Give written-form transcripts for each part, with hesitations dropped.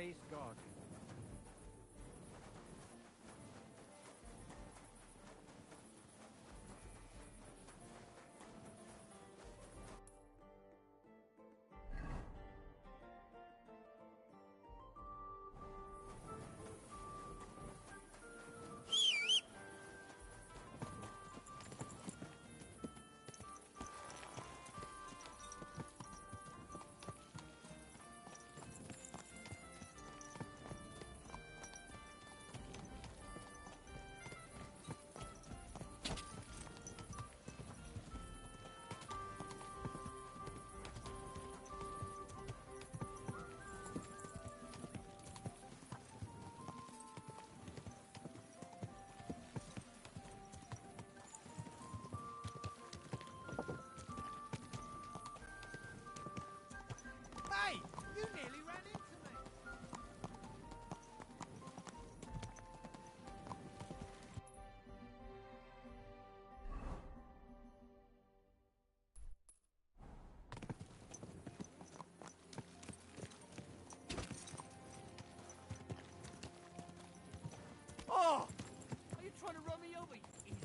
praise God. Hey! You nearly ran into me! Oh! Are you trying to run me over, you idiot?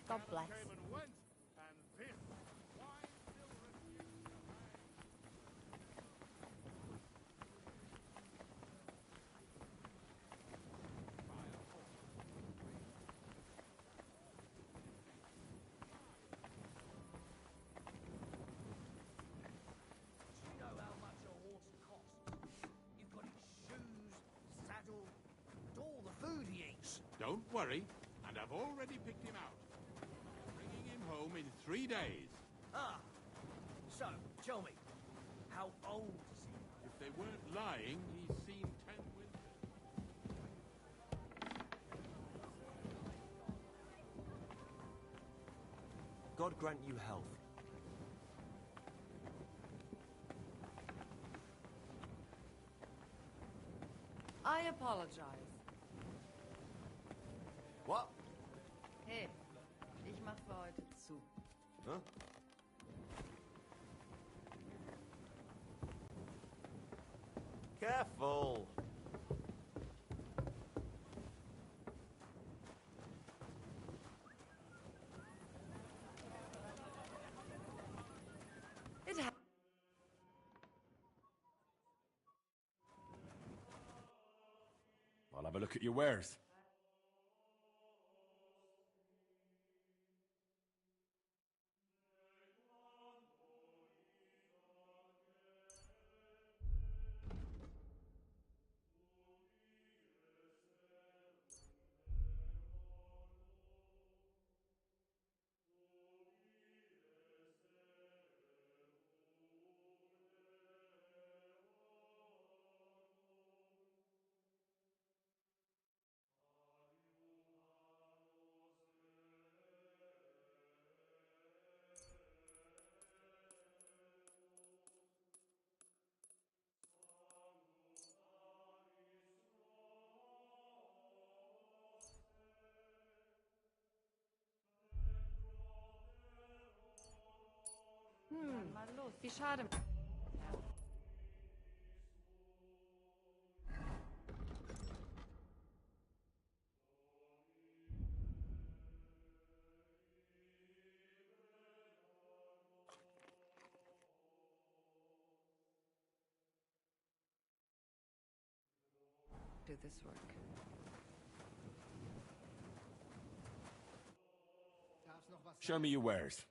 God bless. You know how much a horse costs. You've got his shoes, saddle, and all the food he eats. Don't worry, and I've already picked him out. I'm bringing him home in 3 days. Ah, so, tell me, how old is he? If they weren't lying, he's seen 10 winters. God grant you health. I apologize. What? Hey, ich mach für heute zu. Huh? Careful! It ha I'll have a look at your wares. Na los, wie schade. Do this work. Show me your wares.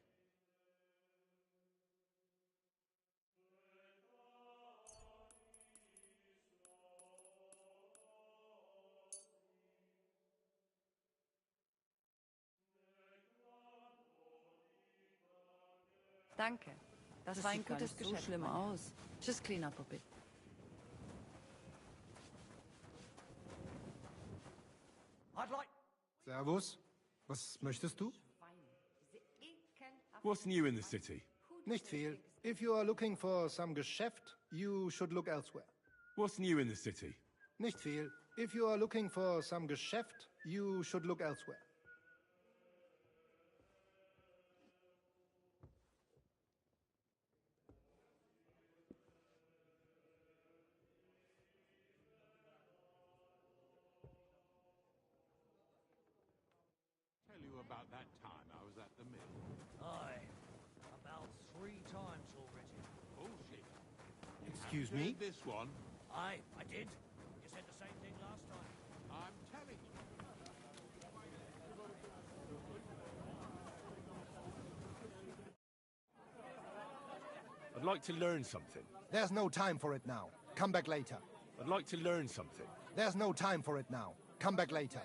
Danke. Das war ein gutes Geschäft. So schlimm aus. Tschüss, Cleaner-Puppe. I'd like... Servus. Was möchtest du? What's new in the city? Nicht viel. If you are looking for some Geschäft, you should look elsewhere. What's new in the city? Nicht viel. If you are looking for some Geschäft, you should look elsewhere. Tell you about that time I was at the mill. Aye. About 3 times already. Bullshit. Excuse Haven't me? heard this one. Aye, I did. You said the same thing last time. I'm telling you. I'd like to learn something. There's no time for it now. Come back later. I'd like to learn something. There's no time for it now. Come back later.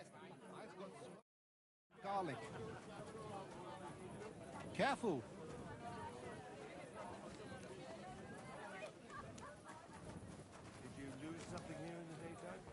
Garlic. Careful. Did you lose something here in the daytime?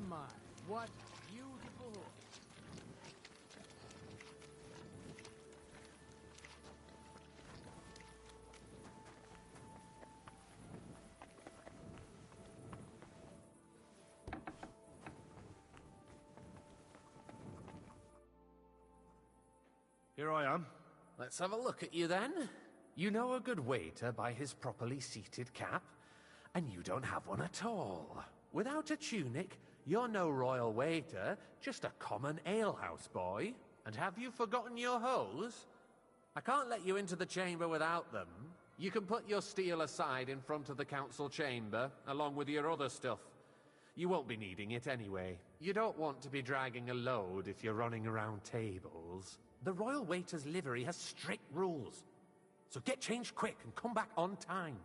My, what beautiful horse. Here I am. Let's have a look at you then. You know a good waiter by his properly seated cap, and you don't have one at all. Without a tunic, you're no royal waiter, just a common alehouse boy. And have you forgotten your hose? I can't let you into the chamber without them. You can put your steel aside in front of the council chamber, along with your other stuff. You won't be needing it anyway. You don't want to be dragging a load if you're running around tables. The royal waiter's livery has strict rules. So get changed quick and come back on time.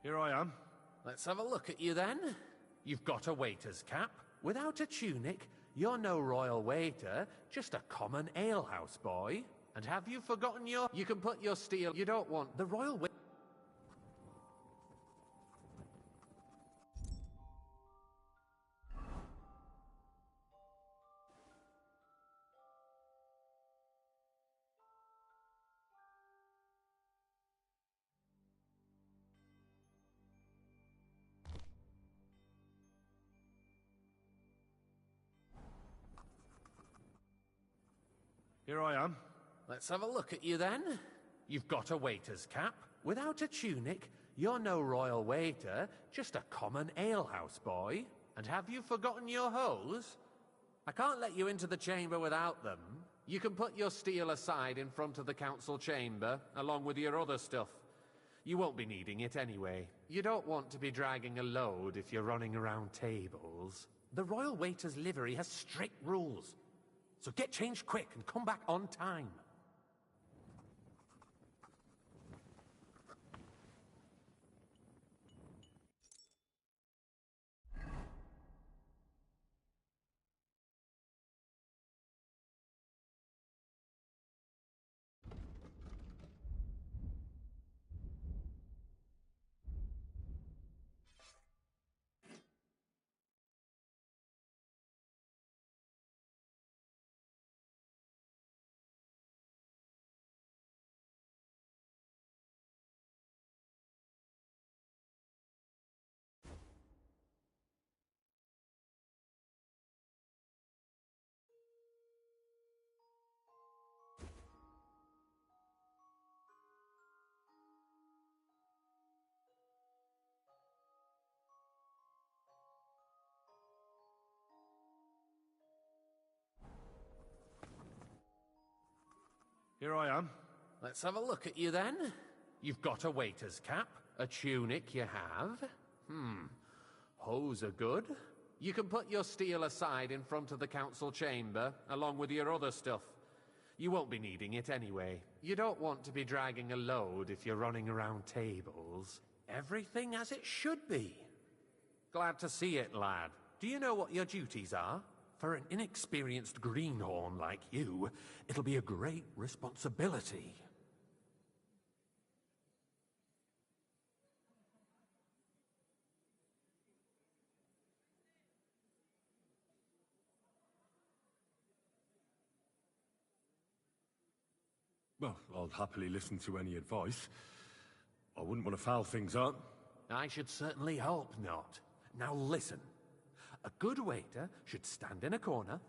Here I am. Let's have a look at you then. You've got a waiter's cap. Without a tunic, you're no royal waiter, just a common alehouse boy. And have you forgotten your... You can put your steel... You don't want... The royal waiter... Here I am. Let's have a look at you then. You've got a waiter's cap. Without a tunic, you're no royal waiter, just a common alehouse boy. And have you forgotten your hose? I can't let you into the chamber without them. You can put your steel aside in front of the council chamber, along with your other stuff. You won't be needing it anyway. You don't want to be dragging a load if you're running around tables. The royal waiter's livery has strict rules. So get changed quick and come back on time. Here I am. Let's have a look at you then. You've got a waiter's cap. A tunic you have. Hose are good. You can put your steel aside in front of the council chamber, along with your other stuff. You won't be needing it anyway. You don't want to be dragging a load if you're running around tables. Everything as it should be. Glad to see it, lad. Do you know what your duties are? For an inexperienced greenhorn like you, it'll be a great responsibility. Well, I'll happily listen to any advice. I wouldn't want to foul things up. I should certainly hope not. Now listen. A good waiter should stand in a corner,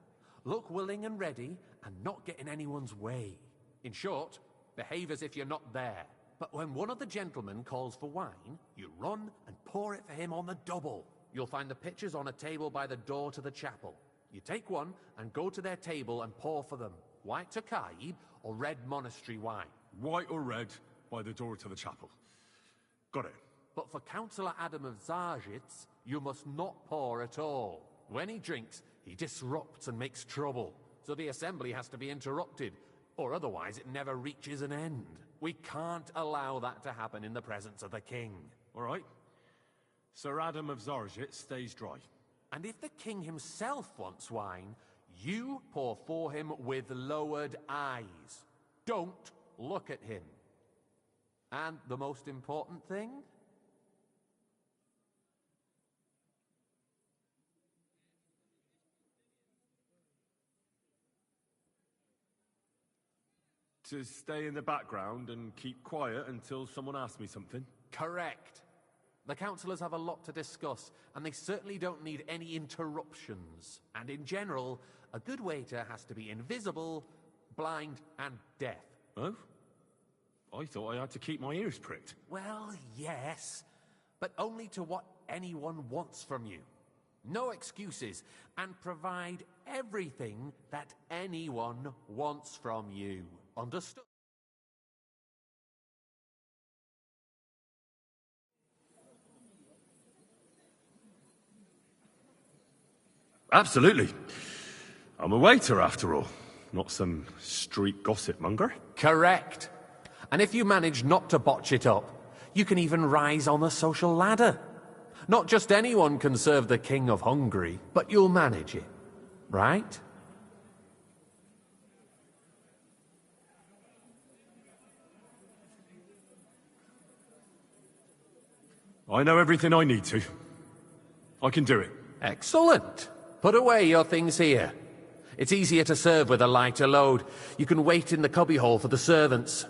look willing and ready, and not get in anyone's way. In short, behave as if you're not there. But when one of the gentlemen calls for wine, you run and pour it for him on the double. You'll find the pitchers on a table by the door to the chapel. You take one and go to their table and pour for them. White Tokaib or red monastery wine. White or red, by the door to the chapel. Got it. But for Councillor Adam of Zarzhitz, you must not pour at all. When he drinks, he disrupts and makes trouble. So the assembly has to be interrupted, or otherwise it never reaches an end. We can't allow that to happen in the presence of the king. All right. Sir Adam of Zarzhitz stays dry. And if the king himself wants wine, you pour for him with lowered eyes. Don't look at him. And the most important thing? To stay in the background and keep quiet until someone asks me something? Correct. The councillors have a lot to discuss, and they certainly don't need any interruptions. And in general, a good waiter has to be invisible, blind, and deaf. Oh? I thought I had to keep my ears pricked. Well, yes, but only to what anyone wants from you. No excuses, and provide everything that anyone wants from you. Understood? Absolutely. I'm a waiter, after all. Not some street gossip monger. Correct. And if you manage not to botch it up, You can even rise on the social ladder. Not just anyone can serve the King of Hungary, but you'll manage it, right? I know everything I need to. I can do it. Excellent. Put away your things here. It's easier to serve with a lighter load. You can wait in the cubbyhole for the servants.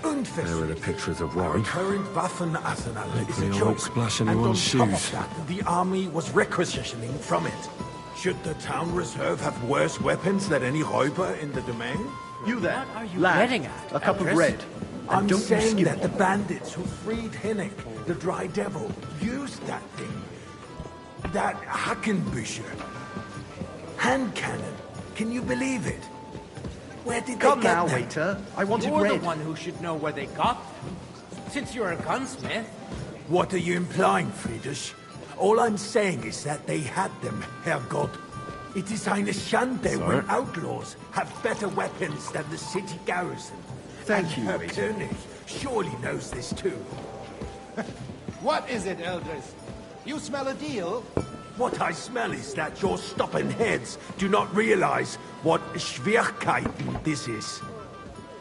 There are the pictures of Our wine. current Waffenarsenal is Hopefully a I joke. won't splash And on anyone's top shoes. of that, the army was requisitioning from it. Should the town reserve have worse weapons than any Räuber in the domain? You there? What are you Lad, getting at, a cup of Eltrys? red. And I'm don't you saying skip that the on. bandits who freed Hinnick, the Dry Devil, used that thing. That Hackenbücher. Hand cannon. Can you believe it? Where did Come they get now, them? waiter. I wanted You're red. the one who should know where they got them. Since you're a gunsmith. What are you implying, Friedrich? All I'm saying is that they had them, Herrgott. It is eine Schande when outlaws have better weapons than the city garrison. Thank and you, Herr waiter. König surely knows this too. What is it, Eldris? You smell a deal? What I smell is that your stubborn heads do not realize what Schwierigkeiten this is.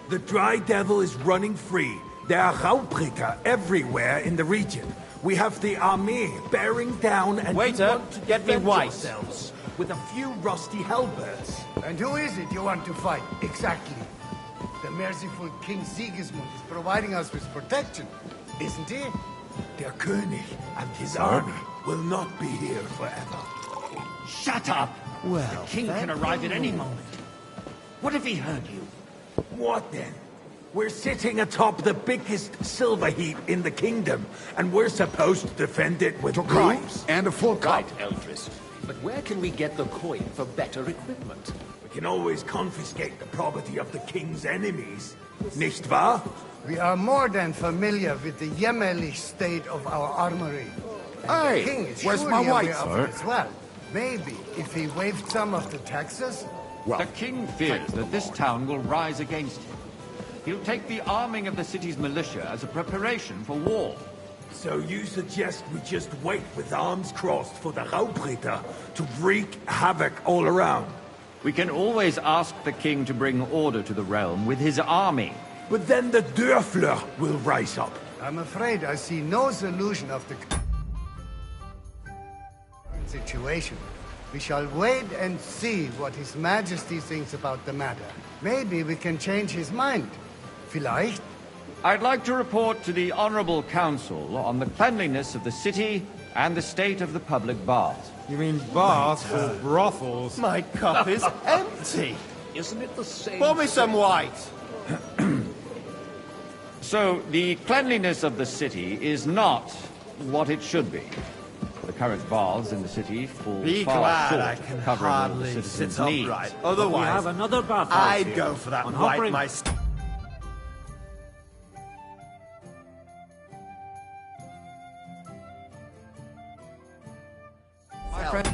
The Dry Devil is running free. There are Raubricker everywhere in the region. We have the army bearing down and Waiter, you want to get me defend white. yourselves with a few rusty halberds. And who is it you want to fight, exactly? The merciful King Sigismund is providing us with protection, isn't he? Der König and his army will not be here forever. Shut up! Well, the king can arrive at any moment. What if he heard you? What then? We're sitting atop the biggest silver heap in the kingdom, and we're supposed to defend it with bribes. And a full cup. Right, Eltrys. But where can we get the coin for better equipment? We can always confiscate the property of the king's enemies. Nicht wahr? We are more than familiar with the jämmerlich state of our armory. And Hey, the king is where's surely my white, aware of sir? it as well. Maybe if he waived some of the taxes. Well, The king fears that this town will rise against him. He'll take the arming of the city's militia as a preparation for war. So you suggest we just wait with arms crossed for the Raubritter to wreak havoc all around? We can always ask the king to bring order to the realm with his army. But then the Dörfler will rise up. I'm afraid I see no solution of the situation. We shall wait and see what His Majesty thinks about the matter. Maybe we can change his mind. Vielleicht? I'd like to report to the Honorable Council on the cleanliness of the city and the state of the public baths. You mean baths or brothels? My cup is empty. Isn't it the same? Pour me some white. So, the cleanliness of the city is not what it should be. The current baths in the city fall Be far glad short I of can covering all the hardly citizens' sit needs. upright. Otherwise, We have another bath. I'd go for that white myself. My friend.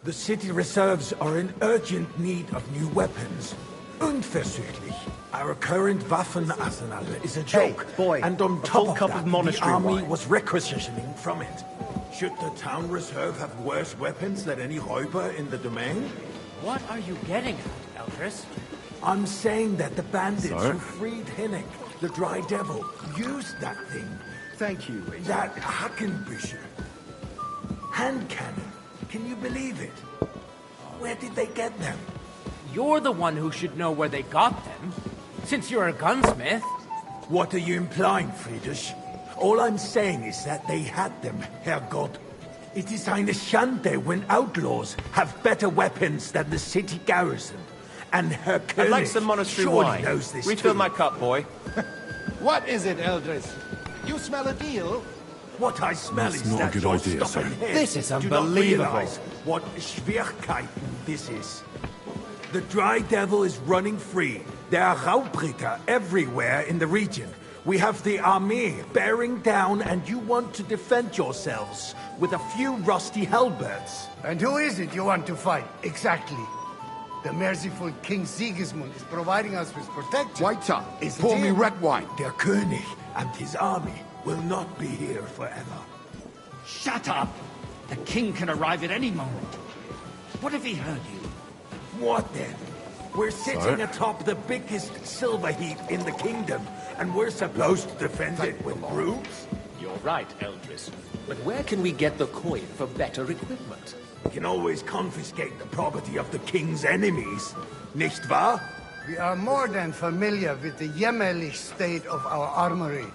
The city reserves are in urgent need of new weapons. Unversüchlich. Our current Waffenarsenal is a joke. boy, and on a top full of cup that, of the monastery army wine. was requisitioning from it. Should the town reserve have worse weapons than any Räuber in the domain? What are you getting at, Eltrys? I'm saying that the bandits who freed Hinnick, the Dry Devil, used that thing. Thank you, waiter. That Hackenbücher. Hand cannon. Can you believe it? Where did they get them? You're the one who should know where they got them. Since you're a gunsmith. What are you implying, Friedrich? All I'm saying is that they had them, Herrgott. It is eine Schande when outlaws have better weapons than the city garrison. And Herr König I'd like some monastery surely wine. knows this Refill too. my cup, boy. What is it, Eldris? You smell a deal? What I smell That's is not a that good your idea, stubborn sir. heads This is do not unbelievable. realize what Schwierigkeiten this is. The Dry Devil is running free. There are Raubritter everywhere in the region. We have the army bearing down, and you want to defend yourselves with a few rusty halberds. And who is it you want to fight, exactly? The merciful King Sigismund is providing us with protection. Waiter, Isn't pour he? me red wine. Der König and his army will not be here forever. Shut up! The king can arrive at any moment. What if he heard you? What then? We're sitting atop the biggest silver heap in the kingdom, and we're supposed to defend it with brooms? You're right, Eldris. But where can we get the coin for better equipment? We can always confiscate the property of the king's enemies, nicht wahr? We are more than familiar with the jämmerlich state of our armory.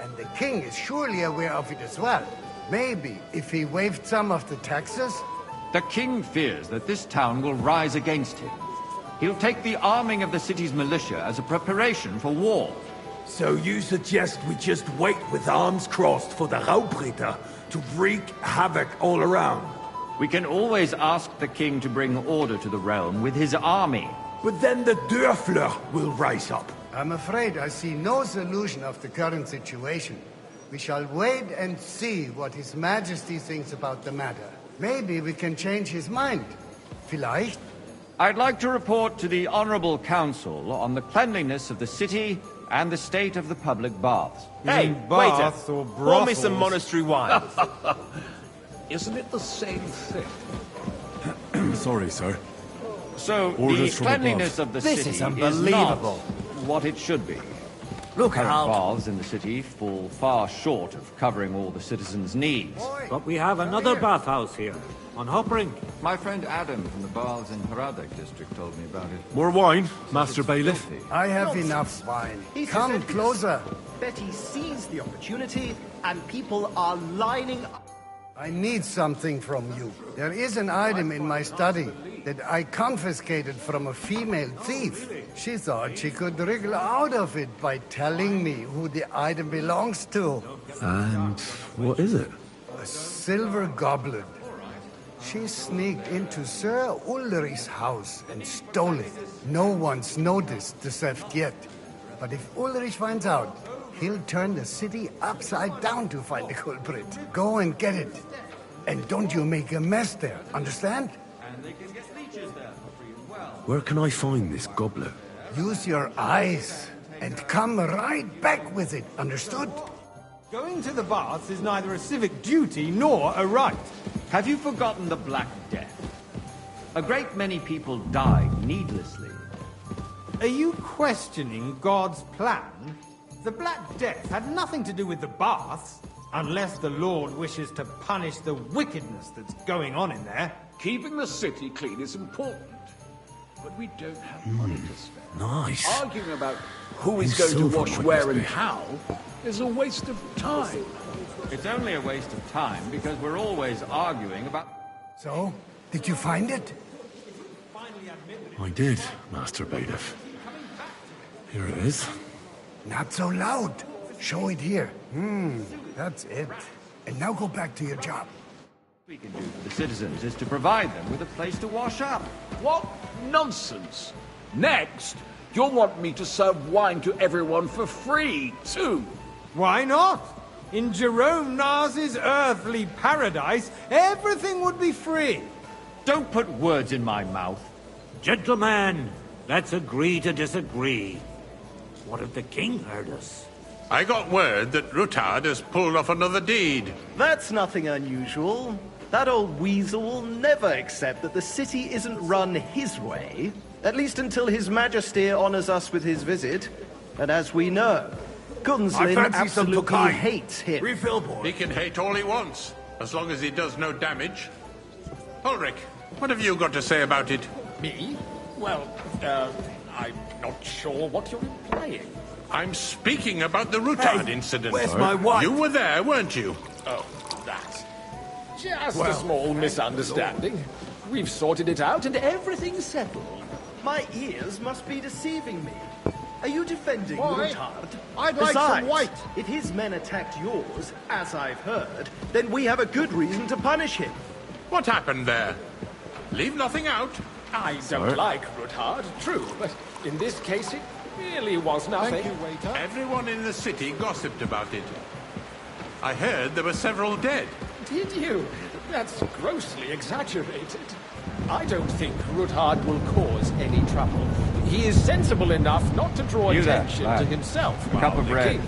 And the king is surely aware of it as well. Maybe if he waived some of the taxes? The king fears that this town will rise against him. He'll take the arming of the city's militia as a preparation for war. So you suggest we just wait with arms crossed for the Raubritter to wreak havoc all around? We can always ask the king to bring order to the realm with his army. But then the Dörfler will rise up. I'm afraid I see no solution of the current situation. We shall wait and see what His Majesty thinks about the matter. Maybe we can change his mind. Vielleicht? I'd like to report to the Honorable Council on the cleanliness of the city and the state of the public baths. Hey, waiter, pour me some monastery wine. Isn't it the same thing? Sorry, sir. So, Orders the from cleanliness above. of the This city is unbelievable. not what it should be. Look Current out! baths in the city fall far short of covering all the citizens' needs. But we have another bathhouse here, on Hopring. My friend Adam from the baths in Hradec district told me about it. More wine, Master Bailiff. I have enough wine. Come closer. Betty seized the opportunity, and people are lining up. I need something from you. There is an item in my study that I confiscated from a female thief. She thought she could wriggle out of it by telling me who the item belongs to. And what is it? A silver goblet. She sneaked into Sir Ulrich's house and stole it. No one's noticed the theft yet. But if Ulrich finds out, he'll turn the city upside down to find the culprit. Go and get it. And don't you make a mess there, understand? Where can I find this goblet? Use your eyes and come right back with it, understood? Going to the baths is neither a civic duty nor a right. Have you forgotten the Black Death? A great many people died needlessly. Are you questioning God's plan? The Black Death had nothing to do with the baths, unless the Lord wishes to punish the wickedness that's going on in there. Keeping the city clean is important. But we don't have money to spend. Nice. Arguing about who is In going to silver wash might where this and be. how is a waste of time. It's only a waste of time because we're always arguing about... So, did you find it? I did, Master Bailiff. Here it is. Not so loud. Show it here. That's it. And now go back to your job. we can do for the citizens is to provide them with a place to wash up. What nonsense! Next, you'll want me to serve wine to everyone for free, too. Why not? In Jerome Nas's earthly paradise, everything would be free. Don't put words in my mouth. Gentlemen, let's agree to disagree. What if the king heard us? I got word that Rutard has pulled off another deed. That's nothing unusual. That old weasel will never accept that the city isn't run his way, at least until His Majesty honors us with his visit. And as we know, Gunslin absolutely hates him. Refill, boy. He can hate all he wants, as long as he does no damage. Ulrich, what have you got to say about it? Me? Well, I'm not sure what you're implying. I'm speaking about the Rutard incident. where's my wife? You were there, weren't you? Oh, that. Just a small misunderstanding. We've sorted it out and everything's settled. My ears must be deceiving me. Are you defending Why? Rutard? I'd like some Besides, white. if his men attacked yours, as I've heard, then we have a good reason to punish him. What happened there? Leave nothing out. I don't like Rutard, true, but in this case it really was nothing. Thank you, waiter. Everyone in the city gossiped about it. I heard there were several dead. Did you? That's grossly exaggerated. I don't think Ruthard will cause any trouble. He is sensible enough not to draw attention to himself. A cup of bread.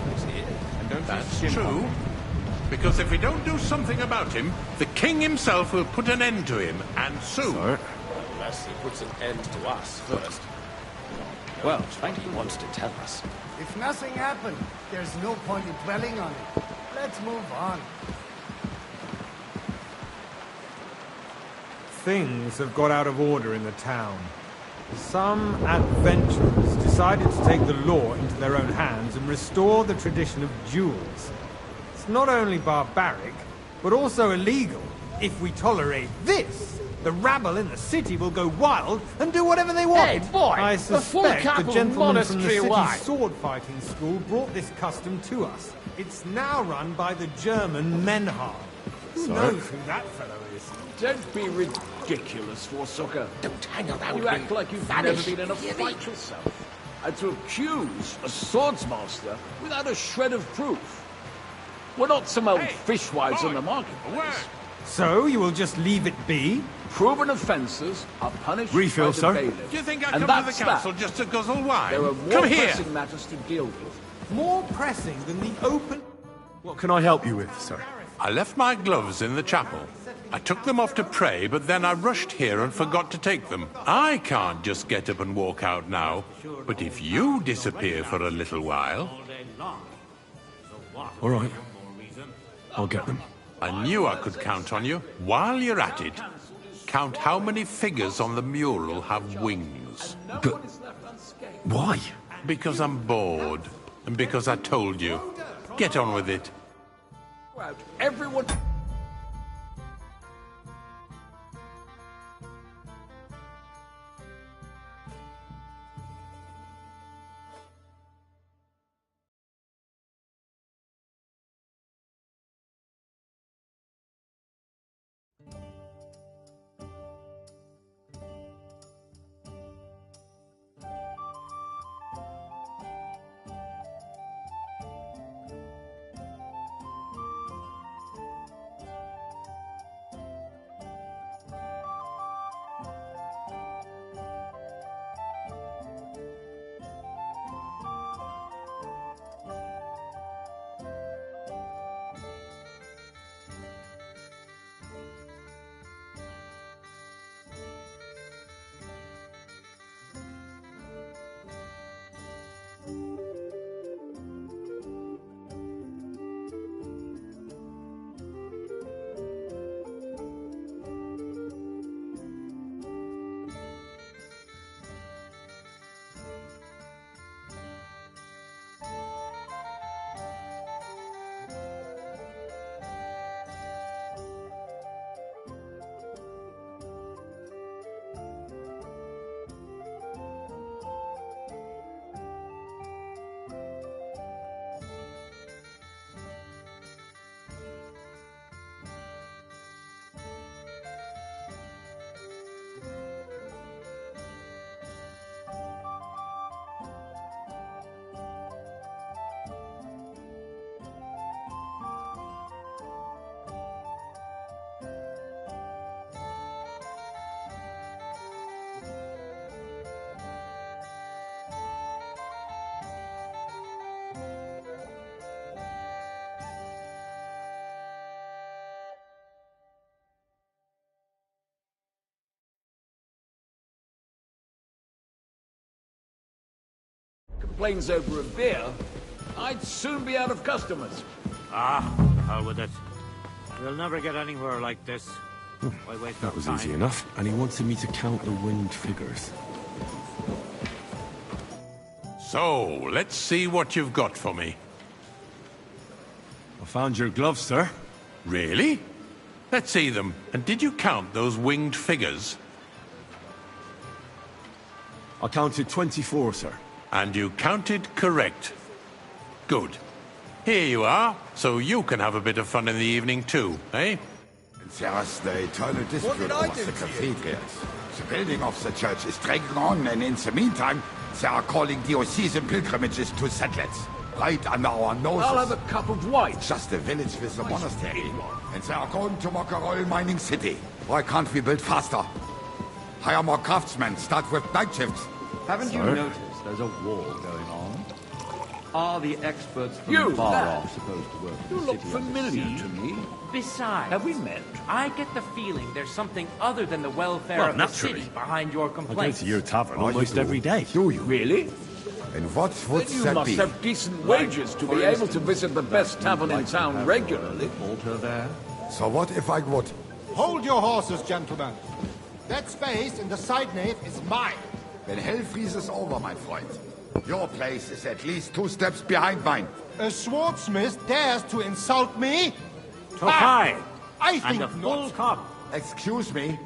That's true. Because if we don't do something about him, the king himself will put an end to him, and soon. Unless he puts an end to us first. Well, Spanky wants to tell us. If nothing happened, there's no point in dwelling on it. Let's move on. Things have got out of order in the town. Some adventurers decided to take the law into their own hands and restore the tradition of duels. It's not only barbaric, but also illegal. If we tolerate this, the rabble in the city will go wild and do whatever they want. Hey, boy! I suspect the gentleman from the monastery city's sword-fighting school brought this custom to us. It's now run by the German Menhard. Who knows who that fellow is? Don't be ridiculous, Forsucker. Don't hang around You act like you've never been in a fight yourself. And to accuse a swordsmaster without a shred of proof. We're not some old fishwives on the marketplace. So, you will just leave it be? Proven offences are punished Refill, by the sir. bailiff. Do you think I And come to the that's council that. just to guzzle wine? There are more Come here! pressing matters to deal with. More pressing than the open... What can I help you with, sir? I left my gloves in the chapel. I took them off to pray, but then I rushed here and forgot to take them. I can't just get up and walk out now. But if you disappear for a little while... All right. I'll get them. I knew I could count on you. While you're at it, count how many figures on the mural have wings. But why? Because I'm bored. And because I told you. Get on with it. Everyone... complains over a beer, I'd soon be out of customers. Ah, the hell with it. We'll never get anywhere like this. Why waste That our was time? easy enough. And he wanted me to count the winged figures. So, let's see what you've got for me. I found your gloves, sir. Really? Let's see them. And did you count those winged figures? I counted 24, sir. And you counted correct. Good. Here you are, so you can have a bit of fun in the evening too, eh? There's the eternal dispute over the cathedrals. The building of the church is dragging on, and in the meantime, they are calling diocesan pilgrimages to settlers. Right under our noses. I'll have a cup of white. Just a village with a monastery. And they are going to Mokarol Mining City. Why can't we build faster? Hire more craftsmen. Start with night shifts. Haven't you Sir? noticed there's a war going on? Are the experts from You, far lad. off supposed to work in You the look city under familiar siege? to me. Besides, Have we met? I get the feeling there's something other than the welfare Well, of the naturally. city behind your I go complaints. to your tavern Oh, almost you every day. Do you? Really? And what would Then you that must be? have decent wages to be able to visit the best tavern in town regularly. Altar there? So what if I would? Hold your horses, gentlemen. That space in the side nave is mine. Then hell freezes over, my friend. Your place is at least 2 steps behind mine. A swordsmith dares to insult me? Tokai! I think And a full not. cup. Excuse me?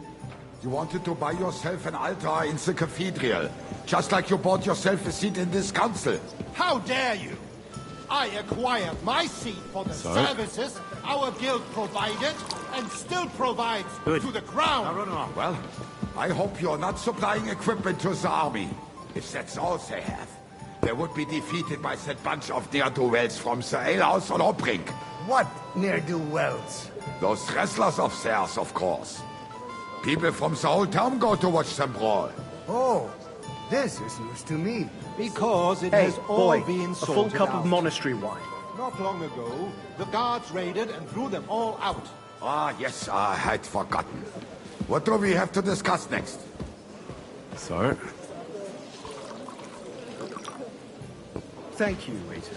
You wanted to buy yourself an altar in the cathedral, just like you bought yourself a seat in this council. How dare you? I acquired my seat for the Sir? services our guild provided and still provides Good. to the crown. Well, I hope you're not supplying equipment to the army. If that's all they have, they would be defeated by that bunch of ne'er-do-wells from the alehouse on Hopbrink. What ne'er-do-wells? Those wrestlers of theirs, of course. People from the whole town go to watch them brawl. Oh, this is news to me. Because it Hey, has all boy, been a full sorted cup out. of monastery wine. Not long ago, the guards raided and threw them all out. Ah, yes, I had forgotten. What do we have to discuss next? Sir? Thank you, waiter.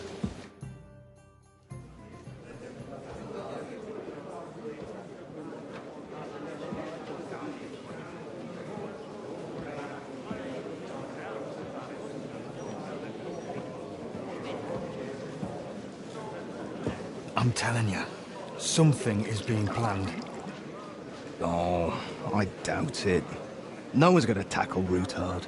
I'm telling you, something is being planned. Oh, I doubt it. No one's gonna tackle Rootard.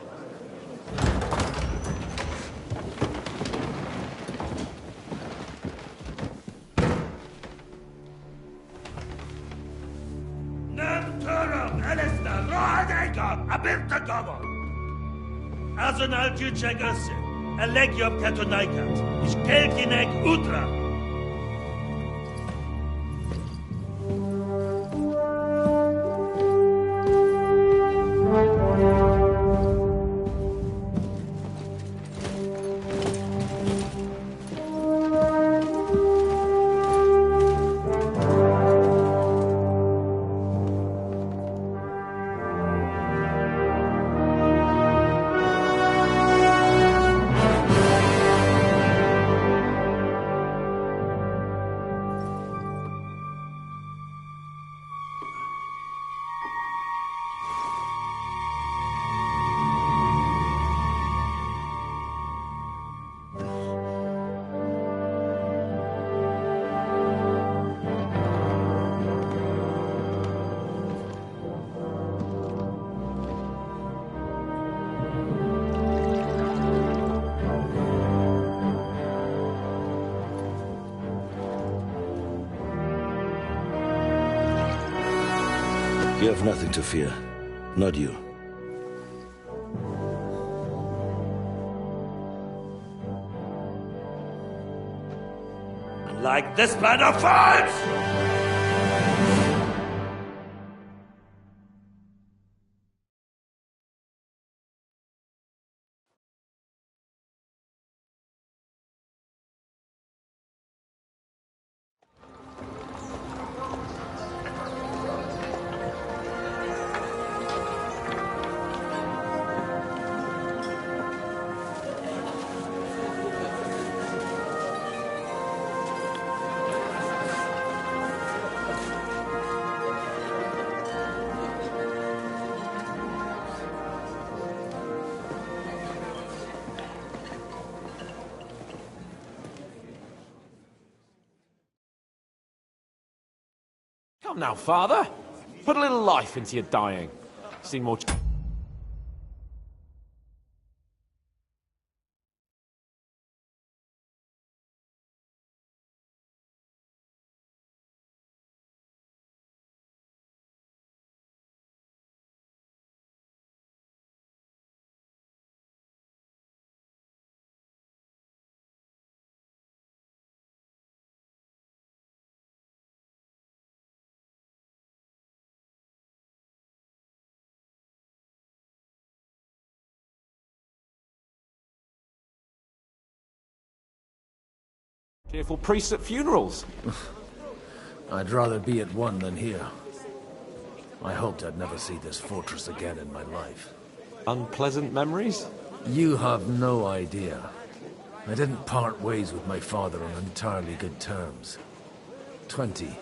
Azonal Tücek Össe, Elegiop Katonaikat, ich Kelkinek Utra. You have nothing to fear. Not you. Like this plan of fights! Come now, father. Put a little life into your dying. Seen more... Cheerful priests at funerals. I'd rather be at one than here. I hoped I'd never see this fortress again in my life. Unpleasant memories? You have no idea. I didn't part ways with my father on entirely good terms. 20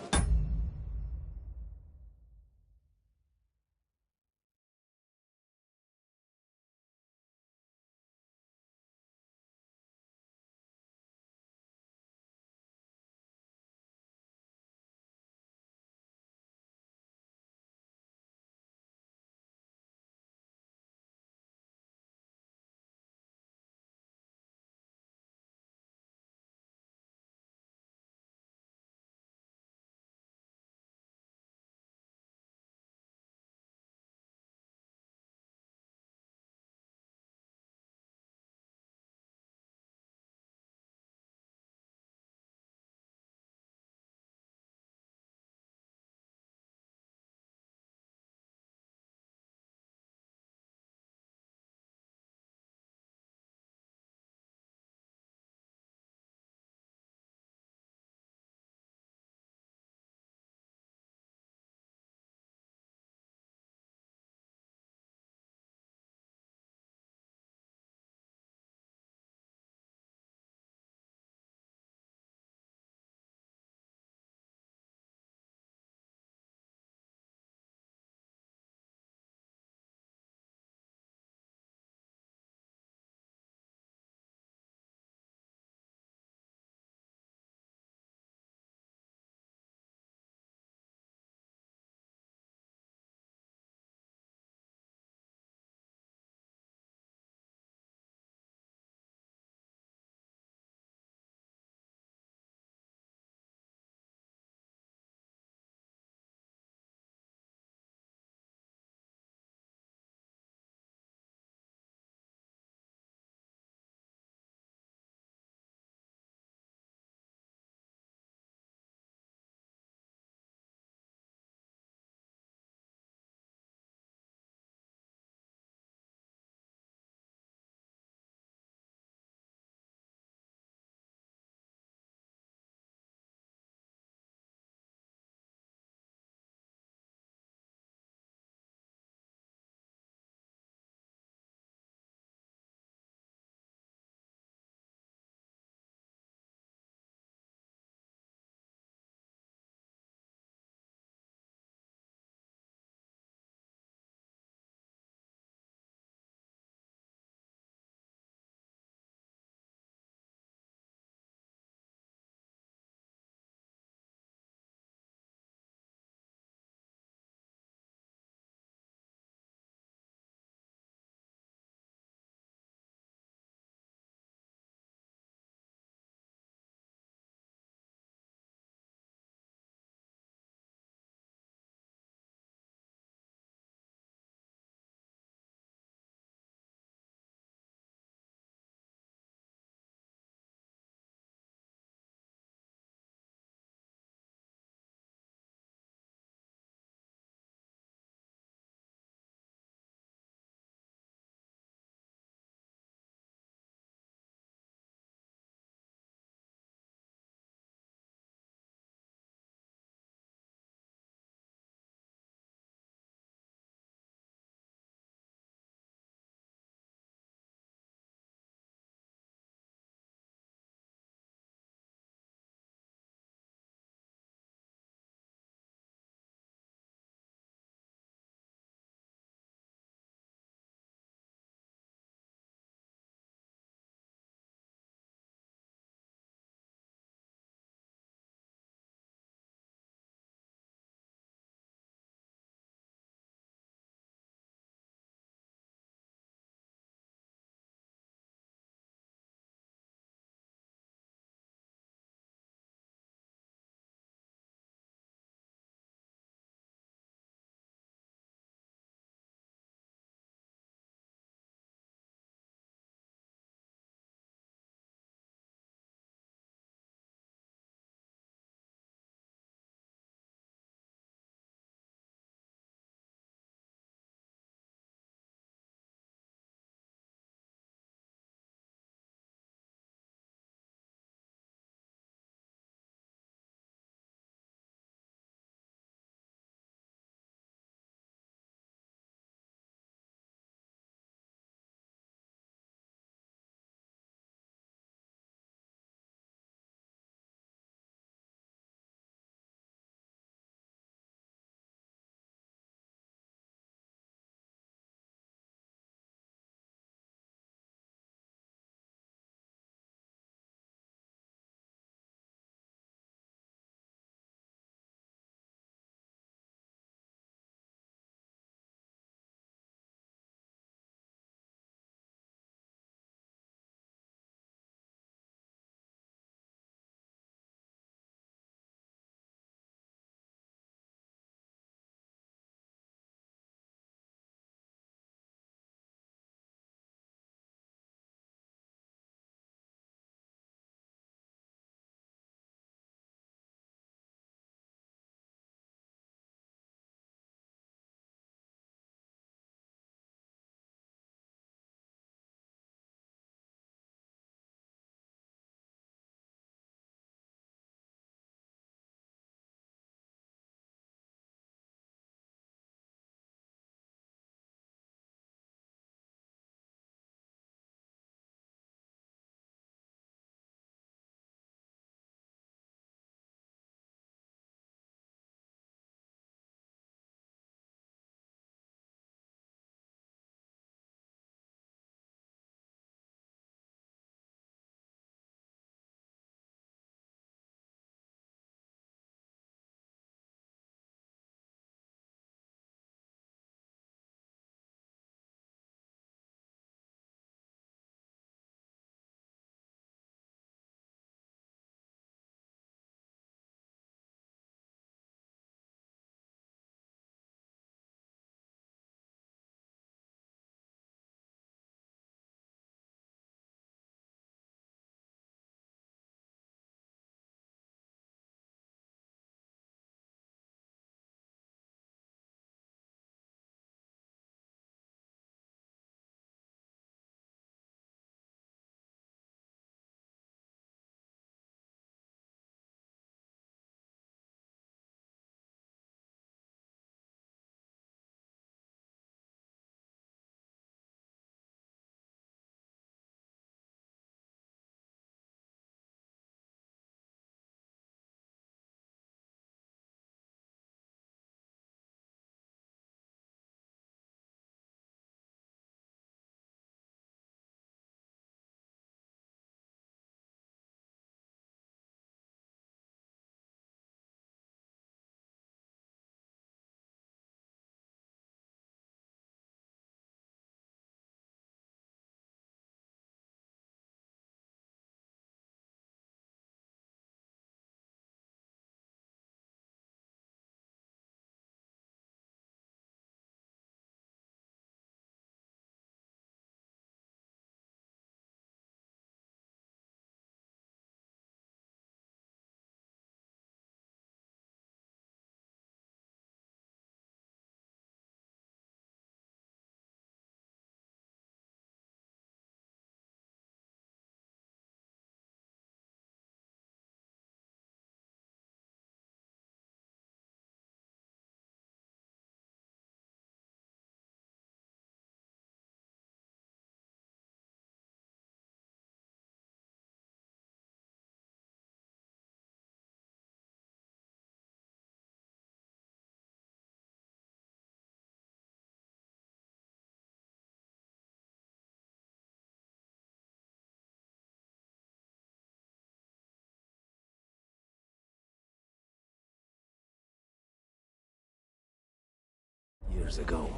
years ago.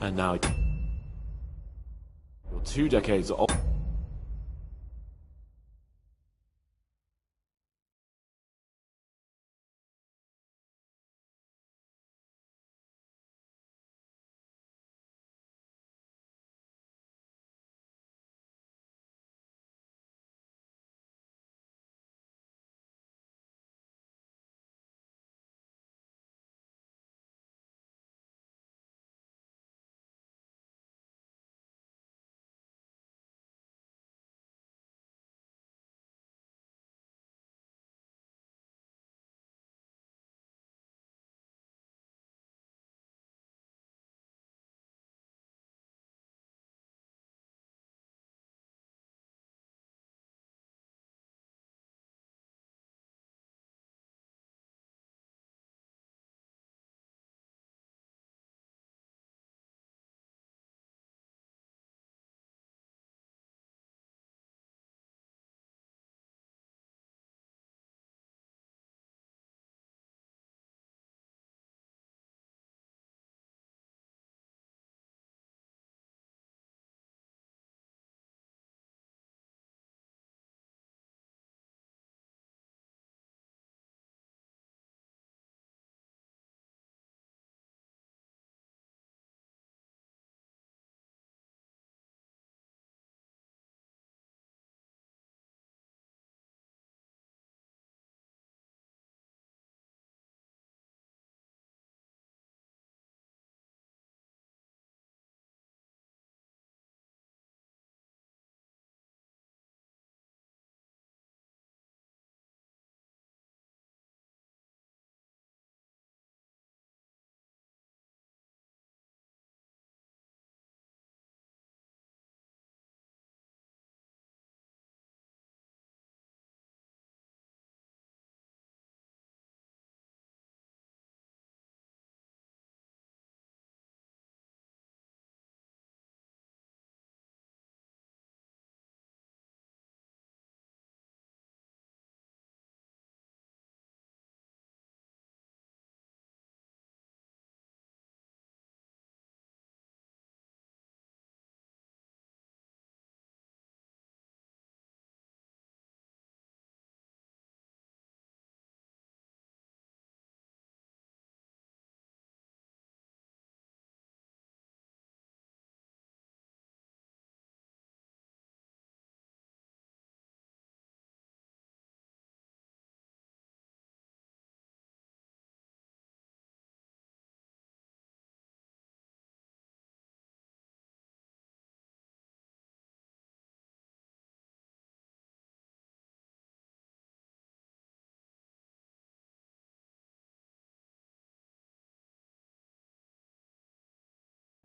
And now you're 2 decades old.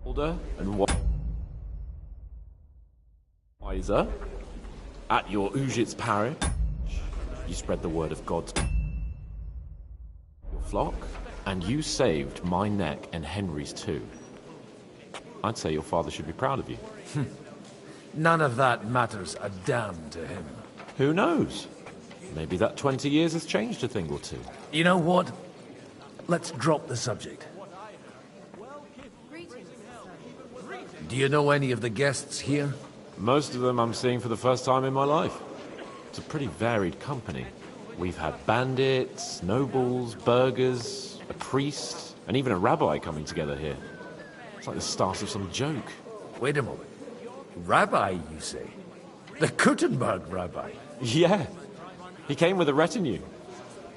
Older and wiser. At your Ujit's parish, you spread the word of God's your flock, and you saved my neck and Henry's too. I'd say your father should be proud of you. None of that matters a damn to him. Who knows? Maybe that 20 years has changed a thing or two. You know what? Let's drop the subject. Do you know any of the guests here? Most of them I'm seeing for the first time in my life. It's a pretty varied company. We've had bandits, nobles, burghers, a priest, and even a rabbi coming together here. It's like the start of some joke. Wait a moment. Rabbi, you say? The Kuttenberg rabbi? Yeah. He came with a retinue.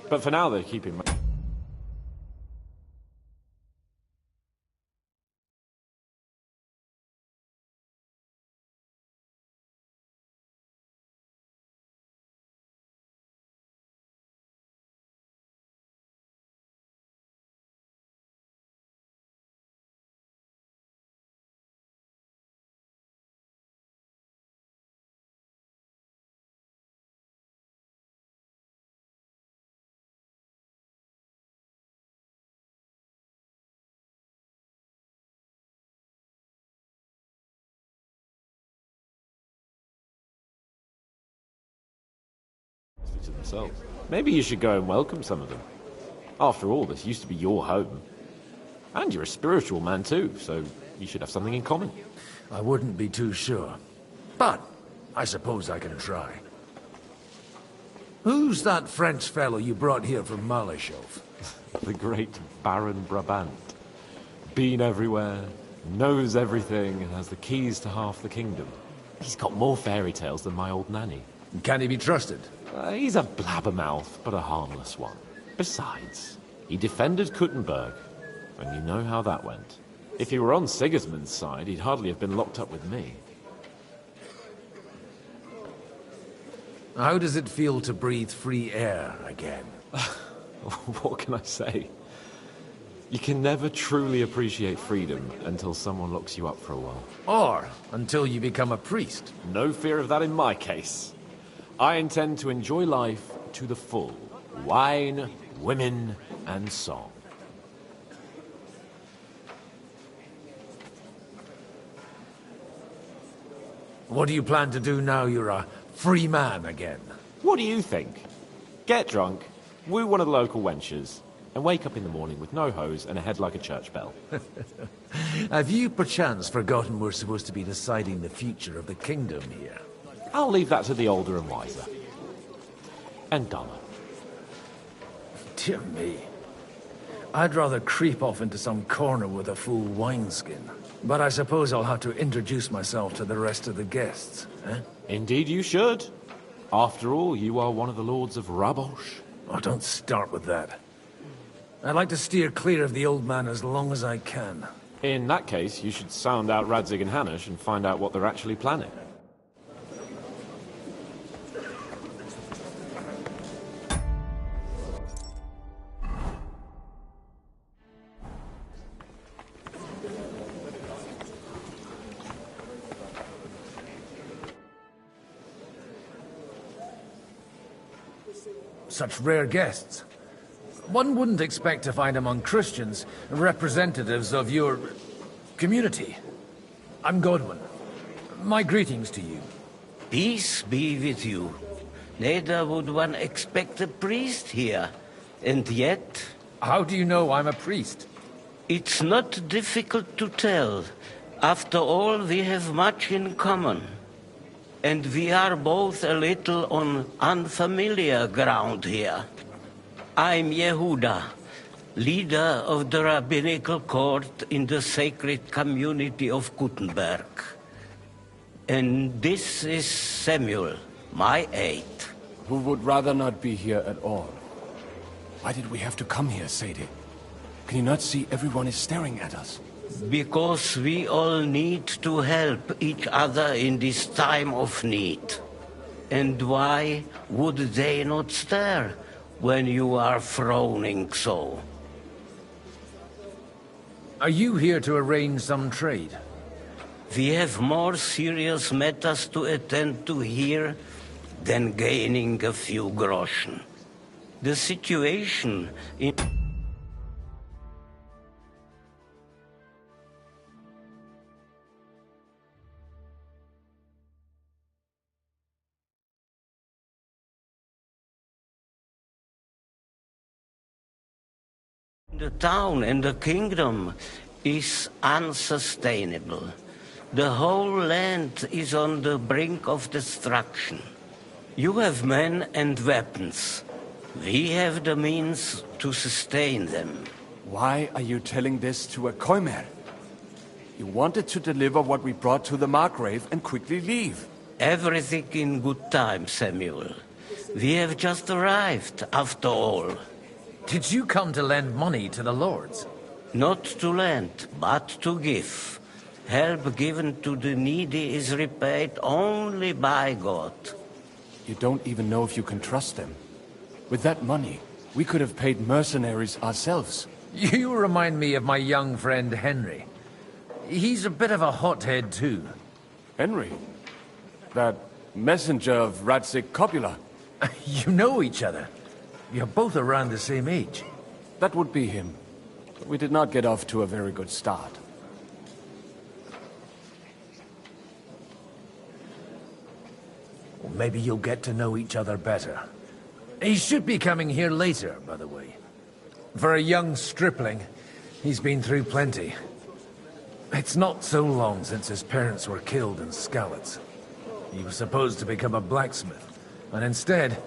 But for now, they're keeping... to themselves. Maybe you should go and welcome some of them. After all, this used to be your home. And you're a spiritual man too, so you should have something in common. I wouldn't be too sure. But I suppose I can try. Who's that French fellow you brought here from Malachov? The great Baron Brabant. Been everywhere, knows everything, and has the keys to half the kingdom. He's got more fairy tales than my old nanny. Can he be trusted? He's a blabbermouth, but a harmless one. Besides, he defended Kuttenberg, and you know how that went. If he were on Sigismund's side, he'd hardly have been locked up with me. How does it feel to breathe free air again? What can I say? You can never truly appreciate freedom until someone locks you up for a while. Or until you become a priest. No fear of that in my case. I intend to enjoy life to the full. Wine, women, and song. What do you plan to do now you're a free man again? What do you think? Get drunk, woo one of the local wenches, and wake up in the morning with no hose and a head like a church bell. Have you perchance forgotten we're supposed to be deciding the future of the kingdom here? I'll leave that to the older and wiser. And dumber. Dear me. I'd rather creep off into some corner with a full wineskin. But I suppose I'll have to introduce myself to the rest of the guests, eh? Indeed you should. After all, you are one of the lords of Rabosh. Oh, don't start with that. I'd like to steer clear of the old man as long as I can. In that case, you should sound out Radzig and Hanush and find out what they're actually planning. Such rare guests. One wouldn't expect to find among Christians representatives of your community. I'm Godwin. My greetings to you. Peace be with you. Neither would one expect a priest here. And yet... How do you know I'm a priest? It's not difficult to tell. After all, we have much in common. And we are both a little on unfamiliar ground here. I'm Yehuda, leader of the rabbinical court in the sacred community of Kuttenberg. And this is Samuel, my aide. Who would rather not be here at all. Why did we have to come here, Sadie? Can you not see everyone is staring at us? Because we all need to help each other in this time of need. And why would they not stare when you are frowning so? Are you here to arrange some trade? We have more serious matters to attend to here than gaining a few groschen. The situation in... The town and the kingdom is unsustainable. The whole land is on the brink of destruction. You have men and weapons. We have the means to sustain them. Why are you telling this to a Koimer? You wanted to deliver what we brought to the Margrave and quickly leave. Everything in good time, Samuel. We have just arrived, after all. Did you come to lend money to the lords? Not to lend, but to give. Help given to the needy is repaid only by God. You don't even know if you can trust them. With that money, we could have paid mercenaries ourselves. You remind me of my young friend Henry. He's a bit of a hothead too. Henry? That messenger of Radzig Copula? You know each other. You're both around the same age. That would be him. But we did not get off to a very good start. Well, maybe you'll get to know each other better. He should be coming here later, by the way. For a young stripling, He's been through plenty. It's not so long since his parents were killed in Skalitz. He was supposed to become a blacksmith, and instead,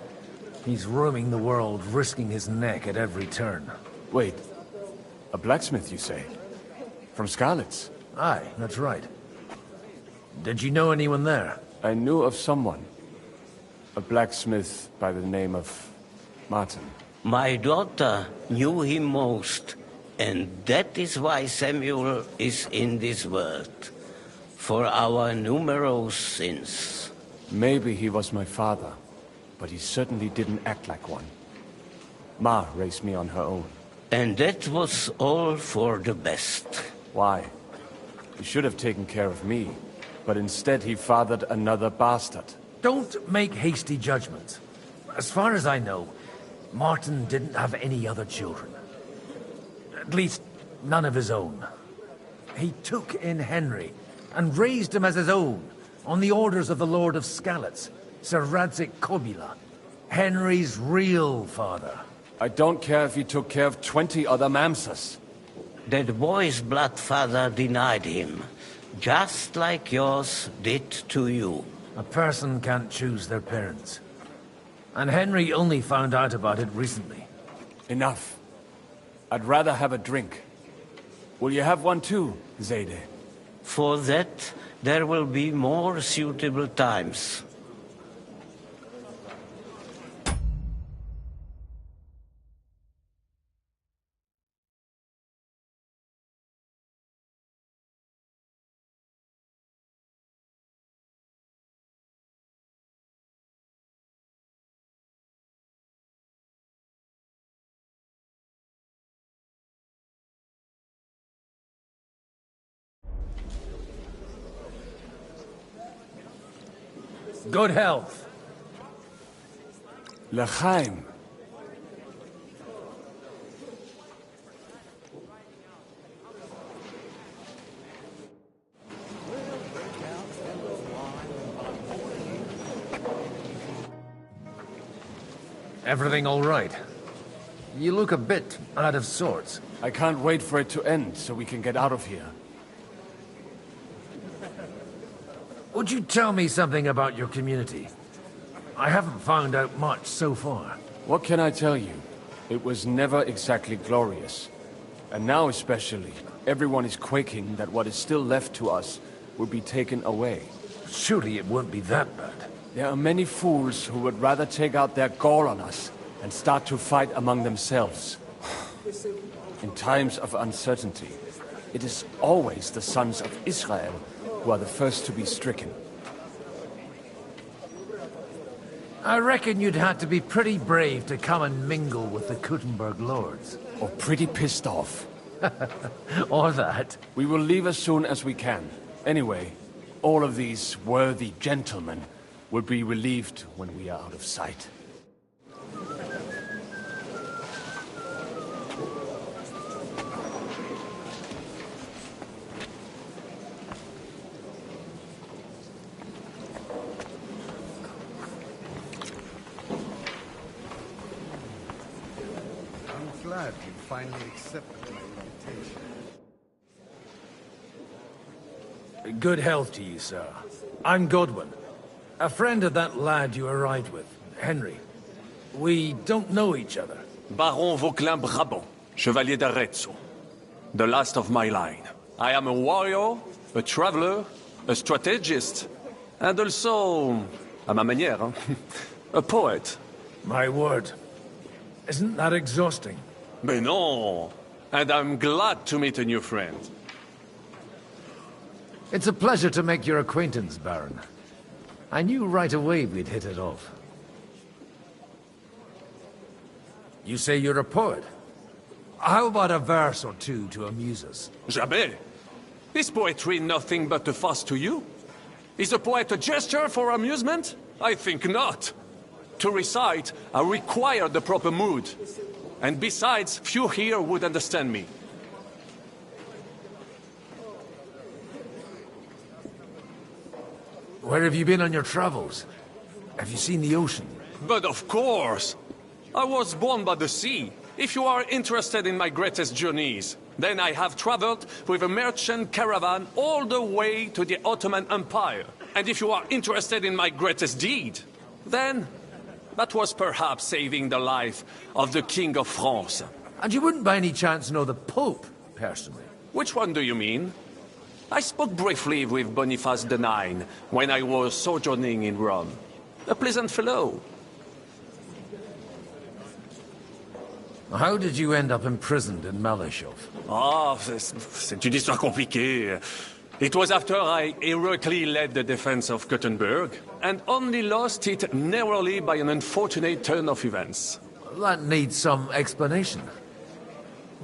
he's roaming the world, risking his neck at every turn. Wait, a blacksmith, you say? From Skalitz? Aye, that's right. Did you know anyone there? I knew of someone. A blacksmith by the name of Martin. My daughter knew him most, and that is why Samuel is in this world. For our numerous sins. Maybe he was my father, but he certainly didn't act like one. Ma raised me on her own. And that was all for the best. Why? He should have taken care of me, but instead he fathered another bastard. Don't make hasty judgments. As far as I know, Martin didn't have any other children. At least, none of his own. He took in Henry and raised him as his own, on the orders of the Lord of Skalitz, Sir Radzig Kobyla, Henry's real father. I don't care if he took care of 20 other Mamsas. That boy's blood father denied him, just like yours did to you. A person can't choose their parents. And Henry only found out about it recently. Enough. I'd rather have a drink. Will you have one too, Zayde? For that, there will be more suitable times. Good health. L'chaim. Everything all right? You look a bit out of sorts. I can't wait for it to end so we can get out of here. Would you tell me something about your community? I haven't found out much so far. What can I tell you? It was never exactly glorious. And now especially, everyone is quaking that what is still left to us will be taken away. Surely it won't be that bad. There are many fools who would rather take out their gall on us and start to fight among themselves. In times of uncertainty, it is always the sons of Israel who are the first to be stricken. I reckon you'd have to be pretty brave to come and mingle with the Kuttenberg lords. Or pretty pissed off. Or that. We will leave as soon as we can. Anyway, all of these worthy gentlemen will be relieved when we are out of sight. Glad you finally accepted my invitation. Good health to you, sir. I'm Godwin, a friend of that lad you arrived with, Henry. We don't know each other. Baron Vauquelin Brabant, Chevalier d'Arezzo. The last of my line. I am a warrior, a traveler, a strategist, and also, à ma manière, a poet. My word. Isn't that exhausting? Mais non! And I'm glad to meet a new friend. It's a pleasure to make your acquaintance, Baron. I knew right away we'd hit it off. You say you're a poet? How about a verse or two to amuse us? Jamais! Is poetry nothing but a fuss to you? Is a poet a gesture for amusement? I think not. To recite, I require the proper mood. And besides, few here would understand me. Where have you been on your travels? Have you seen the ocean? But of course! I was born by the sea. If you are interested in my greatest journeys, then I have traveled with a merchant caravan all the way to the Ottoman Empire. And if you are interested in my greatest deed, then that was perhaps saving the life of the King of France. And you wouldn't by any chance know the Pope, personally? Which one do you mean? I spoke briefly with Boniface IX when I was sojourning in Rome. A pleasant fellow. How did you end up imprisoned in Malashov? Ah, c'est une histoire compliquée. It was after I heroically led the defense of Gothenburg, and only lost it narrowly by an unfortunate turn of events. That needs some explanation.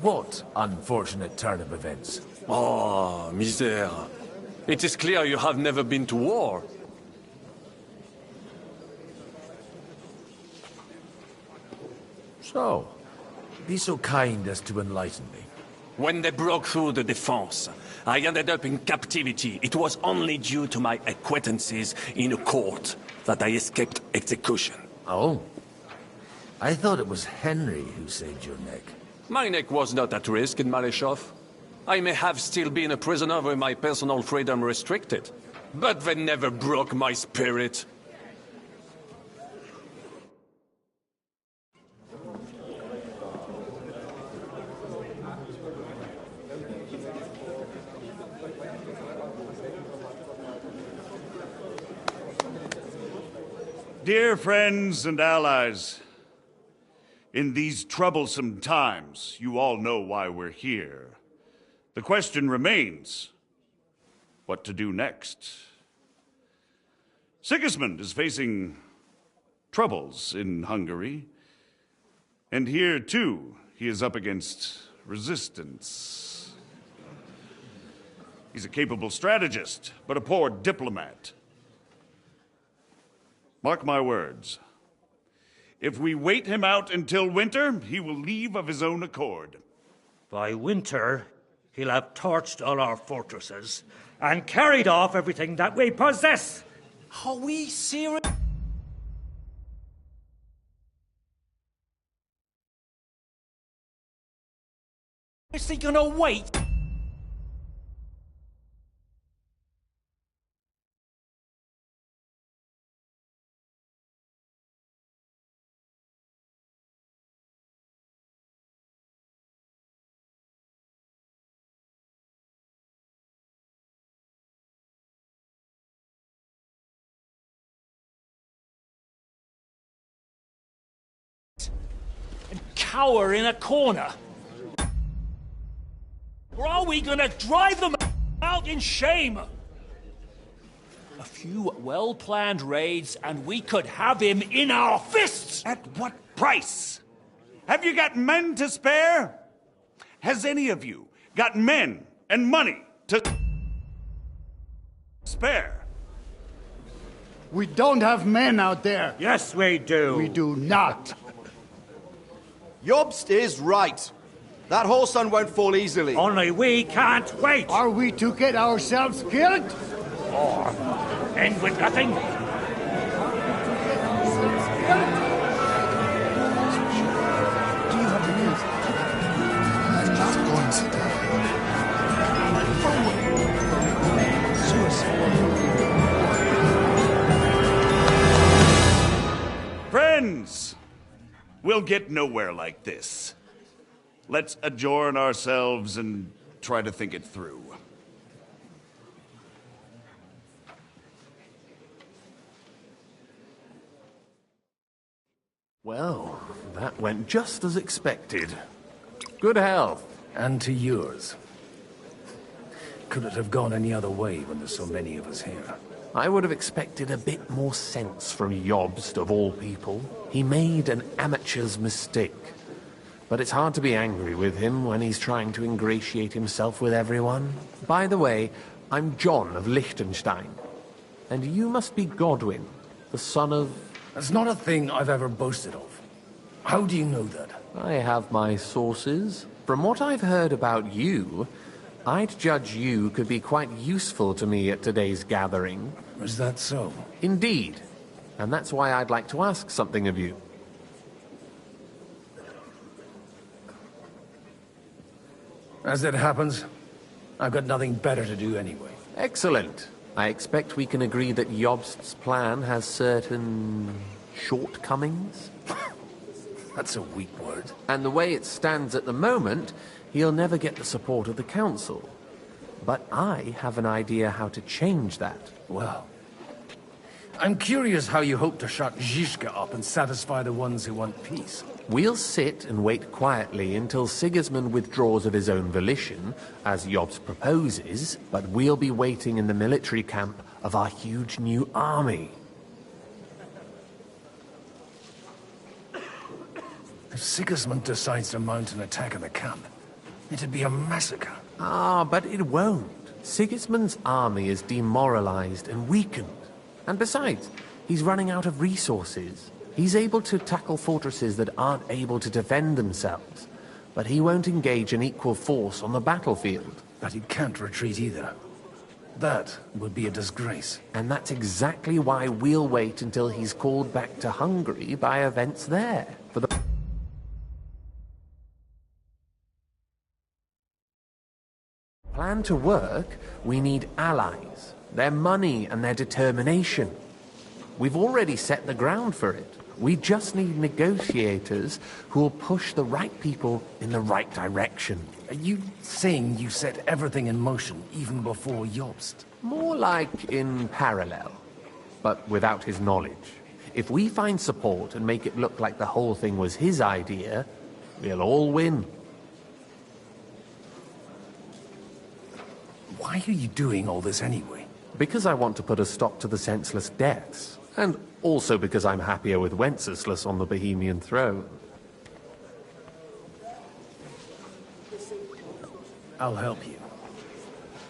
What unfortunate turn of events? Oh, misère. It is clear you have never been to war. So, be so kind as to enlighten me. When they broke through the defense, I ended up in captivity. It was only due to my acquaintances in a court that I escaped execution. Oh? I thought it was Henry who saved your neck. My neck was not at risk in Malashov. I may have still been a prisoner with my personal freedom restricted, but they never broke my spirit. Dear friends and allies, in these troublesome times, you all know why we're here. The question remains, what to do next? Sigismund is facing troubles in Hungary, and here, too, he is up against resistance. He's a capable strategist, but a poor diplomat. Mark my words. If we wait him out until winter, he will leave of his own accord. By winter, he'll have torched all our fortresses and carried off everything that we possess. Are we serious? Is he gonna wait? Cower in a corner? Or are we gonna drive them out in shame? A few well-planned raids and we could have him in our fists! At what price? Have you got men to spare? Has any of you got men and money to spare? We don't have men out there. Yes, we do. We do not. Jobst is right. That whoreson won't fall easily. Only we can't wait. Are we to get ourselves killed? Or end with nothing? Friends, we'll get nowhere like this. Let's adjourn ourselves and try to think it through. Well, that went just as expected. Good health. And to yours. Could it have gone any other way when there's so many of us here? I would have expected a bit more sense from Jobst, of all people. He made an amateur's mistake. But it's hard to be angry with him when he's trying to ingratiate himself with everyone. By the way, I'm John of Liechtenstein. And you must be Godwin, the son of... That's not a thing I've ever boasted of. How do you know that? I have my sources. From what I've heard about you, I'd judge you could be quite useful to me at today's gathering. Is that so? Indeed. And that's why I'd like to ask something of you. As it happens, I've got nothing better to do anyway. Excellent. I expect we can agree that Jobst's plan has certain shortcomings? That's a weak word. And the way it stands at the moment, he'll never get the support of the council. But I have an idea how to change that. Well, I'm curious how you hope to shut Zizka up and satisfy the ones who want peace. We'll sit and wait quietly until Sigismund withdraws of his own volition, as Jobst proposes, but we'll be waiting in the military camp of our huge new army. If Sigismund decides to mount an attack on the camp, it'd be a massacre. Ah, but it won't. Sigismund's army is demoralized and weakened. And besides, he's running out of resources. He's able to tackle fortresses that aren't able to defend themselves, but he won't engage in equal force on the battlefield. But he can't retreat either. That would be a disgrace. And that's exactly why we'll wait until he's called back to Hungary by events there. For the plan to work, we need allies, their money and their determination. We've already set the ground for it. We just need negotiators who will push the right people in the right direction. Are you saying you set everything in motion even before Jobst? More like in parallel, but without his knowledge. If we find support and make it look like the whole thing was his idea, we'll all win. Why are you doing all this anyway? Because I want to put a stop to the senseless deaths. And also because I'm happier with Wenceslas on the Bohemian throne. I'll help you.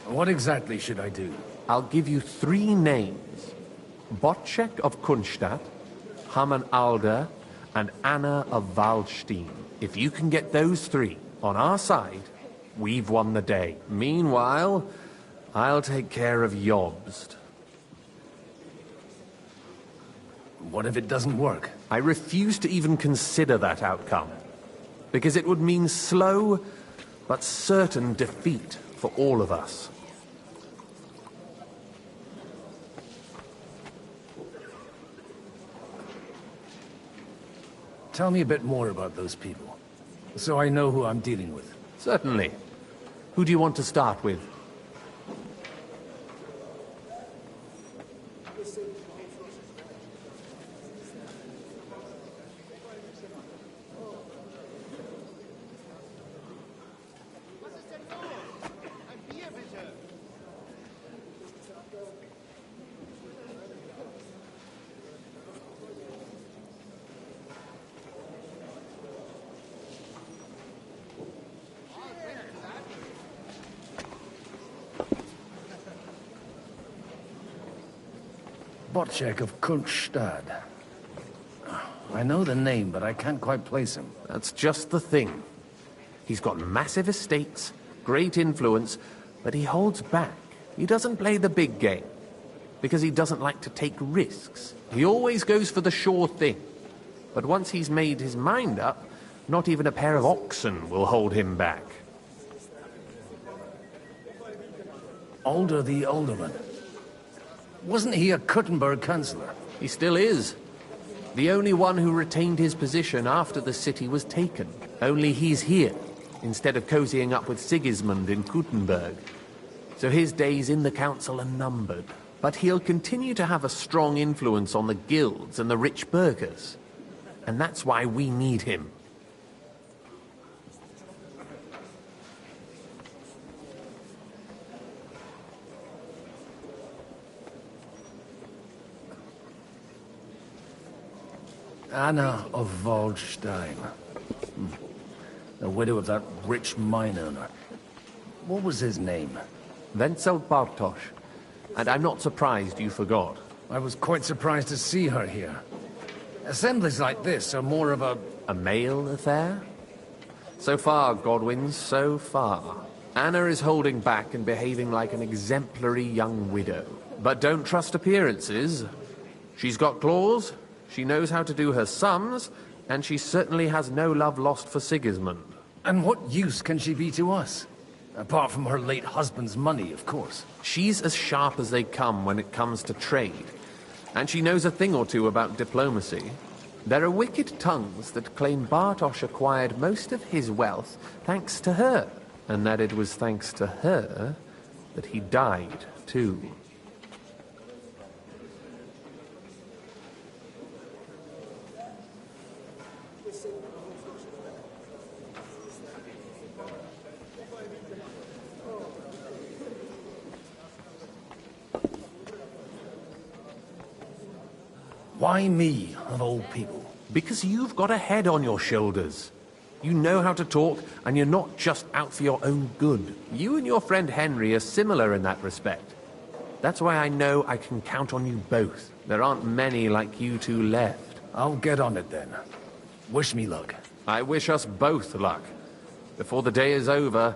What exactly should I do? I'll give you 3 names. Bocek of Kunstadt, Hamann Alder, and Anna of Waldstein. If you can get those 3 on our side, we've won the day. Meanwhile, I'll take care of Jobst. What if it doesn't work? I refuse to even consider that outcome, because it would mean slow but certain defeat for all of us. Tell me a bit more about those people, so I know who I'm dealing with. Certainly. Who do you want to start with? Bocek of Kunstadt. I know the name, but I can't quite place him. That's just the thing. He's got massive estates, great influence, but he holds back. He doesn't play the big game, because he doesn't like to take risks. He always goes for the sure thing. But once he's made his mind up, not even a pair of oxen will hold him back. Alder the Alderman. Wasn't he a Kuttenberg councillor? He still is. The only one who retained his position after the city was taken. Only he's here, instead of cozying up with Sigismund in Kuttenberg. So his days in the council are numbered. But he'll continue to have a strong influence on the guilds and the rich burghers. And that's why we need him. Anna of Waldstein. The widow of that rich mine owner. What was his name? Wenzel Bartosz. And I'm not surprised you forgot. I was quite surprised to see her here. Assemblies like this are more of a... A male affair? So far, Godwin, so far. Anna is holding back and behaving like an exemplary young widow. But don't trust appearances. She's got claws, she knows how to do her sums, and she certainly has no love lost for Sigismund. And what use can she be to us? Apart from her late husband's money, of course. She's as sharp as they come when it comes to trade. And she knows a thing or two about diplomacy. There are wicked tongues that claim Bartosz acquired most of his wealth thanks to her, and that it was thanks to her that he died, too. Why me, of all people? Because you've got a head on your shoulders. You know how to talk, and you're not just out for your own good. You and your friend Henry are similar in that respect. That's why I know I can count on you both. There aren't many like you two left. I'll get on it then. Wish me luck. I wish us both luck. Before the day is over,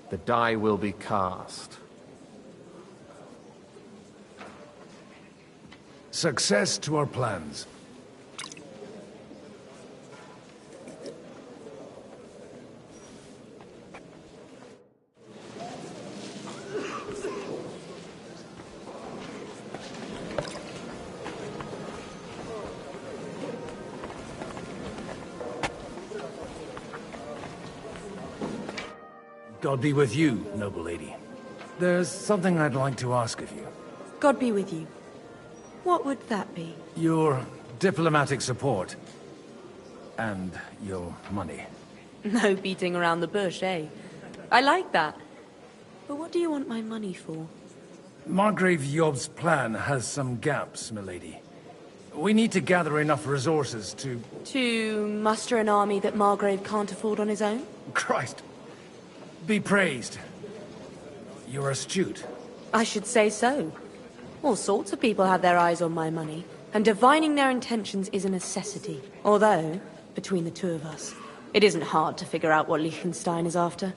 the die will be cast. Success to our plans. God be with you, noble lady. There's something I'd like to ask of you. God be with you. What would that be? Your diplomatic support. And your money. No beating around the bush, eh? I like that. But what do you want my money for? Margrave Yob's plan has some gaps, milady. We need to gather enough resources to... To muster an army that Margrave can't afford on his own? Christ. Be praised. You're astute. I should say so. All sorts of people have their eyes on my money, and divining their intentions is a necessity. Although, between the two of us, it isn't hard to figure out what Liechtenstein is after.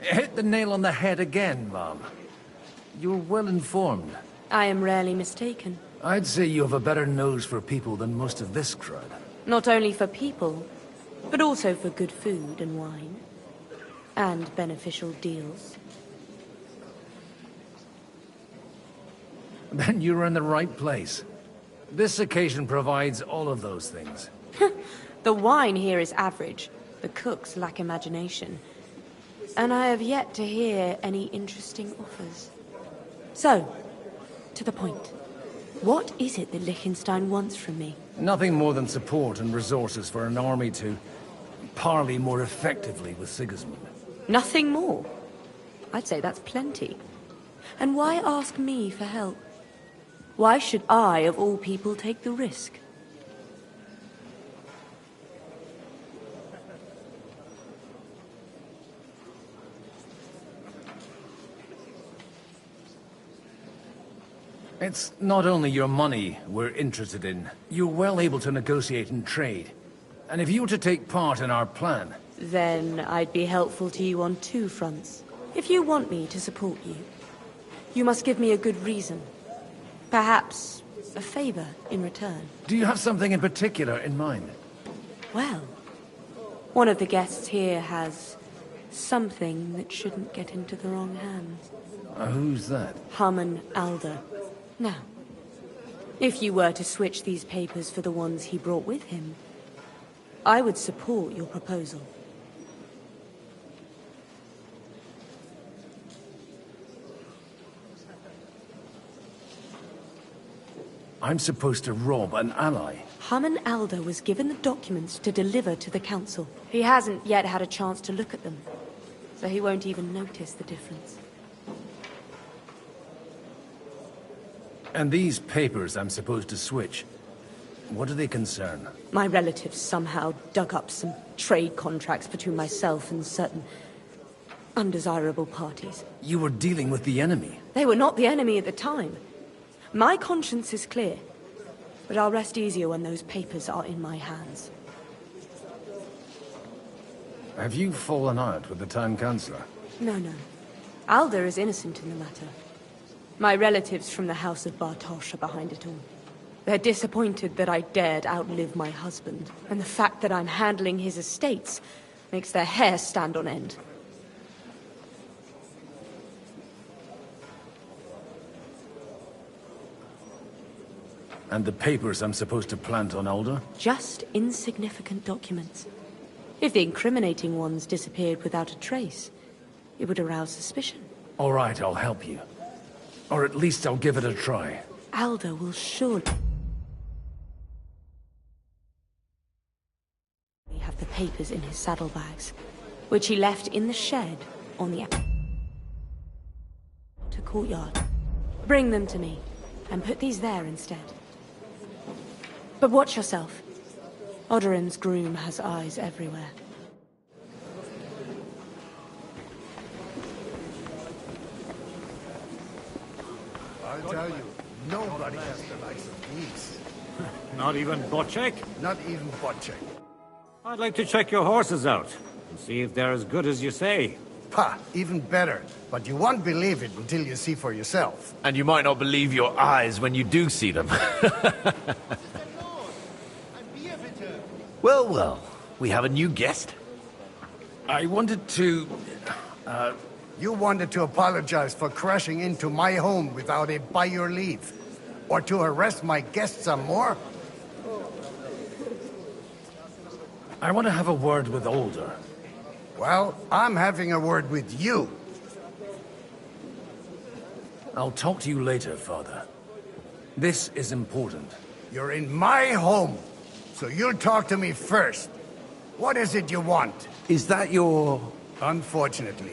Hit the nail on the head again, Mom. You're well informed. I am rarely mistaken. I'd say you have a better nose for people than most of this crowd. Not only for people, but also for good food and wine. And beneficial deals. Then you're in the right place. This occasion provides all of those things. The wine here is average. The cooks lack imagination. And I have yet to hear any interesting offers. So, to the point. What is it that Liechtenstein wants from me? Nothing more than support and resources for an army to parley more effectively with Sigismund. Nothing more? I'd say that's plenty. And why ask me for help? Why should I, of all people, take the risk? It's not only your money we're interested in. You're well able to negotiate and trade. And if you were to take part in our plan... Then I'd be helpful to you on two fronts. If you want me to support you, you must give me a good reason. Perhaps a favor in return. Do you have something in particular in mind? Well, one of the guests here has something that shouldn't get into the wrong hands. Who's that? Haman Alder. Now, if you were to switch these papers for the ones he brought with him, I would support your proposal. I'm supposed to rob an ally. Haman Alder was given the documents to deliver to the council. He hasn't yet had a chance to look at them, so he won't even notice the difference. And these papers I'm supposed to switch, what do they concern? My relatives somehow dug up some trade contracts between myself and certain undesirable parties. You were dealing with the enemy. They were not the enemy at the time. My conscience is clear, but I'll rest easier when those papers are in my hands. Have you fallen out with the town councillor? No. Alder is innocent in the matter. My relatives from the House of Bartosz are behind it all. They're disappointed that I dared outlive my husband, and the fact that I'm handling his estates makes their hair stand on end. And the papers I'm supposed to plant on Alder? Just insignificant documents. If the incriminating ones disappeared without a trace, it would arouse suspicion. All right, I'll help you. Or at least I'll give it a try. Alder will surely have the papers in his saddlebags, which he left in the shed on the courtyard. Bring them to me, and put these there instead. But watch yourself. Odorin's groom has eyes everywhere. I'll tell you, nobody has the likes of these. Not even Bocek? Not even Bocek. I'd like to check your horses out and see if they're as good as you say. Pah, even better. But you won't believe it until you see for yourself. And you might not believe your eyes when you do see them. Well, we have a new guest. I wanted to... You wanted to apologize for crashing into my home without it by your leave. Or to harass my guests some more? I want to have a word with Alder. Well, I'm having a word with you. I'll talk to you later, Father. This is important. You're in my home, so you'll talk to me first. What is it you want? Is that your... Unfortunately.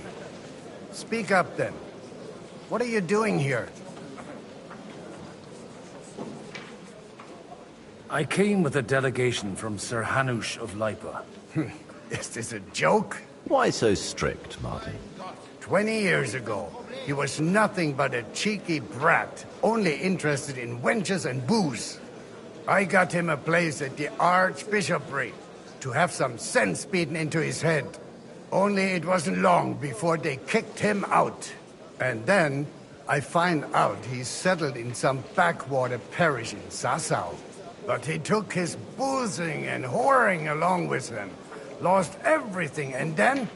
Speak up, then. What are you doing here? I came with a delegation from Sir Hanush of Lipa. Is this a joke? Why so strict, Martin? 20 years ago, he was nothing but a cheeky brat, only interested in wenches and booze. I got him a place at the Archbishopric to have some sense beaten into his head. Only it wasn't long before they kicked him out. And then I find out he's settled in some backwater parish in Sasau. But he took his boozing and whoring along with him, lost everything, and then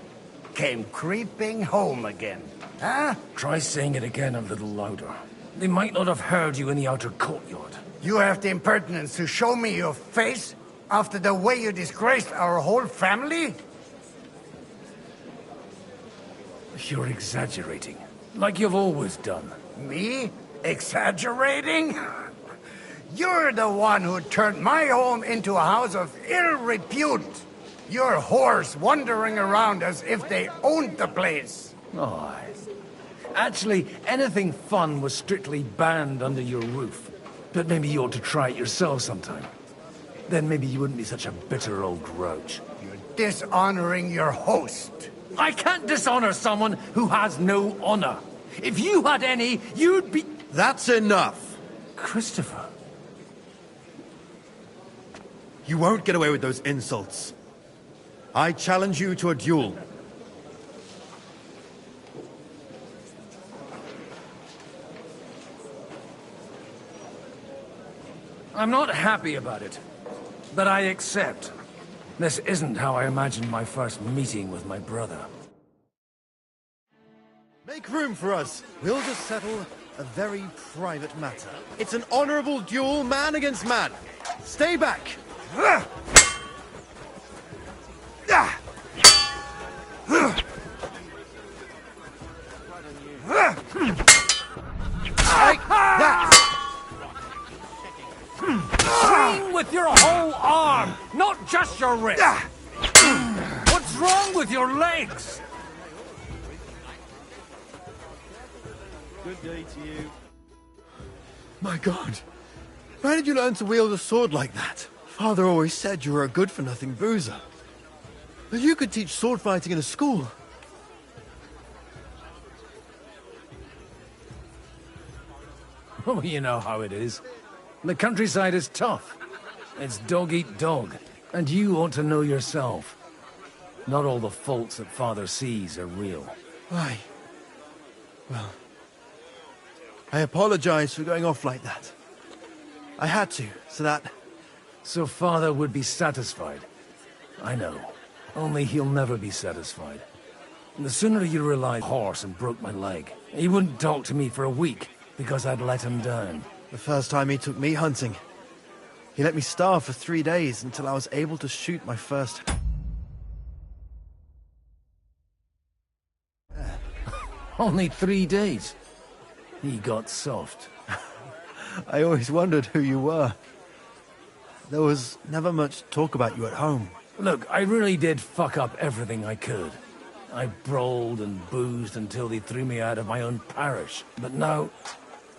came creeping home again. Huh? Try saying it again a little louder. They might not have heard you in the outer courtyard. You have the impertinence to show me your face after the way you disgraced our whole family? You're exaggerating, like you've always done. Me? Exaggerating? You're the one who turned my home into a house of ill repute. Your whores wandering around as if they owned the place. Oh, actually, anything fun was strictly banned under your roof. But maybe you ought to try it yourself sometime. Then maybe you wouldn't be such a bitter old grouch. You're dishonoring your host. I can't dishonor someone who has no honor. If you had any, you'd be... That's enough. Christopher. You won't get away with those insults. I challenge you to a duel. I'm not happy about it, but I accept. This isn't how I imagined my first meeting with my brother. Make room for us. We'll just settle a very private matter. It's an honorable duel, man against man. Stay back. Like that! Swing with your whole arm, not just your wrist. What's wrong with your legs? Good day to you. My God. Where did you learn to wield a sword like that? Father always said you were a good-for-nothing boozer. But you could teach sword fighting in a school. Oh, you know how it is. The countryside is tough. It's dog eat dog. And you ought to know yourself. Not all the faults that Father sees are real. Why? Well, I apologize for going off like that. I had to, So Father would be satisfied. I know. Only he'll never be satisfied. The sooner you relied on the horse and broke my leg. He wouldn't talk to me for a week because I'd let him down. The first time he took me hunting, he let me starve for 3 days until I was able to shoot my first... Only 3 days. He got soft. I always wondered who you were. There was never much talk about you at home. Look, I really did fuck up everything I could. I brawled and boozed until they threw me out of my own parish. But now,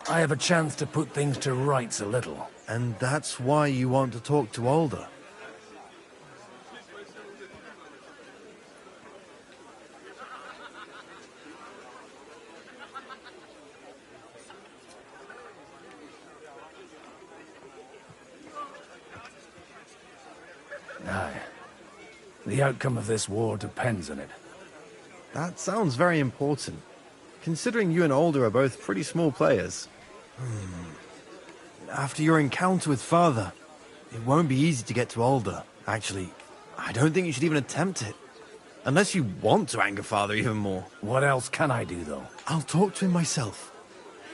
I have a chance to put things to rights a little. And that's why you want to talk to Alder. Aye. The outcome of this war depends on it. That sounds very important, considering you and Alder are both pretty small players. After your encounter with Father, it won't be easy to get to Alder. Actually, I don't think you should even attempt it. Unless you want to anger Father even more. What else can I do, though? I'll talk to him myself.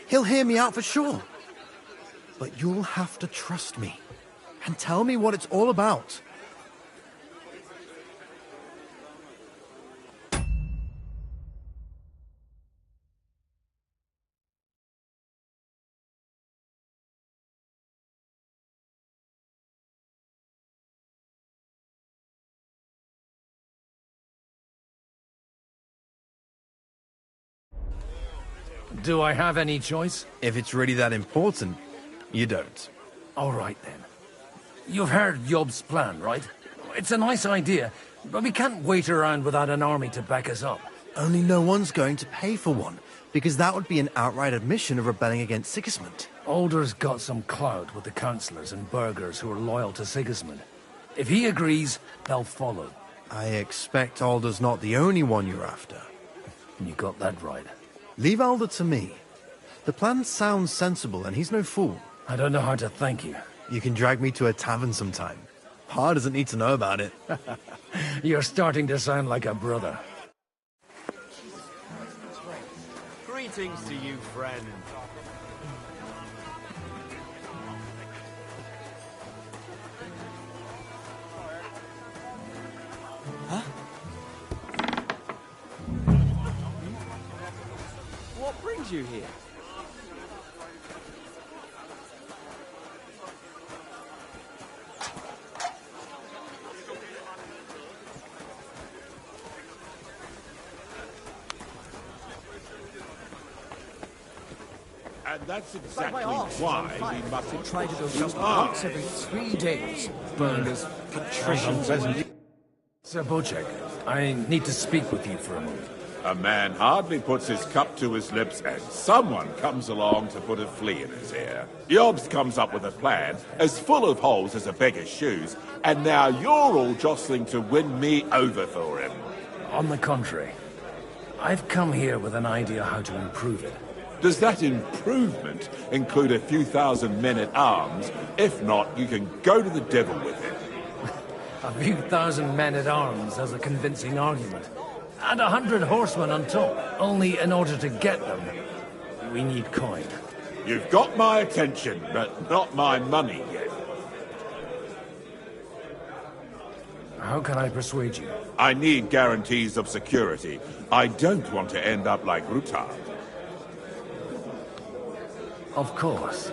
He'll hear me out for sure. But you'll have to trust me and tell me what it's all about. Do I have any choice? If it's really that important, you don't. All right, then. You've heard Yob's plan, right? It's a nice idea, but we can't wait around without an army to back us up. Only no one's going to pay for one, because that would be an outright admission of rebelling against Sigismund. Alder's got some clout with the councillors and burghers who are loyal to Sigismund. If he agrees, they'll follow. I expect Alder's not the only one you're after. You got that right. Leave Alder to me. The plan sounds sensible, and he's no fool. I don't know how to thank you. You can drag me to a tavern sometime. Pa doesn't need to know about it. You're starting to sound like a brother. Greetings to you, friend. Huh? What brings you here? And that's exactly why we must try to go just once every 3 days. Burgers, patricians. Sir Bocek, I need to speak with you for a moment. A man hardly puts his cup to his lips and someone comes along to put a flea in his ear. Yobs comes up with a plan as full of holes as a beggar's shoes, and now you're all jostling to win me over for him. On the contrary, I've come here with an idea how to improve it. Does that improvement include a few thousand men-at-arms? If not, you can go to the devil with it. A few thousand men-at-arms as a convincing argument. And 100 horsemen on top. Only in order to get them, we need coin. You've got my attention, but not my money yet. How can I persuade you? I need guarantees of security. I don't want to end up like Rutard. Of course.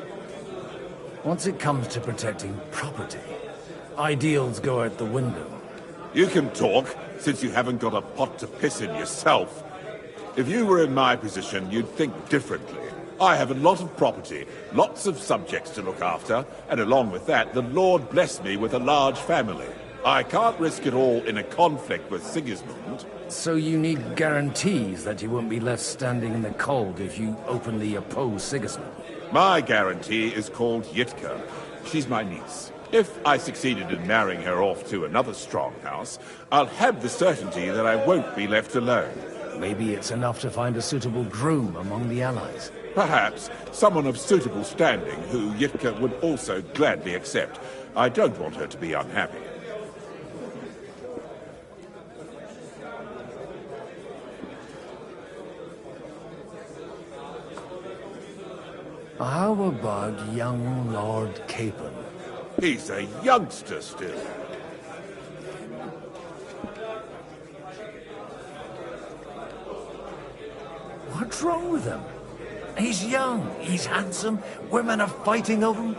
Once it comes to protecting property, ideals go out the window. You can talk, since you haven't got a pot to piss in yourself. If you were in my position, you'd think differently. I have a lot of property, lots of subjects to look after, and along with that, the Lord blessed me with a large family. I can't risk it all in a conflict with Sigismund. So you need guarantees that you won't be left standing in the cold if you openly oppose Sigismund? My guarantee is called Yitka. She's my niece. If I succeeded in marrying her off to another strong house, I'll have the certainty that I won't be left alone. Maybe it's enough to find a suitable groom among the allies. Perhaps someone of suitable standing who Yitka would also gladly accept. I don't want her to be unhappy. How about young Lord Capon? He's a youngster still. What's wrong with him? He's young, he's handsome, women are fighting over him.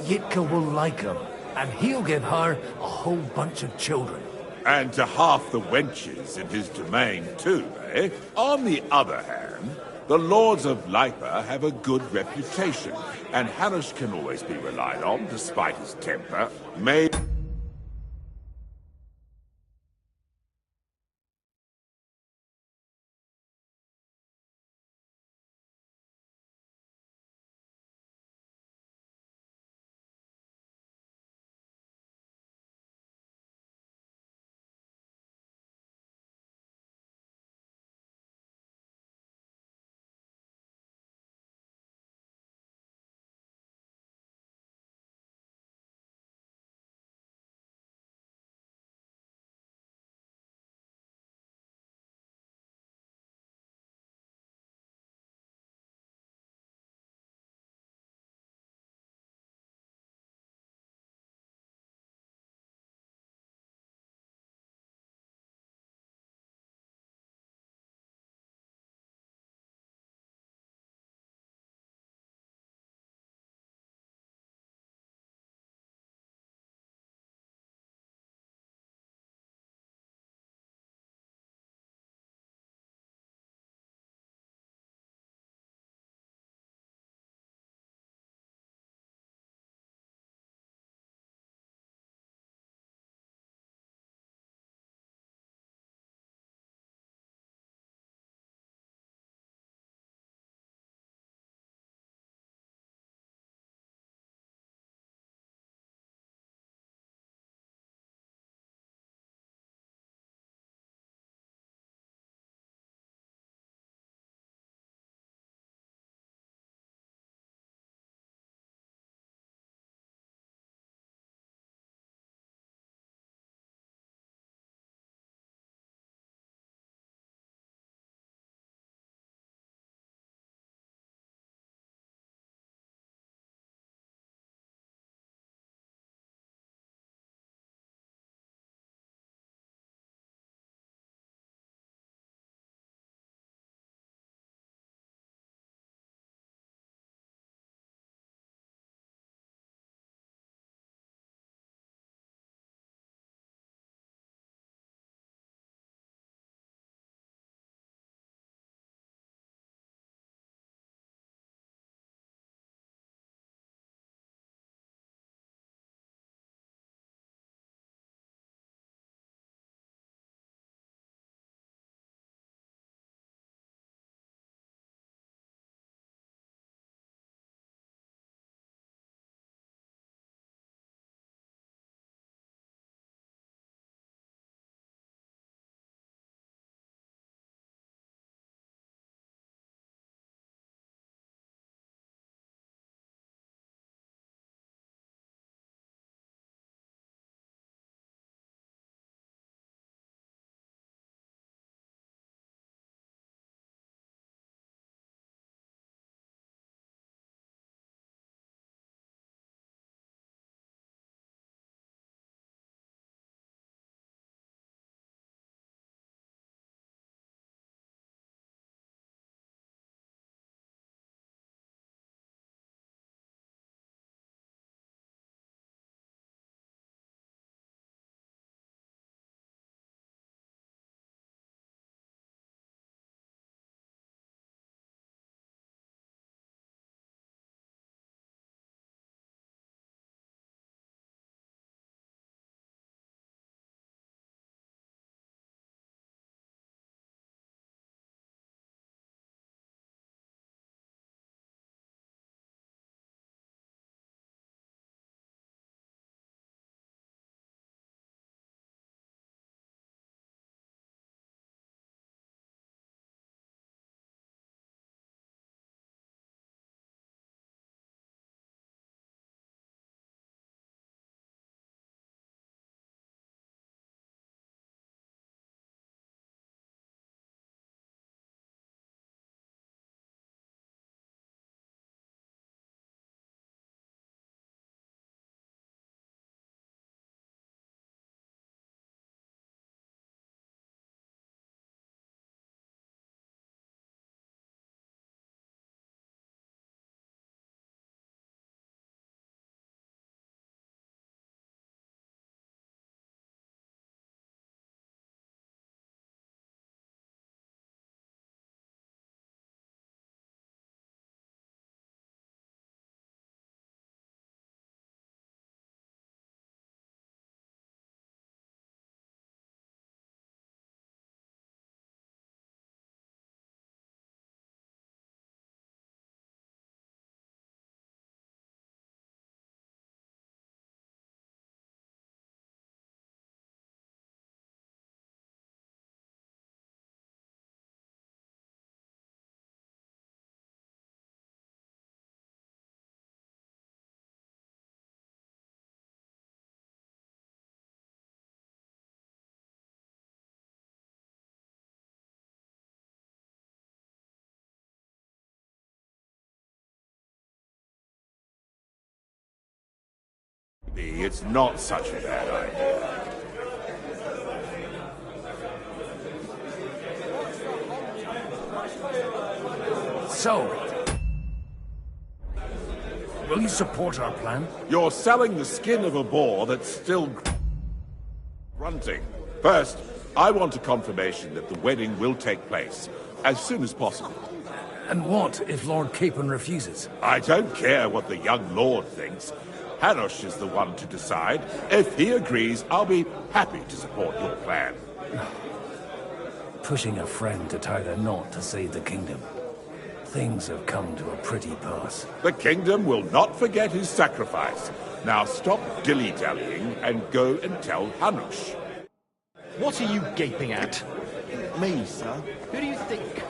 Yitka will like him, and he'll give her a whole bunch of children. And to half the wenches in his domain, too, eh? On the other hand, the Lords of Lipa have a good reputation, and Hanush can always be relied on, despite his temper. Maybe it's not such a bad idea. So, will you support our plan? You're selling the skin of a boar that's still grunting. First, I want a confirmation that the wedding will take place as soon as possible. And what if Lord Capon refuses? I don't care what the young lord thinks. Hanush is the one to decide. If he agrees, I'll be happy to support your plan. Pushing a friend to tie the knot to save the kingdom. Things have come to a pretty pass. The kingdom will not forget his sacrifice. Now stop dilly-dallying and go and tell Hanush. What are you gaping at? Me, sir? Who do you think?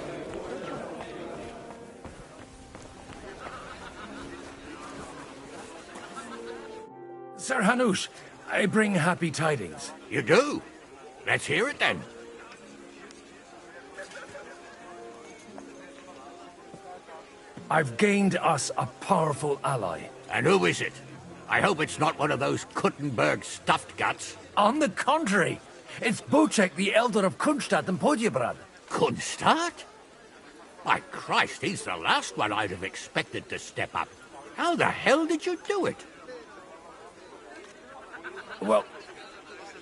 Sir Hanush, I bring happy tidings. You do? Let's hear it then. I've gained us a powerful ally. And who is it? I hope it's not one of those Kuttenberg stuffed guts. On the contrary, it's Bocek, the Elder of Kunstadt and Podjebrad. Kunstadt? By Christ, he's the last one I'd have expected to step up. How the hell did you do it? Well,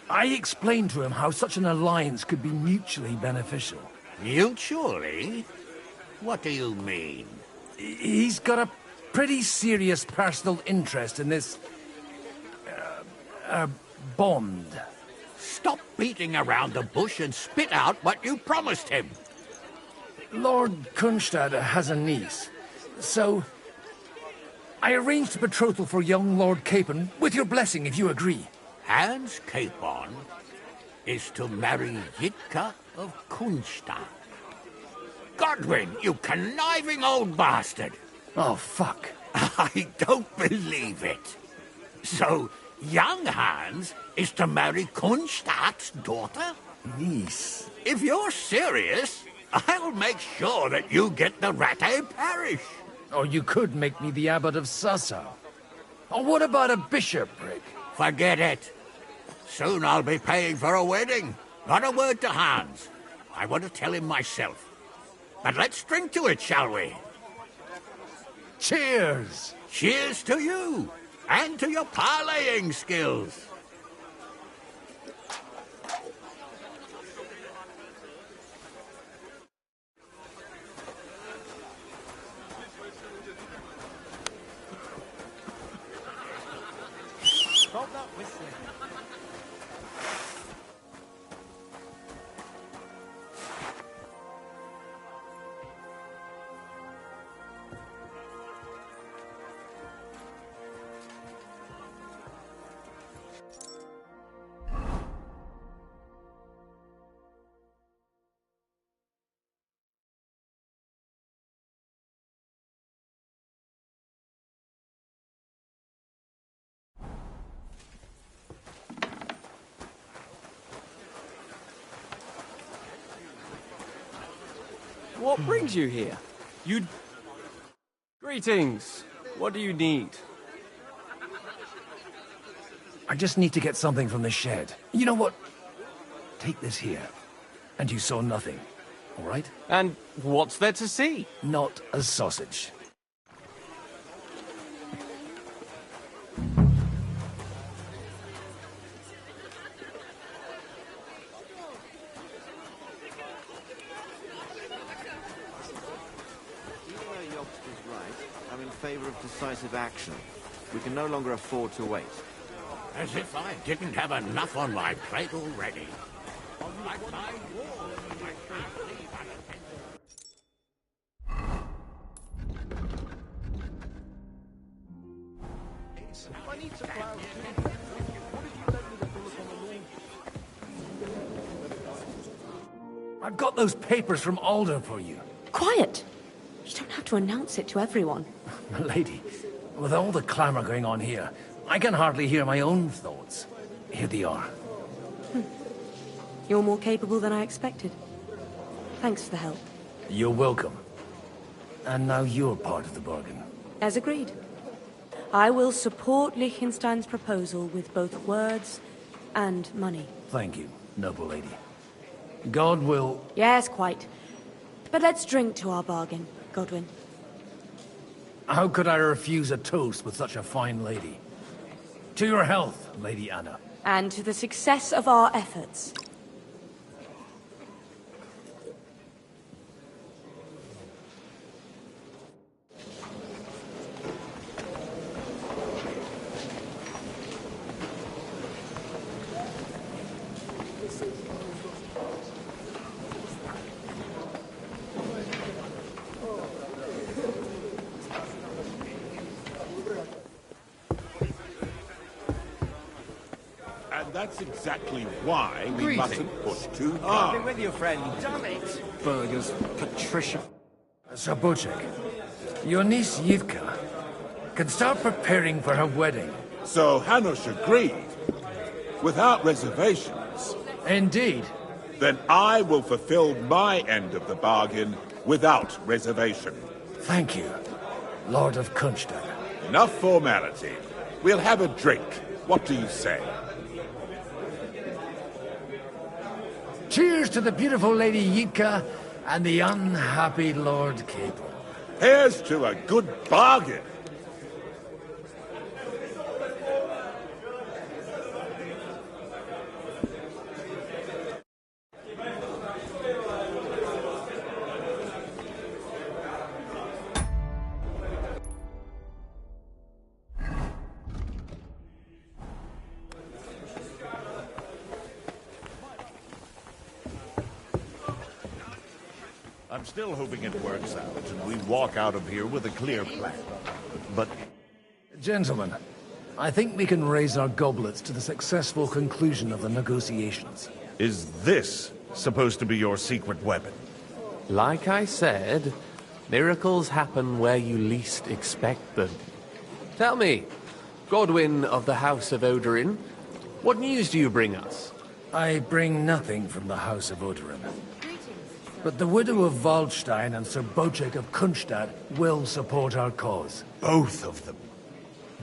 I explained to him how such an alliance could be mutually beneficial. Mutually? What do you mean? He's got a pretty serious personal interest in this... bond. Stop beating around the bush and spit out what you promised him. Lord Kunstad has a niece, so... I arranged a betrothal for young Lord Capon, with your blessing if you agree. Hans Capon is to marry Yitka of Kunstadt. Godwin, you conniving old bastard! Oh, fuck. I don't believe it. So, young Hans is to marry Kunstadt's daughter? Niece. If you're serious, I'll make sure that you get the Rattay parish. Or you could make me the abbot of Sassa. Or what about a bishopric? Forget it. Soon I'll be paying for a wedding. Not a word to Hans. I want to tell him myself. But let's drink to it, shall we? Cheers! Cheers to you, and to your parleying skills. Stop that whistling. What brings you here? Greetings. What do you need? I just need to get something from the shed. You know what? Take this here. And you saw nothing. All right? And what's there to see? Not a sausage. I'm in favor of decisive action. We can no longer afford to wait. As if I didn't have enough on my plate already. I've got those papers from Alder for you. Quiet! You don't have to announce it to everyone. Lady, with all the clamour going on here, I can hardly hear my own thoughts. Here they are. You're more capable than I expected. Thanks for the help. You're welcome. And now you're part of the bargain. As agreed. I will support Liechtenstein's proposal with both words and money. Thank you, noble lady. God will... Yes, quite. But let's drink to our bargain, Godwin. How could I refuse a toast with such a fine lady? To your health, Lady Anna. And to the success of our efforts. And that's exactly why we Greetings. mustn't push too I'll be hard. with you, friend. Damn it! Burgers, Patricia. Sir Bocek, your niece Yitka can start preparing for her wedding. So Hanush agreed, without reservations. Indeed. Then I will fulfill my end of the bargain without reservation. Thank you, Lord of Kunstad. Enough formality. We'll have a drink. What do you say? Cheers to the beautiful Lady Yitka and the unhappy Lord Capel. Here's to a good bargain. I'm still hoping it works out, and we walk out of here with a clear plan. But... Gentlemen, I think we can raise our goblets to the successful conclusion of the negotiations. Is this supposed to be your secret weapon? Like I said, miracles happen where you least expect them. Tell me, Godwin of the House of Odorin, what news do you bring us? I bring nothing from the House of Odorin. But the widow of Waldstein and Sir Bocek of Kunstad will support our cause. Both of them?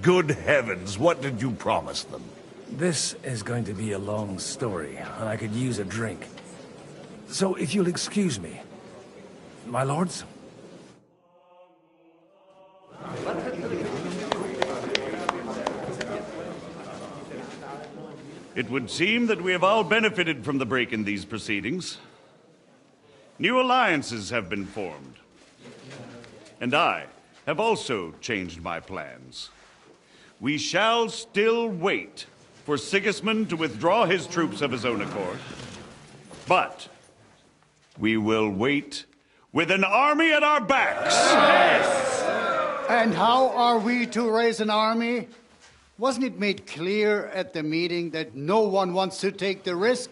Good heavens, what did you promise them? This is going to be a long story, and I could use a drink. So if you'll excuse me. My lords? It would seem that we have all benefited from the break in these proceedings. New alliances have been formed. And I have also changed my plans. We shall still wait for Sigismund to withdraw his troops of his own accord. But we will wait with an army at our backs. Yes! And how are we to raise an army? Wasn't it made clear at the meeting that no one wants to take the risk?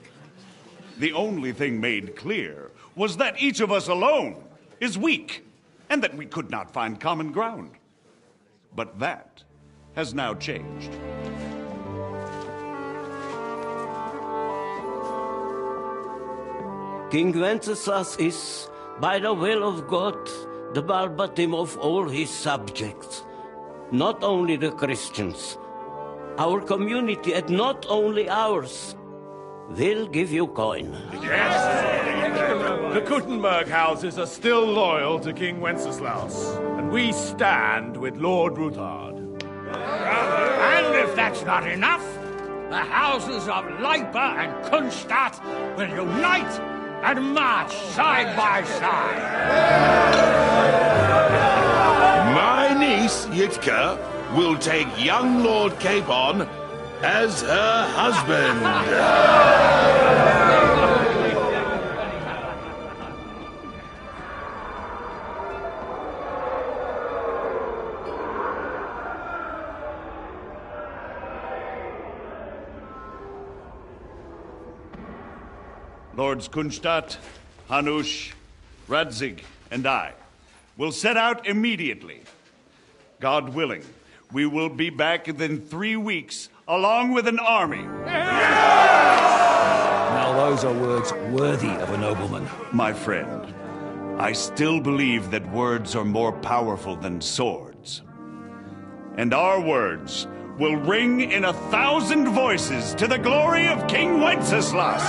The only thing made clear was that each of us alone is weak, and that we could not find common ground. But that has now changed. King Wenceslas is, by the will of God, the Balbatim of all his subjects. Not only the Christians, our community, and not only ours. They'll give you coin. Yes! The Kuttenberg houses are still loyal to King Wenceslas, and we stand with Lord Ruthard. And if that's not enough, the houses of Leipa and Kunstadt will unite and march side by side. My niece, Yitka, will take young Lord Capon as her husband. Lords Kunstadt, Hanush, Radzig, and I will set out immediately. God willing, we will be back within 3 weeks, along with an army. Now those are words worthy of a nobleman. My friend, I still believe that words are more powerful than swords. and our words will ring in 1,000 voices to the glory of King Wenceslas.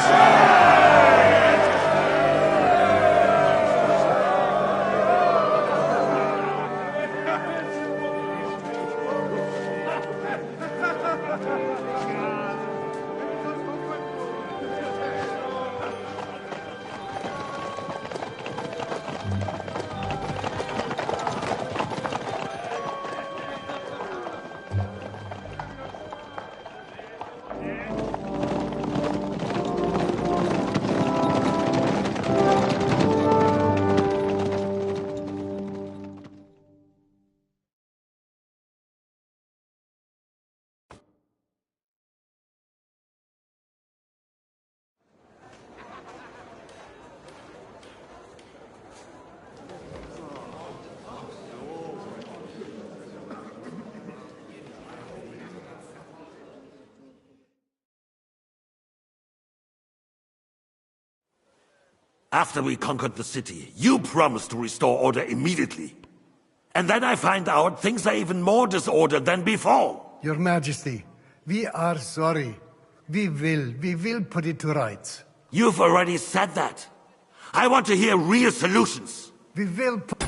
After we conquered the city, you promised to restore order immediately. And then I find out things are even more disordered than before. Your Majesty, we are sorry. We will put it to rights. You've already said that. I want to hear real solutions. We will put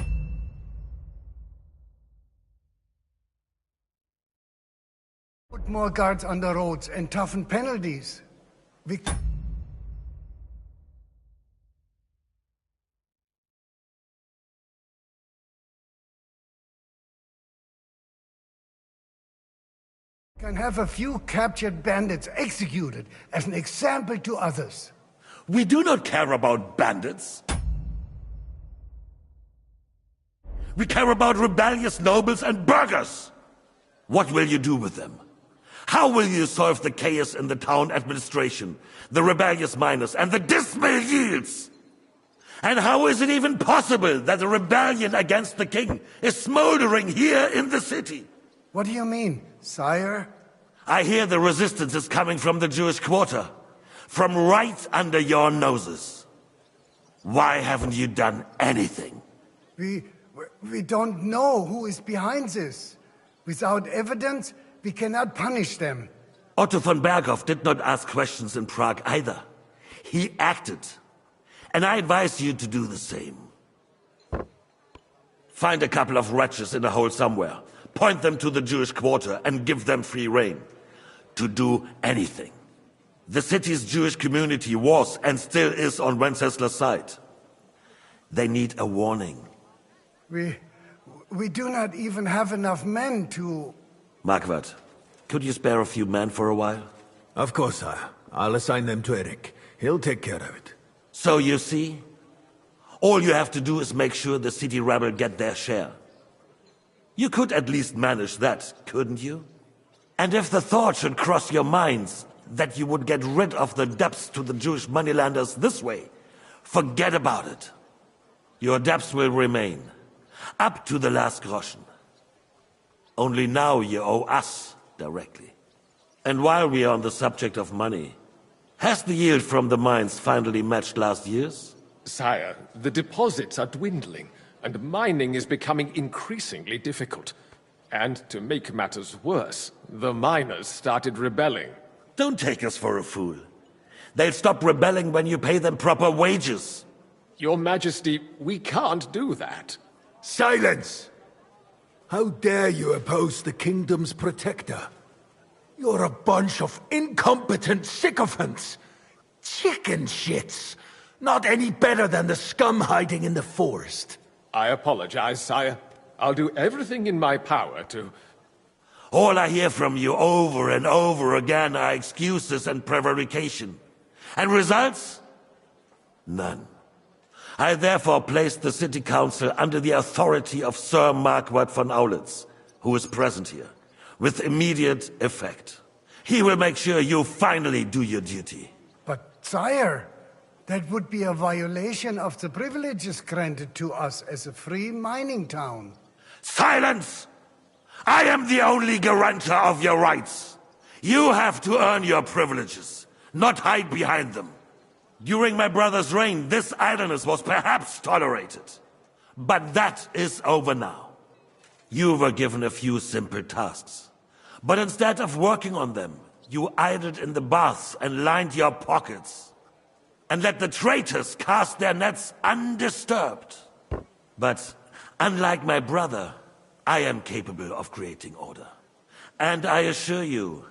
more guards on the roads and toughen penalties. We can have a few captured bandits executed as an example to others. We do not care about bandits. We care about rebellious nobles and burghers. What will you do with them? How will you solve the chaos in the town administration, the rebellious miners, and the dismal yields? And how is it even possible that a rebellion against the king is smoldering here in the city? What do you mean, sire? I hear the resistance is coming from the Jewish quarter, from right under your noses. Why haven't you done anything? We don't know who is behind this. Without evidence, we cannot punish them. Otto von Berghoff did not ask questions in Prague either. He acted. And I advise you to do the same. Find a couple of wretches in a hole somewhere. Point them to the Jewish quarter and give them free rein to do anything. The city's Jewish community was and still is on Wenceslas' side. They need a warning. We do not even have enough men to... Marquardt, could you spare a few men for a while? Of course, sire. I'll assign them to Eric. He'll take care of it. So you see, all you have to do is make sure the city rebel get their share. You could at least manage that, couldn't you? And if the thought should cross your minds that you would get rid of the debts to the Jewish moneylenders this way, forget about it. Your debts will remain, up to the last groschen. Only now you owe us directly. And while we are on the subject of money, has the yield from the mines finally matched last year's? Sire, the deposits are dwindling, and mining is becoming increasingly difficult. And to make matters worse, the miners started rebelling. Don't take us for a fool. They'll stop rebelling when you pay them proper wages. Your Majesty, we can't do that. Silence! How dare you oppose the kingdom's protector? You're a bunch of incompetent sycophants! Chicken shits! Not any better than the scum hiding in the forest. I apologize, sire. I'll do everything in my power to... All I hear from you over and over again are excuses and prevarication. And results? None. I therefore placed the city council under the authority of Sir Marquardt von Aulitz, who is present here, with immediate effect. He will make sure you finally do your duty. But, sire, that would be a violation of the privileges granted to us as a free mining town. Silence! I am the only guarantor of your rights. You have to earn your privileges, not hide behind them. During my brother's reign, this idleness was perhaps tolerated. But that is over now. You were given a few simple tasks. But instead of working on them, you idled in the baths and lined your pockets. And let the traitors cast their nets undisturbed. But unlike my brother, I am capable of creating order. And I assure you,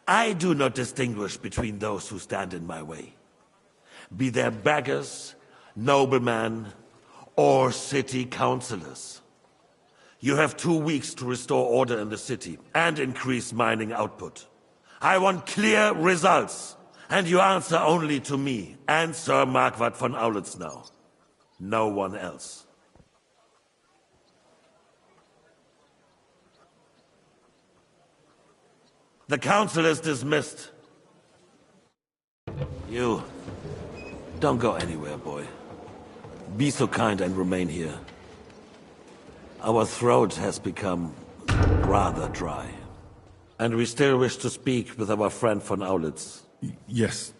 I do not distinguish between those who stand in my way. Be they beggars, noblemen, or city councillors. You have 2 weeks to restore order in the city and increase mining output. I want clear results, and you answer only to me and Sir Marquardt von Aulitz now. No one else. The council is dismissed. You, don't go anywhere, boy. Be so kind and remain here. Our throat has become rather dry. And we still wish to speak with our friend von Aulitz. Yes,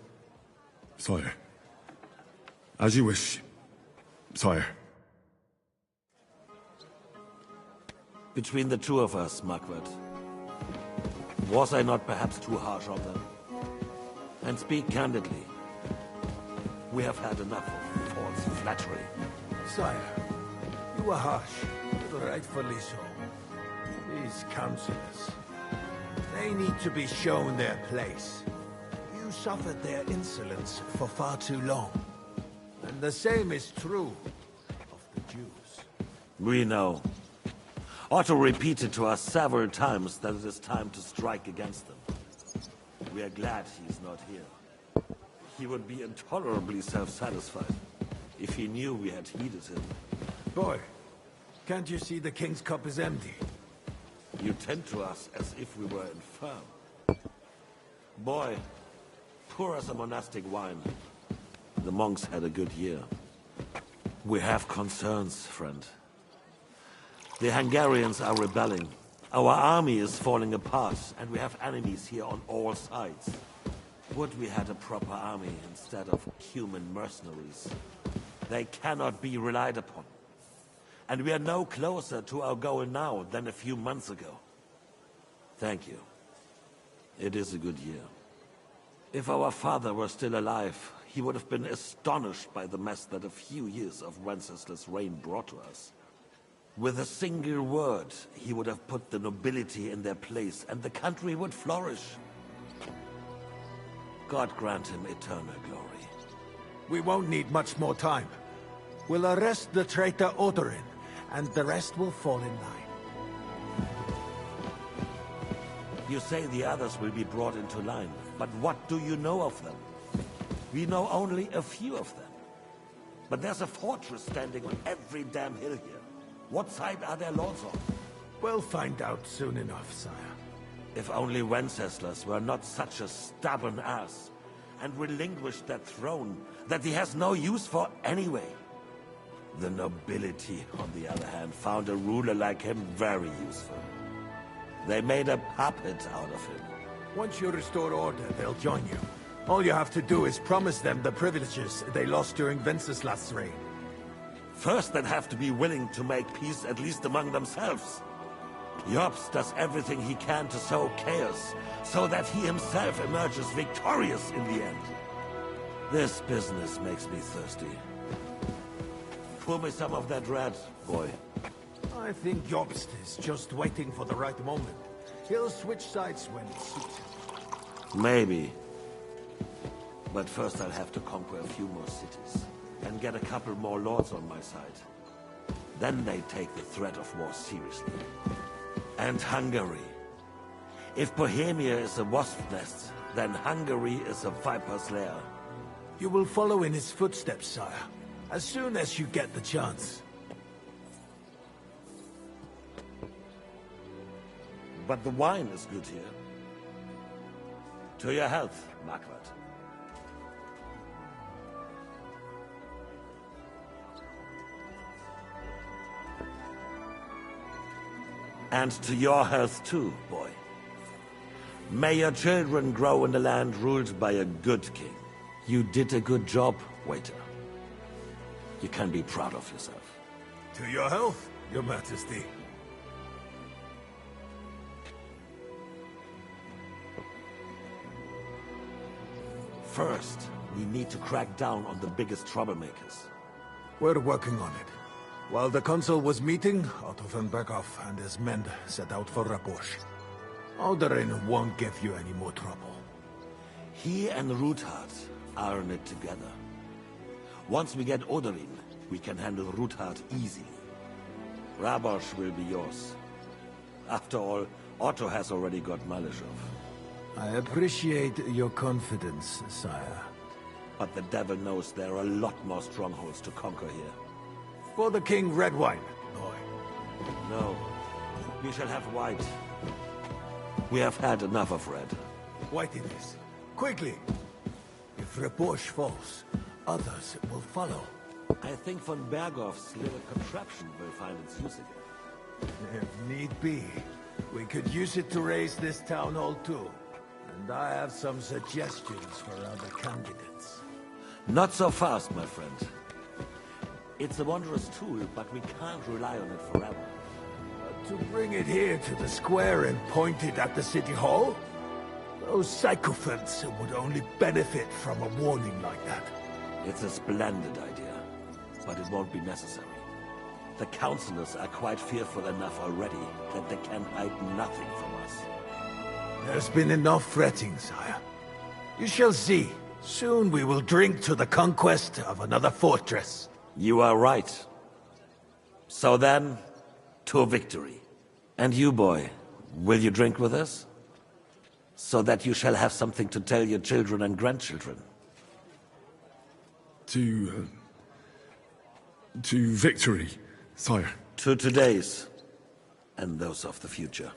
sire. As you wish, sire. Between the two of us, Marquardt, was I not perhaps too harsh on them? And speak candidly. We have had enough of false flattery. Sire, you were harsh, but rightfully so. These councillors, they need to be shown their place. You suffered their insolence for far too long. And the same is true of the Jews. We know. Otto repeated to us several times that it is time to strike against them. We are glad he's not here. He would be intolerably self-satisfied if he knew we had heeded him. Boy, can't you see the King's cup is empty? You tend to us as if we were infirm. Boy, pour us a monastic wine. The monks had a good year. We have concerns, friend. The Hungarians are rebelling. Our army is falling apart, and we have enemies here on all sides. Would we had a proper army instead of human mercenaries? They cannot be relied upon. And we are no closer to our goal now than a few months ago. Thank you. It is a good year. If our father were still alive, he would have been astonished by the mess that a few years of Wenceslas' reign brought to us. With a single word, he would have put the nobility in their place, and the country would flourish. God grant him eternal glory. We won't need much more time. We'll arrest the traitor Odorin, and the rest will fall in line. You say the others will be brought into line, but what do you know of them? We know only a few of them. But there's a fortress standing on every damn hill here. What side are their lords on? We'll find out soon enough, sire. If only Wenceslas were not such a stubborn ass, and relinquished that throne that he has no use for anyway. The nobility, on the other hand, found a ruler like him very useful. They made a puppet out of him. Once you restore order, they'll join you. All you have to do is promise them the privileges they lost during Wenceslas' reign. First, they'd have to be willing to make peace at least among themselves. Jobst does everything he can to sow chaos, so that he himself emerges victorious in the end. This business makes me thirsty. Pour me some of that red, boy. I think Jobst is just waiting for the right moment. He'll switch sides when it suits him. Maybe. But first I'll have to conquer a few more cities, and get a couple more lords on my side. Then they take the threat of war seriously. And Hungary. If Bohemia is a wasp nest, then Hungary is a viper's lair. You will follow in his footsteps, sire, as soon as you get the chance. But the wine is good here. To your health, Marquardt. And to your health too, boy. May your children grow in a land ruled by a good king. You did a good job, waiter. You can be proud of yourself. To your health, your majesty. First, we need to crack down on the biggest troublemakers. We're working on it. While the council was meeting, Otto von Berghoff and his men set out for Rabosch. Alderin won't give you any more trouble. He and Ruthard are in it together. Once we get Oderin, we can handle Ruthard easily. Rabosch will be yours. After all, Otto has already got Malishov. I appreciate your confidence, sire. But the devil knows there are a lot more strongholds to conquer here. For the king, red wine, boy. No. We shall have white. We have had enough of red. White it is. Quickly! If Rabosch falls, others will follow. I think von Berghoff's little contraption will find its use again. If need be, we could use it to raise this town hall too. And I have some suggestions for other candidates. Not so fast, my friend. It's a wondrous tool, but we can't rely on it forever. To bring it here to the square and point it at the city hall? Those sycophants would only benefit from a warning like that. It's a splendid idea, but it won't be necessary. The councillors are quite fearful enough already that they can hide nothing from us. There's been enough fretting, sire. You shall see. Soon we will drink to the conquest of another fortress. You are right. So then, to victory. And you, boy, will you drink with us? So that you shall have something to tell your children and grandchildren. To victory, sire. To today's, and those of the future.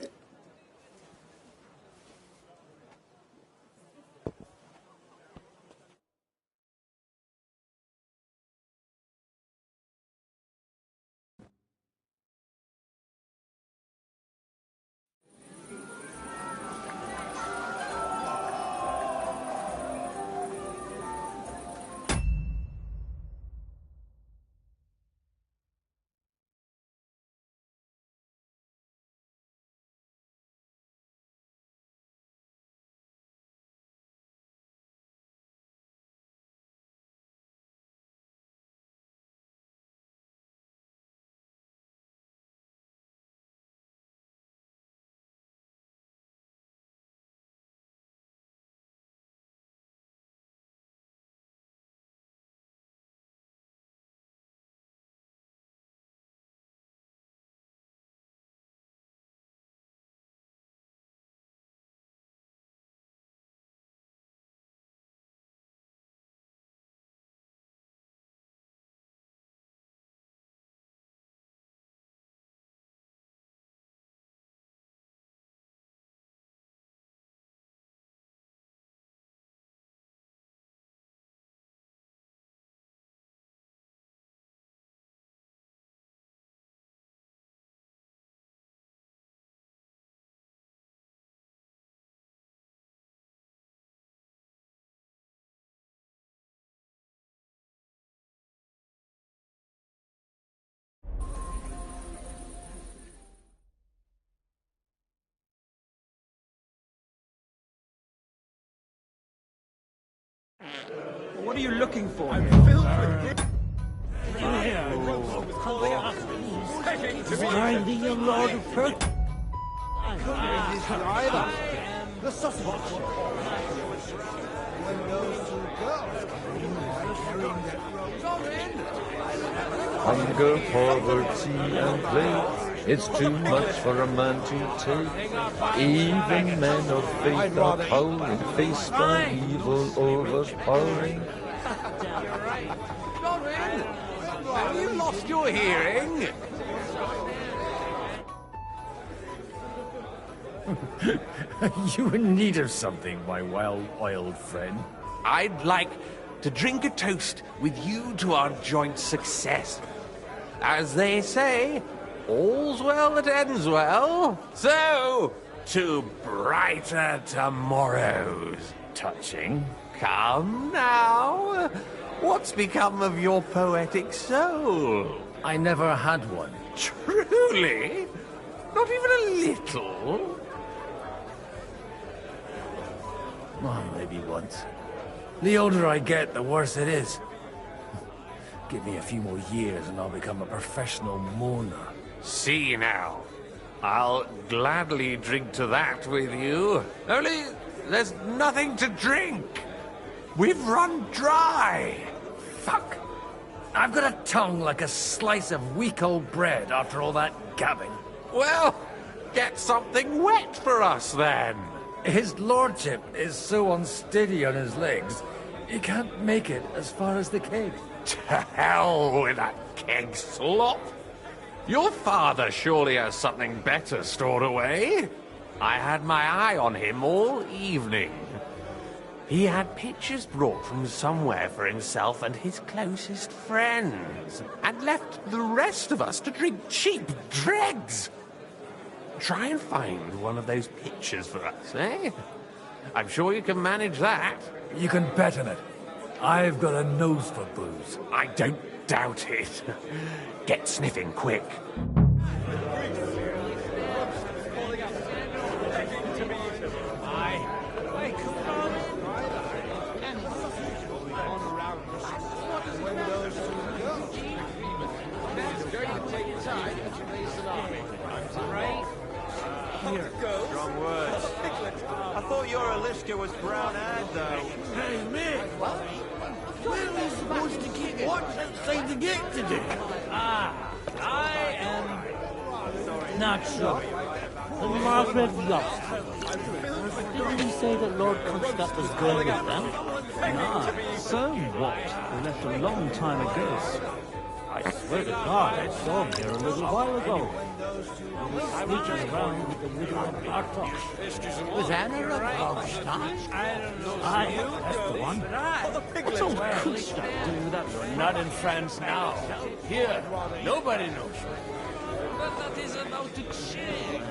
What are you looking for? I'm the young Lord of Perk. The sausage. Hunger, poverty, and play. It's too much for a man to take. Even men of faith are cowering, faced by evil overpowering. Have you lost your hearing? You in need of something, my well-oiled friend? I'd like to drink a toast with you to our joint success. As they say, all's well that ends well. So, to brighter tomorrows. Touching. Come now. What's become of your poetic soul? I never had one. Truly? Not even a little? Well, maybe once. The older I get, the worse it is. Give me a few more years and I'll become a professional mourner. See now. I'll gladly drink to that with you. Only, there's nothing to drink. We've run dry. Fuck. I've got a tongue like a slice of weak old bread after all that gabbing. Well, get something wet for us then. His lordship is so unsteady on his legs, he can't make it as far as the keg. To hell with that keg slop. Your father surely has something better stored away. I had my eye on him all evening. He had pictures brought from somewhere for himself and his closest friends, and left the rest of us to drink cheap dregs. Try and find one of those pictures for us, eh? I'm sure you can manage that. You can bet on it. I've got a nose for booze. I don't doubt it. Get sniffing quick. Strong words. I thought your Aliska was brown-eyed, though. Hey, Mick! Where are we supposed to kick it? What's that thing to get to do? I am not sure. But Margaret lost her. Didn't he say that Lord Kronstadt was going with them? No. So what? They left a long time ago. I swear to God, I saw him here a little while ago. He was sneaking around with the widow of Bartok. Was Anna of Kronstadt? Aye, that's the one. What's old Kronstadt doing with that? You're not in France now. Here, nobody knows. But that is an outic shame.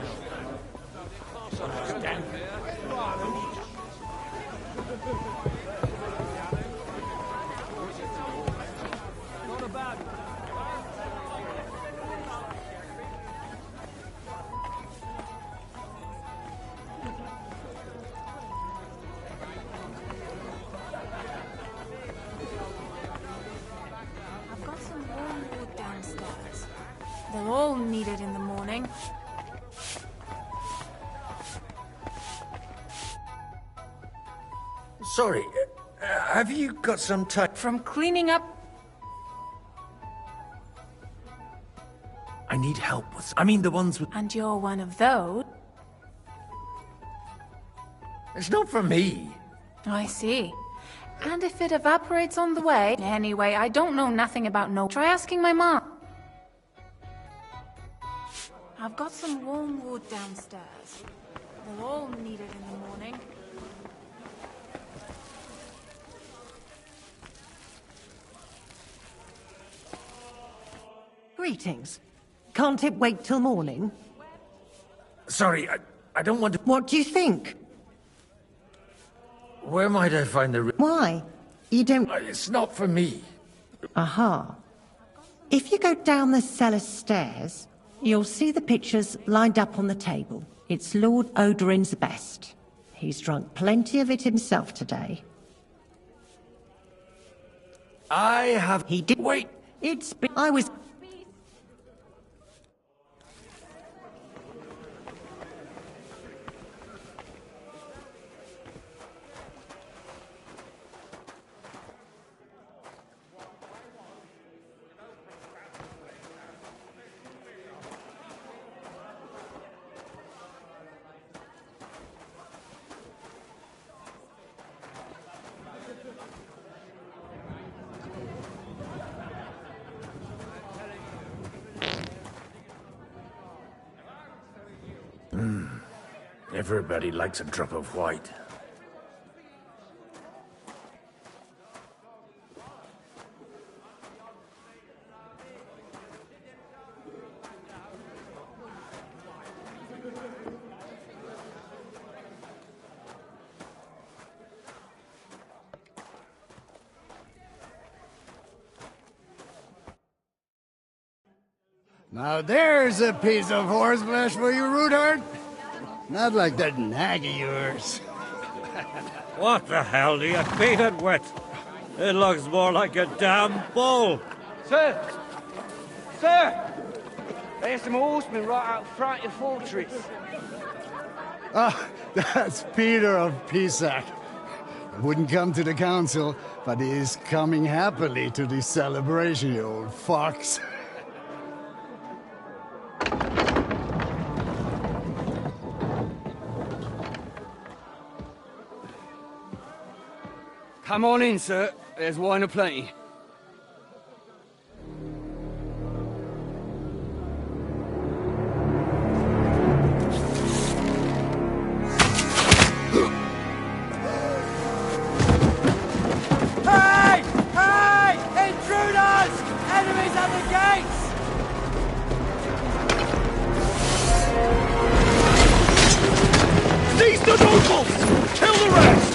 I've got some warm wood downstairs. They're all needed in the morning. Sorry, have you got some time? From cleaning up... I need help with... I mean the ones with... And you're one of those? It's not for me. I see. And if it evaporates on the way... Anyway, I don't know nothing about no... Try asking my mom. I've got some warm wood downstairs. They're all needed in the morning. Greetings. Can't it wait till morning? Sorry, I don't want to... What do you think? Where might I find the... Why? You don't... It's not for me. Aha. If you go down the cellar stairs, you'll see the pictures lined up on the table. It's Lord Odorin's best. He's drunk plenty of it himself today. I have... He did... Wait! It's been... I was... Everybody likes a drop of white. Now there's a piece of horseflesh for you, Ruthard. Not like that nag of yours. What the hell do you feed it with? It looks more like a damn bull. Sir! Sir! There's some horsemen right out front of the fortress. Ah, that's Peter of Pisac. He wouldn't come to the council, but he is coming happily to this celebration, you old fox. Come on in, sir. There's wine aplenty. Hey! Hey! Intruders! Enemies at the gates! Seize the nobles! Kill the rest!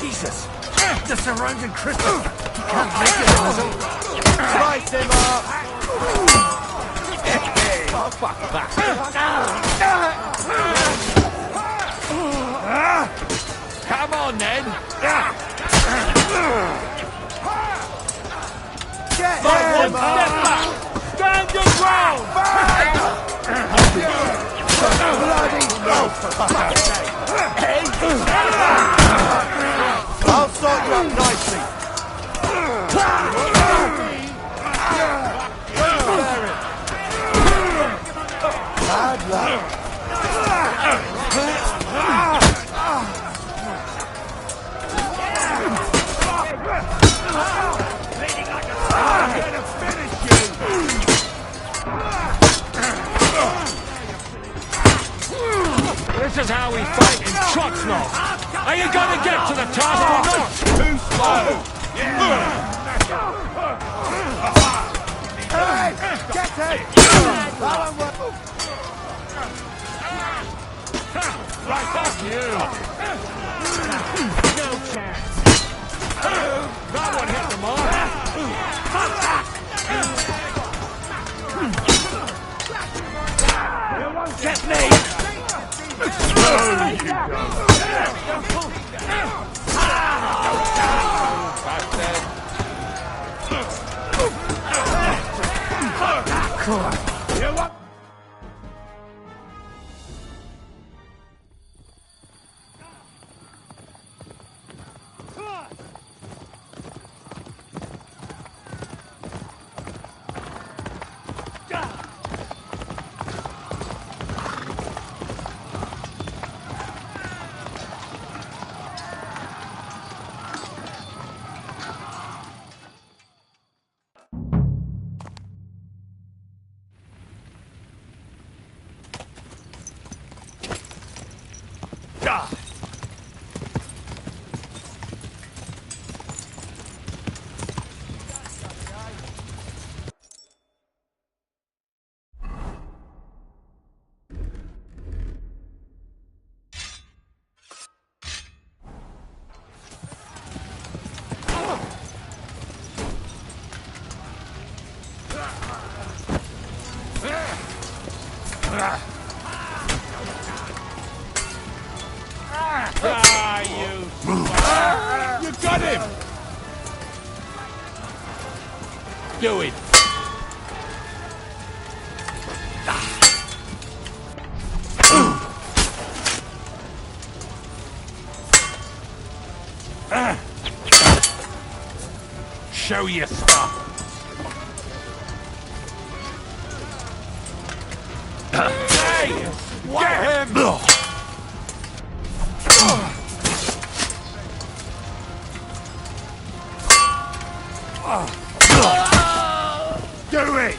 Jesus! The surrounding crystal! He can't make it on his own! Slice him up! Oh, fuck that! Come on, then! Get one step back! Stand your ground! Bloody no, for fuck's sake! I'll sort you up nicely. Bad luck. I'm gonna finish you! This is how we fight in Trotsnov. Are you gonna get to the task or not? Too slow! Hey! Get it! Right off you! No chance! That one hit the mark! You won't get me! You got him! Do it! Show your stuff! Hey! Get him! Do it!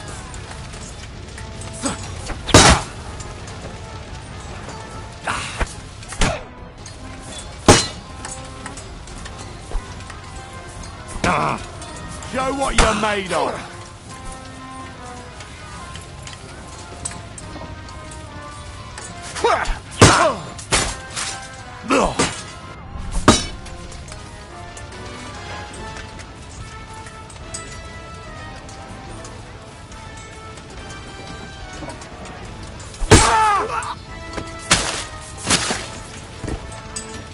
Show what you're made of.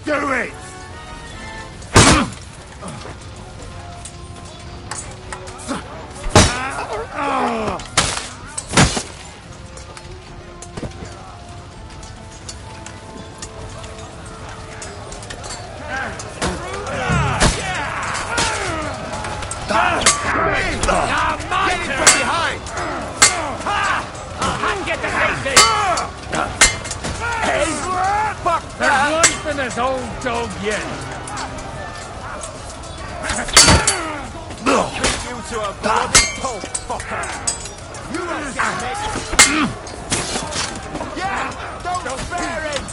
Do it! This old dog yet. Beat you to a bloody pulp, fucker. You don't get me. Yeah, don't spare him.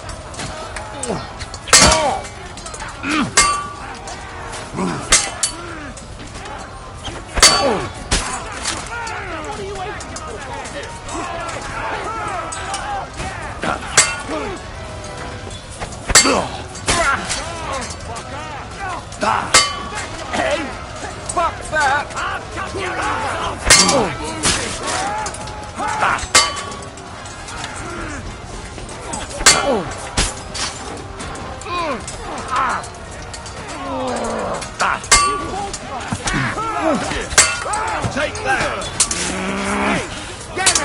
Hey, fuck that! I'll cut your Take that! Hey, get it!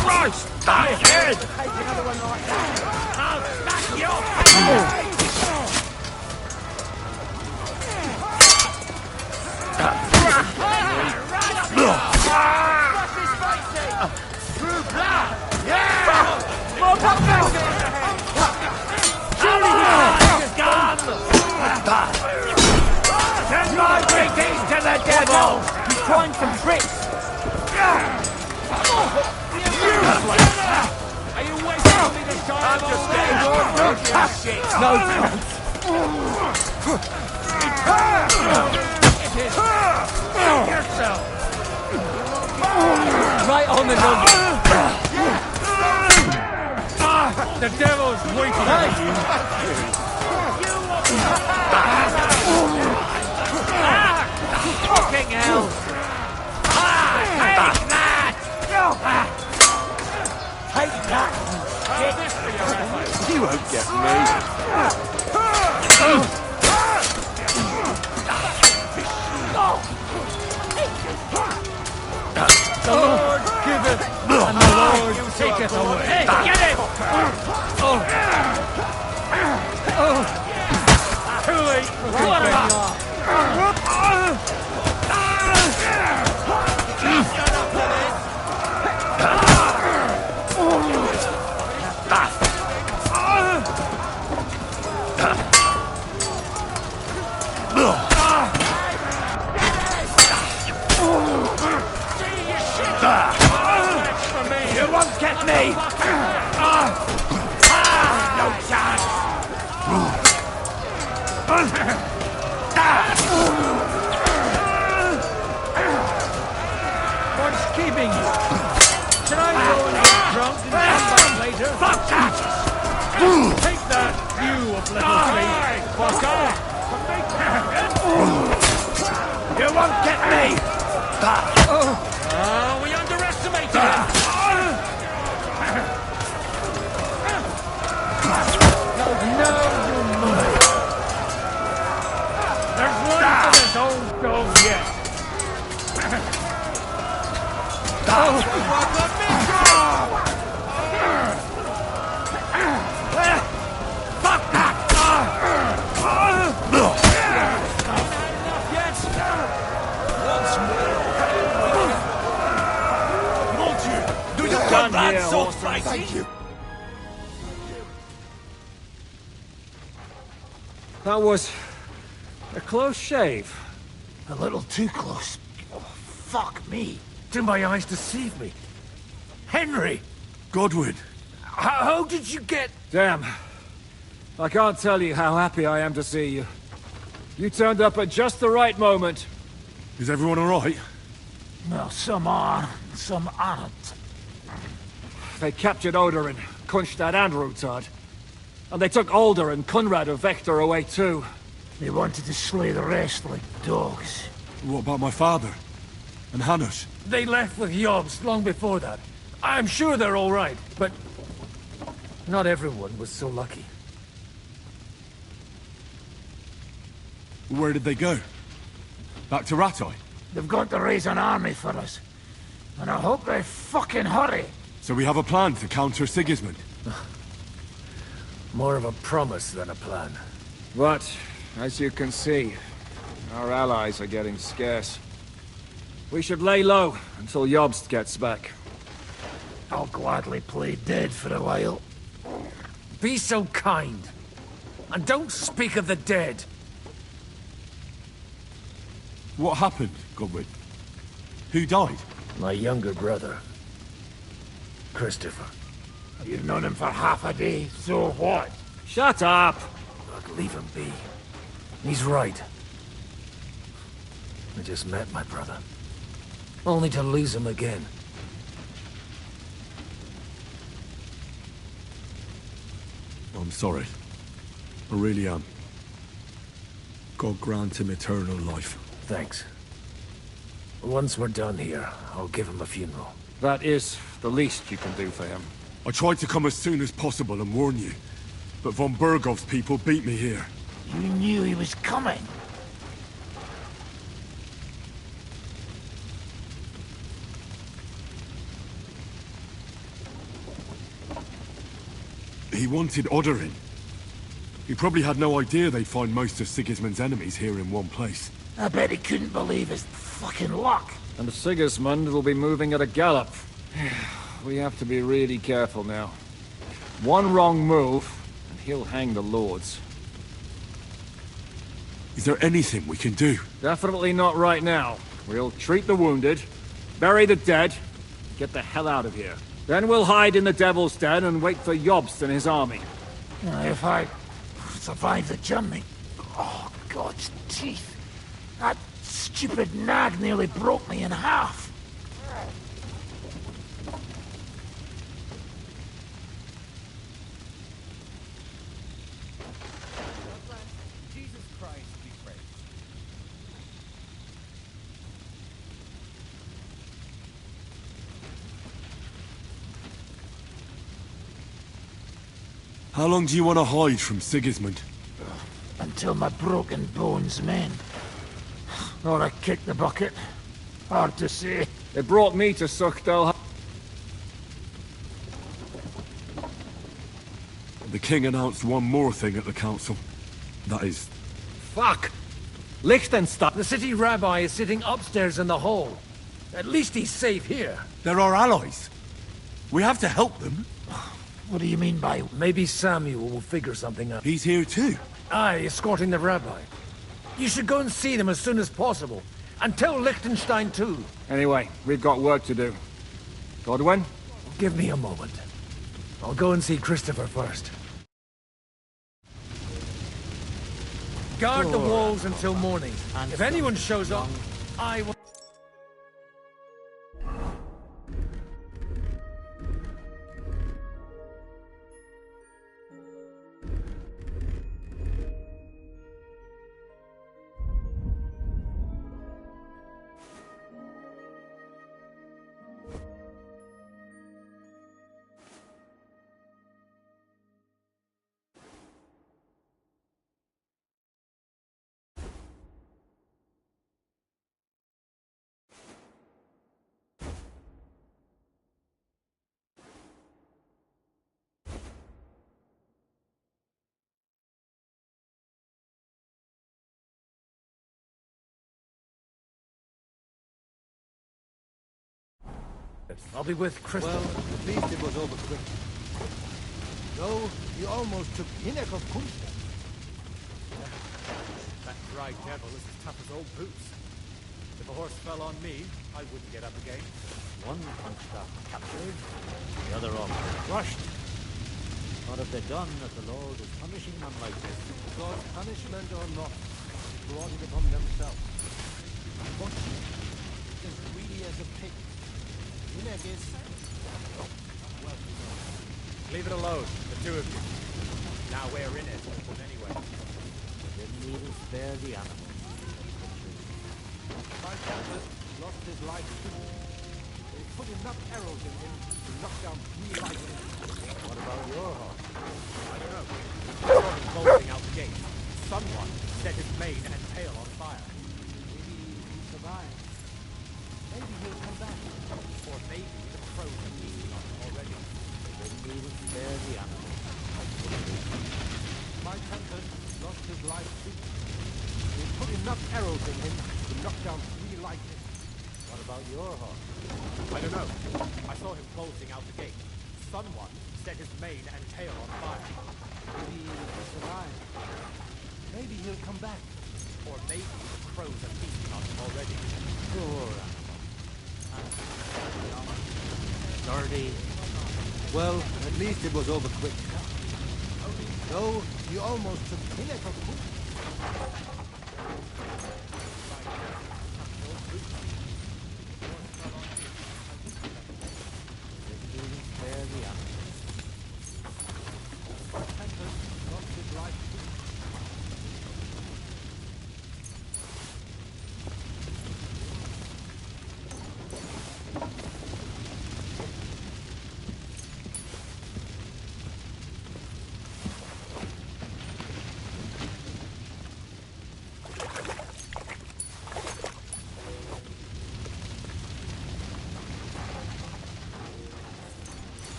Christ! My head! I'll smack your head! Send my greetings to the devil! He's trying some tricks! Are you wasting me this time? I'm just getting more shit! No chance! Yourself! Right on the number! The devil's waiting for you! Fucking hell! Take that! Take that! You won't get me. The Lord giveth, and the Lord taketh away. Hey, get it! Too late! What about? You won't get me! No chance! What's keeping you? Should I go and get drunk and come back later? Fuck that! Take that, you of little faith! Fucker! You won't get me! We underestimated him! No, you mother! There's one for this old dog yet! Fuck that! Do you come back so spicy? Thank you. That was a close shave. A little too close. Fuck me. Do my eyes deceive me? Henry! Godwin! How did you get... Damn. I can't tell you how happy I am to see you. You turned up at just the right moment. Is everyone alright? Well, some are, some aren't. They captured Odorin, Kunstad and Rutard. And they took Alder and Kunrad of Vector away too. They wanted to slay the rest like dogs. What about my father? And Hanush? They left with Yobst long before that. I'm sure they're all right, but... not everyone was so lucky. Where did they go? Back to Rattay? They've got to raise an army for us. And I hope they fucking hurry. So we have a plan to counter Sigismund? More of a promise than a plan. But, as you can see, our allies are getting scarce. We should lay low until Yobst gets back. I'll gladly play dead for a while. Be so kind. And don't speak of the dead. What happened, Godwin? Who died? My younger brother. Christopher. You've known him for half a day, so what? Shut up! Look, leave him be. He's right. I just met my brother. Only to lose him again. I'm sorry. I really am. God grant him eternal life. Thanks. Once we're done here, I'll give him a funeral. That is the least you can do for him. I tried to come as soon as possible and warn you, but von Bergov's people beat me here. You knew he was coming. He wanted Odorin. He probably had no idea they'd find most of Sigismund's enemies here in one place. I bet he couldn't believe his fucking luck. And Sigismund will be moving at a gallop. We have to be really careful now. One wrong move, and he'll hang the lords. Is there anything we can do? Definitely not right now. We'll treat the wounded, bury the dead, get the hell out of here. Then we'll hide in the Devil's Den and wait for Yobst and his army. If I survive the journey... Oh, God's teeth. That stupid nag nearly broke me in half. Jesus Christ be praised. How long do you want to hide from Sigismund? Until my broken bones mend. Or I kick the bucket. Hard to say. It brought me to Suchdal. The king announced one more thing at the council. That is... Fuck! Liechtenstein! The city rabbi is sitting upstairs in the hall. At least he's safe here. They're our allies. We have to help them. What do you mean by... Maybe Samuel will figure something out. He's here too. Aye, escorting the rabbi. You should go and see them as soon as possible. And tell Liechtenstein too. Anyway, we've got work to do. Godwin? Give me a moment. I'll go and see Christopher first. Guard the walls until morning. If anyone shows up, I will... I'll be with Christopher. Well, at least it was over quick. Though, he almost took Hinnek of Kunstad. That dry devil is as tough as old boots. If a horse fell on me, I wouldn't get up again. One Kunstadt captured, the other off crushed. What have they done that the Lord is punishing them like this? God's punishment or not, brought it upon themselves. What as greedy as a pig. Inegis. Leave it alone, the two of you. Now we're in it, anyway. Didn't even spare the animals. My captain lost his life too. They put enough arrows in him to knock down 3 lightning. What about your horse? I don't know. I saw him bolting out the gate. Someone set his mane and tail on fire. Maybe he survived. Maybe he'll come back. Or maybe the crows are feasting on him already. Didn't even spare the animals. My captain lost his life too. They put enough arrows in him to knock down 3 lightning. What about your horse? I don't know. I saw him bolting out the gate. Someone set his mane and tail on fire. Maybe he survived. Maybe he'll come back. Or maybe the crows are feasting on him already. Poor animal. Dirty. Well, at least it was over quick. Though, you almost took Pinnock of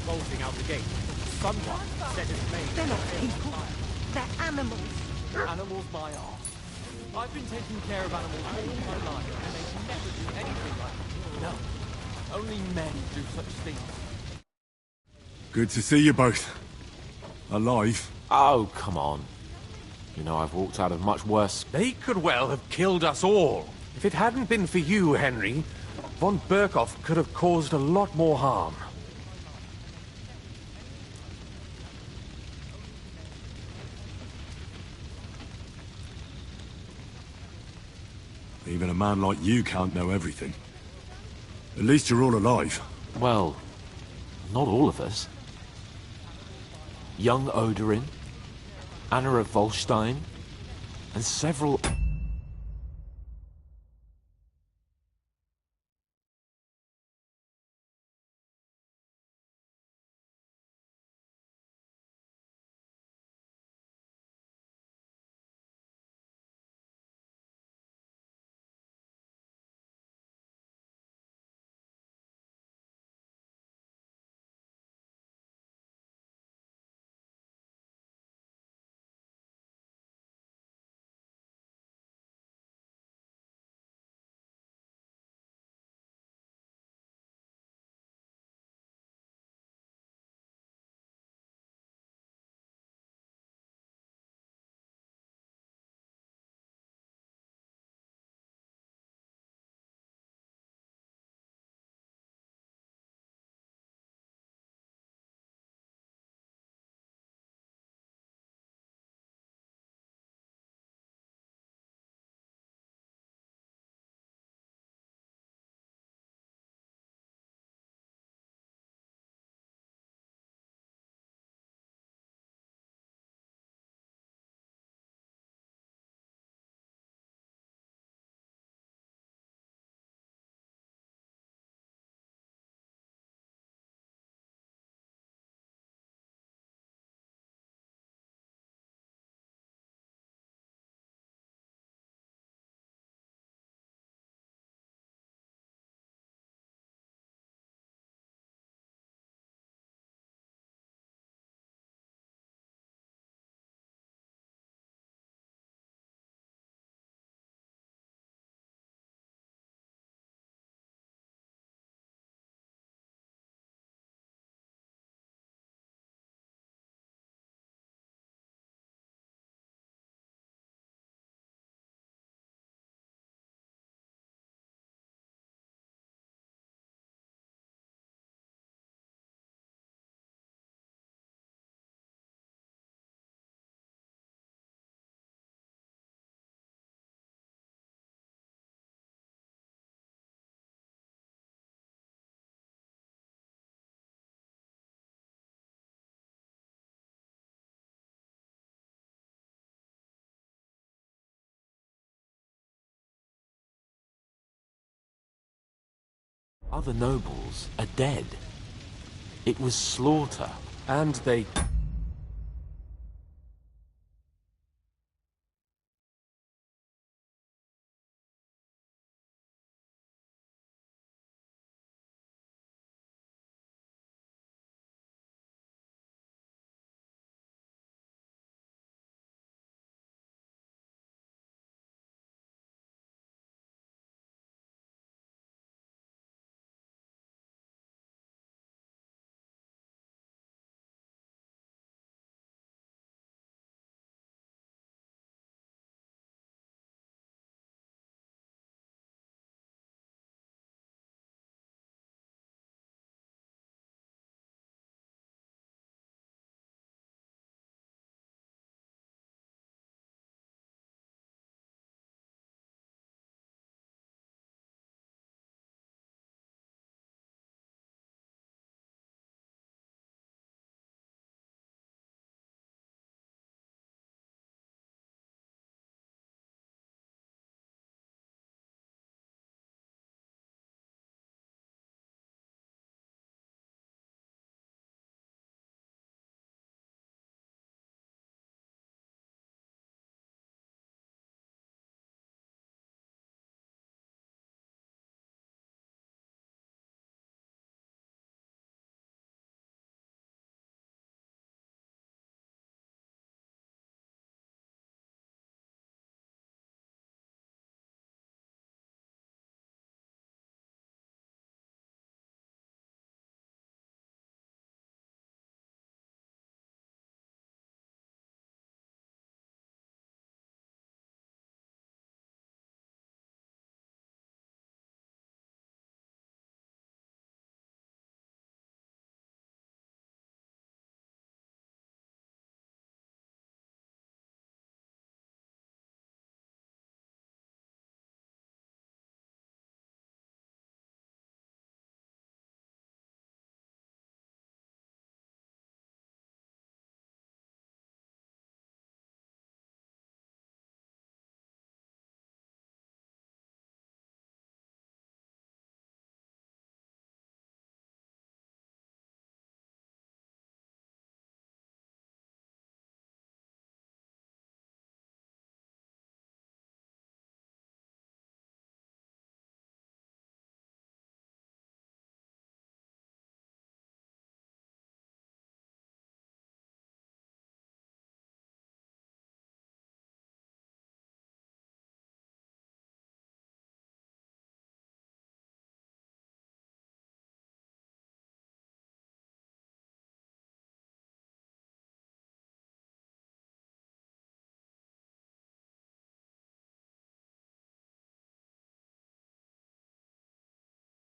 bolting out the gate. Someone set his mane. They're not people. They're animals. Animals by art. I've been taking care of animals all my life, and they never do anything like it. No. Only men do such things. Good to see you both. Alive. Oh, come on. You know, I've walked out of much worse. They could well have killed us all. If it hadn't been for you, Henry, von Berkhoff could have caused a lot more harm. Even a man like you can't know everything. At least you're all alive. Well, not all of us. Young Odorin, Anna of Volstein, and several... Other nobles are dead. It was slaughter. And they...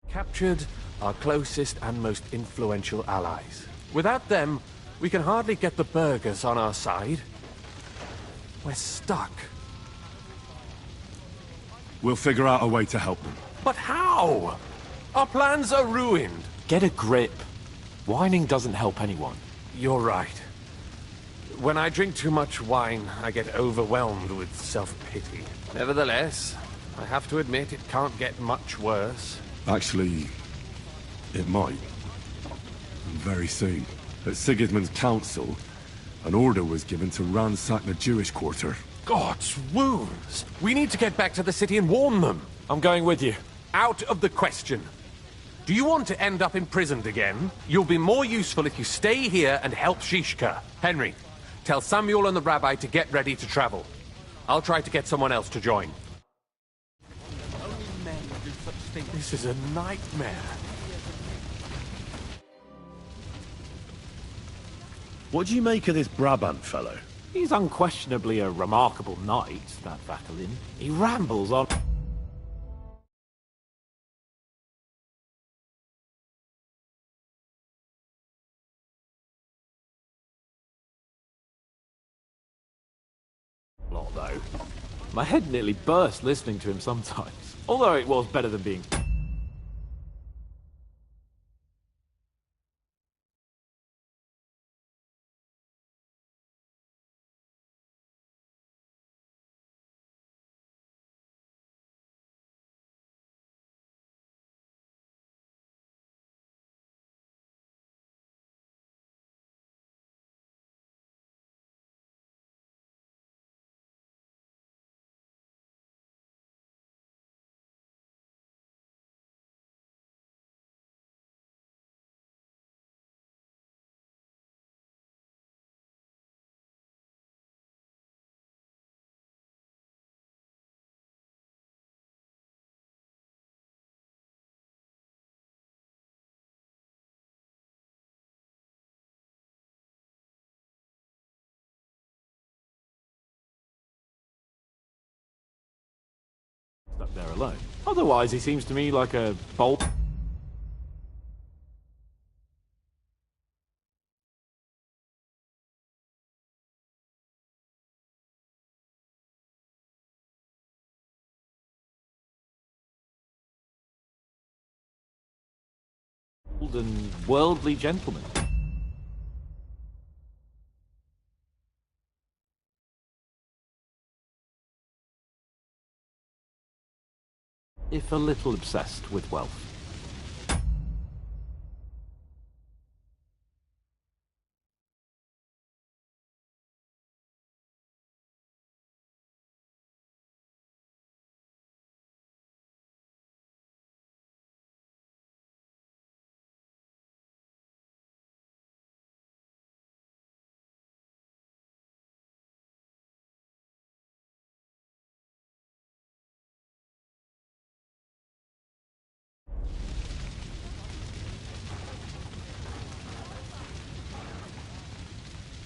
captured our closest and most influential allies. Without them, we can hardly get the burghers on our side. We're stuck. We'll figure out a way to help them. But how? Our plans are ruined. Get a grip. Whining doesn't help anyone. You're right. When I drink too much wine, I get overwhelmed with self-pity. Nevertheless, I have to admit it can't get much worse. Actually, it might. And very soon. At Sigismund's council, an order was given to ransack the Jewish quarter. God's wounds! We need to get back to the city and warn them. I'm going with you. Out of the question. Do you want to end up imprisoned again? You'll be more useful if you stay here and help Shishka. Henry, tell Samuel and the rabbi to get ready to travel. I'll try to get someone else to join. Only men do such things. This is a nightmare. What do you make of this Brabant fellow? He's unquestionably a remarkable knight, that Vatalin. He rambles on... lot, though. My head nearly burst listening to him sometimes. Although it was better than being... up there alone. Otherwise, he seems to me like a bold... and worldly gentleman. If a little obsessed with wealth.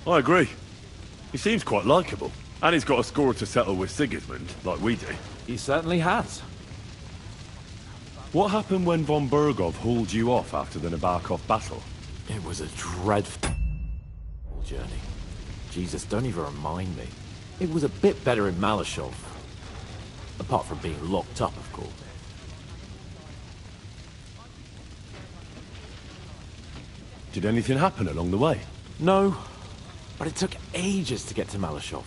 I agree. He seems quite likeable. And he's got a score to settle with Sigismund, like we do. He certainly has. What happened when von Berghoff hauled you off after the Nabokov battle? It was a dreadful journey. Jesus, don't even remind me. It was a bit better in Malashov. Apart from being locked up, of course. Did anything happen along the way? No, but it took ages to get to Malashov.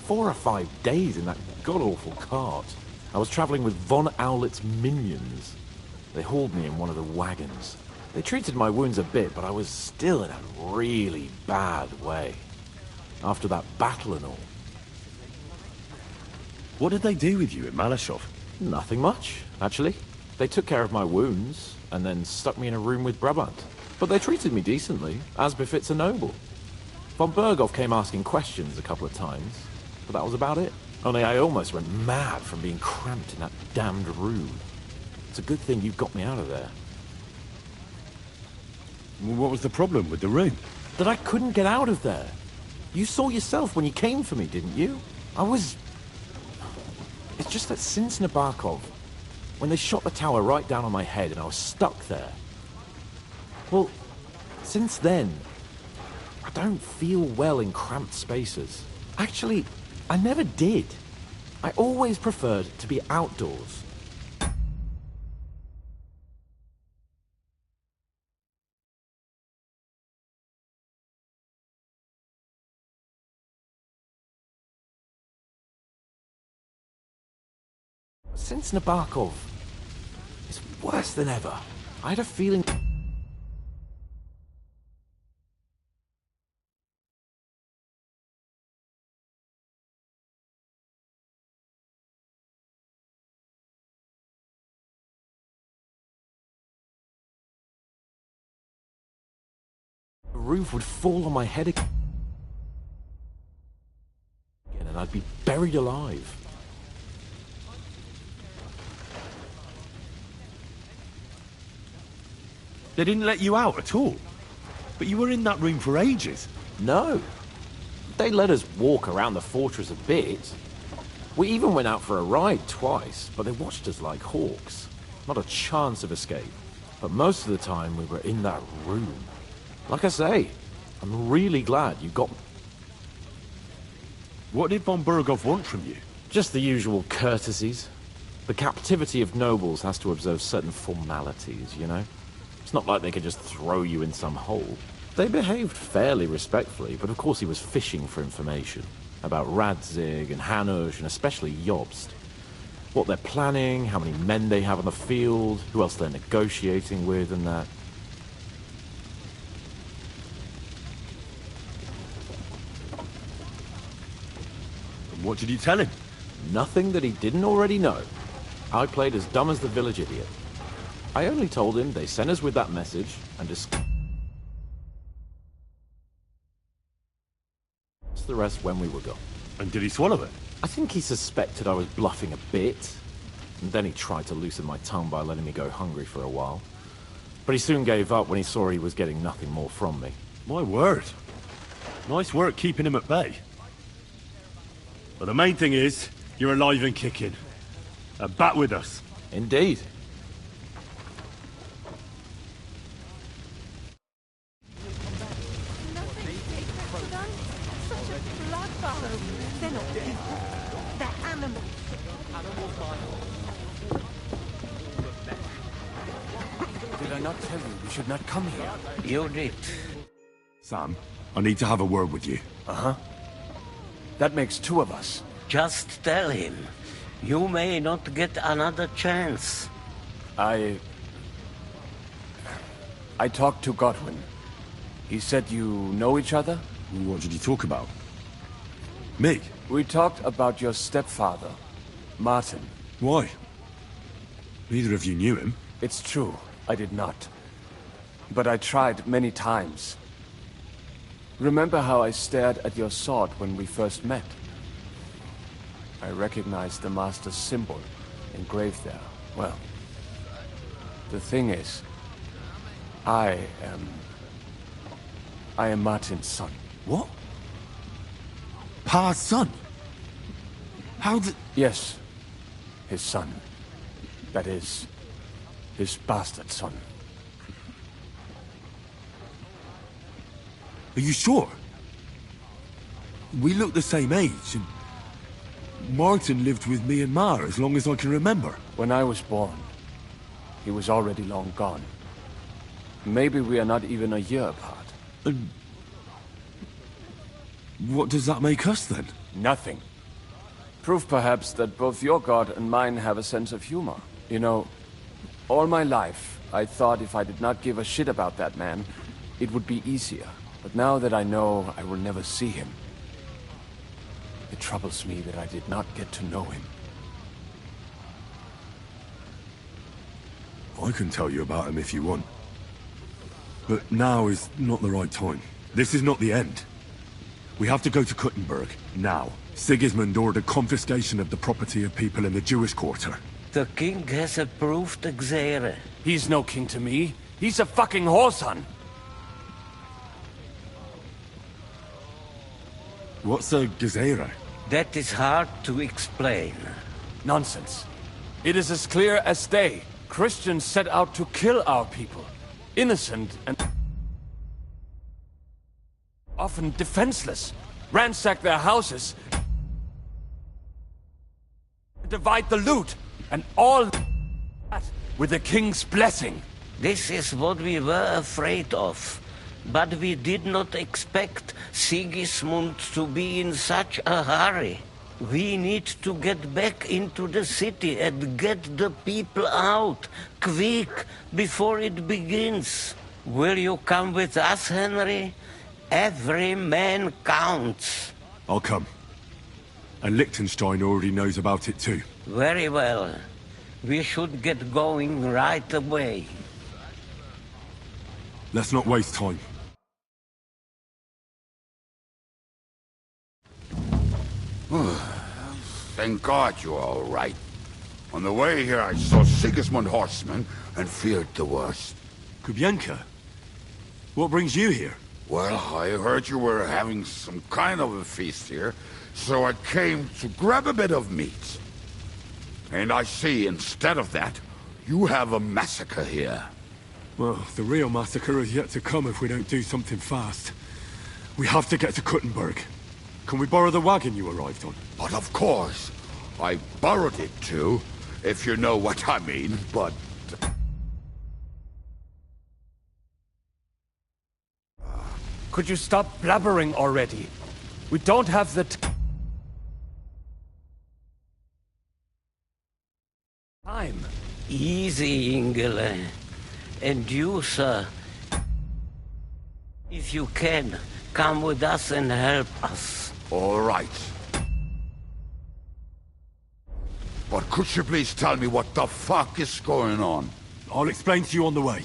4 or 5 days in that god-awful cart. I was traveling with von Owlet's minions. They hauled me in one of the wagons. They treated my wounds a bit, but I was still in a really bad way. After that battle and all. What did they do with you in Malashov? Nothing much, actually. They took care of my wounds, and then stuck me in a room with Brabant. But they treated me decently, as befits a noble. Von Berghoff came asking questions a couple of times, but that was about it. Only I almost went mad from being cramped in that damned room. It's a good thing you got me out of there. Well, what was the problem with the room? That I couldn't get out of there. You saw yourself when you came for me, didn't you? It's just that since Nabokov, when they shot the tower right down on my head and I was stuck there. Well, since then, I don't feel well in cramped spaces. Actually, I never did. I always preferred to be outdoors. Since Nabokov, it's worse than ever. I had a feeling... The roof would fall on my head again, and I'd be buried alive. They didn't let you out at all? But you were in that room for ages. No. They let us walk around the fortress a bit. We even went out for a ride twice, but they watched us like hawks. Not a chance of escape. But most of the time we were in that room. Like I say, I'm really glad you got... What did von Berghoff want from you? Just the usual courtesies. The captivity of nobles has to observe certain formalities, you know? It's not like they could just throw you in some hole. They behaved fairly respectfully, but of course he was fishing for information. About Radzig and Hanush, and especially Jobst. What they're planning, how many men they have on the field, who else they're negotiating with, and that. And what did you tell him? Nothing that he didn't already know. I played as dumb as the village idiot. I only told him they sent us with that message, and discussed the rest when we were gone. And did he swallow it? I think he suspected I was bluffing a bit, and then he tried to loosen my tongue by letting me go hungry for a while. But he soon gave up when he saw he was getting nothing more from me. My word. Nice work keeping him at bay. But the main thing is, you're alive and kicking. Back with us. Indeed. They're not people. They're animals. Did I not tell you we should not come here? You did. Sam, I need to have a word with you. Uh-huh. That makes two of us. Just tell him. You may not get another chance. I talked to Godwin. He said you know each other? What did you talk about? Me? We talked about your stepfather, Martin. Why? Neither of you knew him. It's true, I did not. But I tried many times. Remember how I stared at your sword when we first met? I recognized the Master's symbol engraved there. Well, the thing is, I am Martin's son. What? Pa's son? How did... Yes, his son. That is, his bastard son. Are you sure? We look the same age, and Martin lived with me and Ma as long as I can remember. When I was born, he was already long gone. Maybe we are not even a year apart. And what does that make us, then? Nothing. Proof, perhaps, that both your god and mine have a sense of humor. You know, all my life, I thought if I did not give a shit about that man, it would be easier. But now that I know I will never see him, it troubles me that I did not get to know him. I can tell you about him if you want. But now is not the right time. This is not the end. We have to go to Kuttenberg, now. Sigismund ordered confiscation of the property of people in the Jewish quarter. The king has approved Xere. He's no king to me. He's a fucking whoreson. What's a Gezerah? That is hard to explain. Nonsense. It is as clear as day. Christians set out to kill our people. Innocent and often defenseless. Ransack their houses. Divide the loot. And all that with the king's blessing. This is what we were afraid of. But we did not expect Sigismund to be in such a hurry. We need to get back into the city and get the people out, quick, before it begins. Will you come with us, Henry? Every man counts. I'll come. And Liechtenstein already knows about it too. Very well. We should get going right away. Let's not waste time. Thank God you're all right. On the way here, I saw Sigismund horsemen and feared the worst. Kubienka? What brings you here? Well, I heard you were having some kind of a feast here, so I came to grab a bit of meat. And I see, instead of that, you have a massacre here. Well, the real massacre is yet to come if we don't do something fast. We have to get to Kuttenberg. Can we borrow the wagon you arrived on? But of course. I borrowed it too, if you know what I mean, but... Could you stop blabbering already? We don't have the time. Easy, Ingele. And you, sir. If you can, come with us and help us. All right. But could you please tell me what the fuck is going on? I'll explain to you on the way.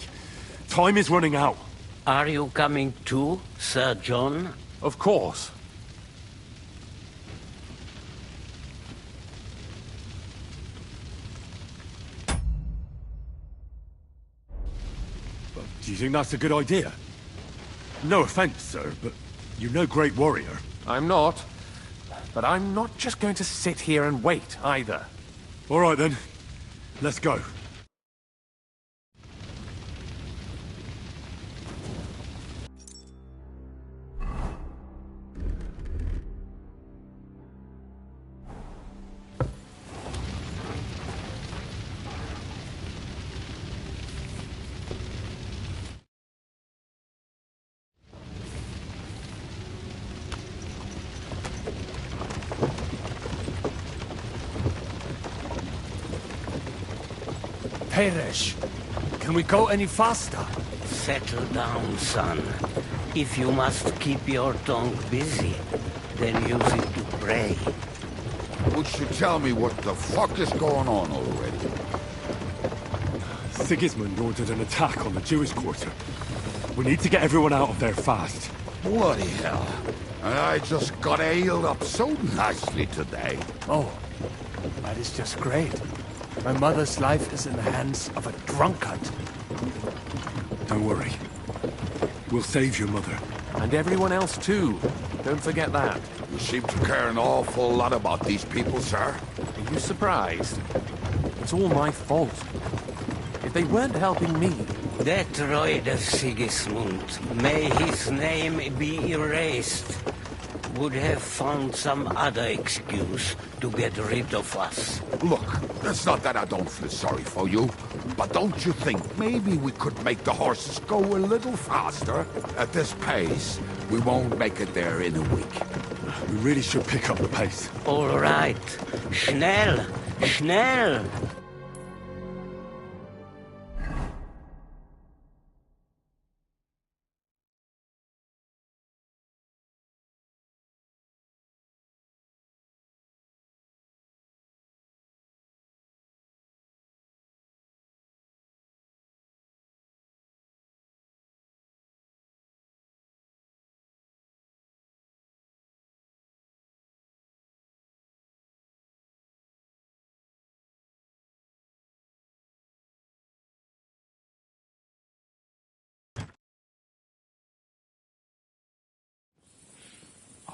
Time is running out. Are you coming too, Sir John? Of course. Do you think that's a good idea? No offense, sir, but you're no great warrior. I'm not. But I'm not just going to sit here and wait, either. All right then. Let's go. Peresh, can we go any faster? Settle down, son. If you must keep your tongue busy, then use it to pray. Would you tell me what the fuck is going on already? Sigismund ordered an attack on the Jewish quarter. We need to get everyone out of there fast. Bloody hell. And I just got ailed up so nicely today. Oh, that is just great. My mother's life is in the hands of a drunkard. Don't worry. We'll save your mother. And everyone else too. Don't forget that. You seem to care an awful lot about these people, sir. Are you surprised? It's all my fault. If they weren't helping me... That Royd of Sigismund, may his name be erased, would have found some other excuse to get rid of us. Look, it's not that I don't feel sorry for you, but don't you think maybe we could make the horses go a little faster? At this pace, we won't make it there in a week. We really should pick up the pace. All right. Schnell! Schnell!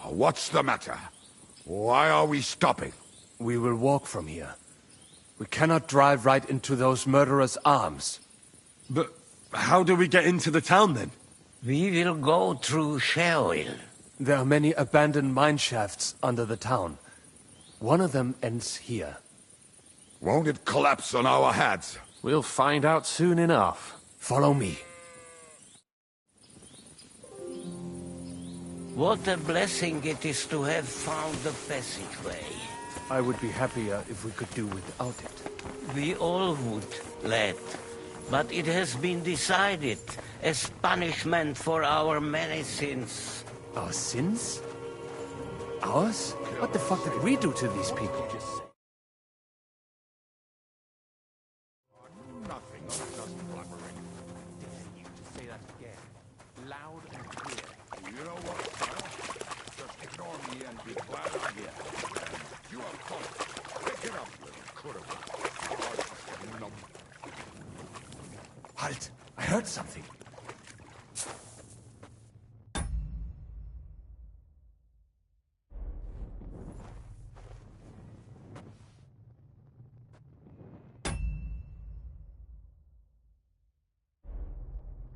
What's the matter? Why are we stopping? We will walk from here. We cannot drive right into those murderers' arms. But how do we get into the town then? We will go through Sheol. There are many abandoned mine shafts under the town. One of them ends here. Won't it collapse on our heads? We'll find out soon enough. Follow me. What a blessing it is to have found the passageway. I would be happier if we could do without it. We all would, lad. But it has been decided as punishment for our many sins. Our sins? Ours? What the fuck did we do to these people? Nothing, just blabbering. You to say that again, loud and clear. You know what, sir? Just ignore me and be glad I'm here. And you have come. Pick it up, little coulda. Halt! I heard something.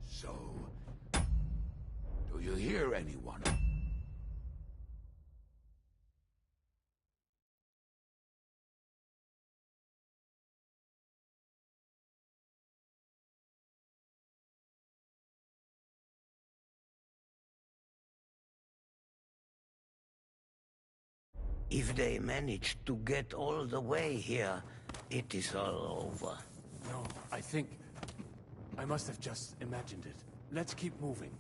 So, do you hear anyone? If they manage to get all the way here, it is all over. No, I think... I must have just imagined it. Let's keep moving.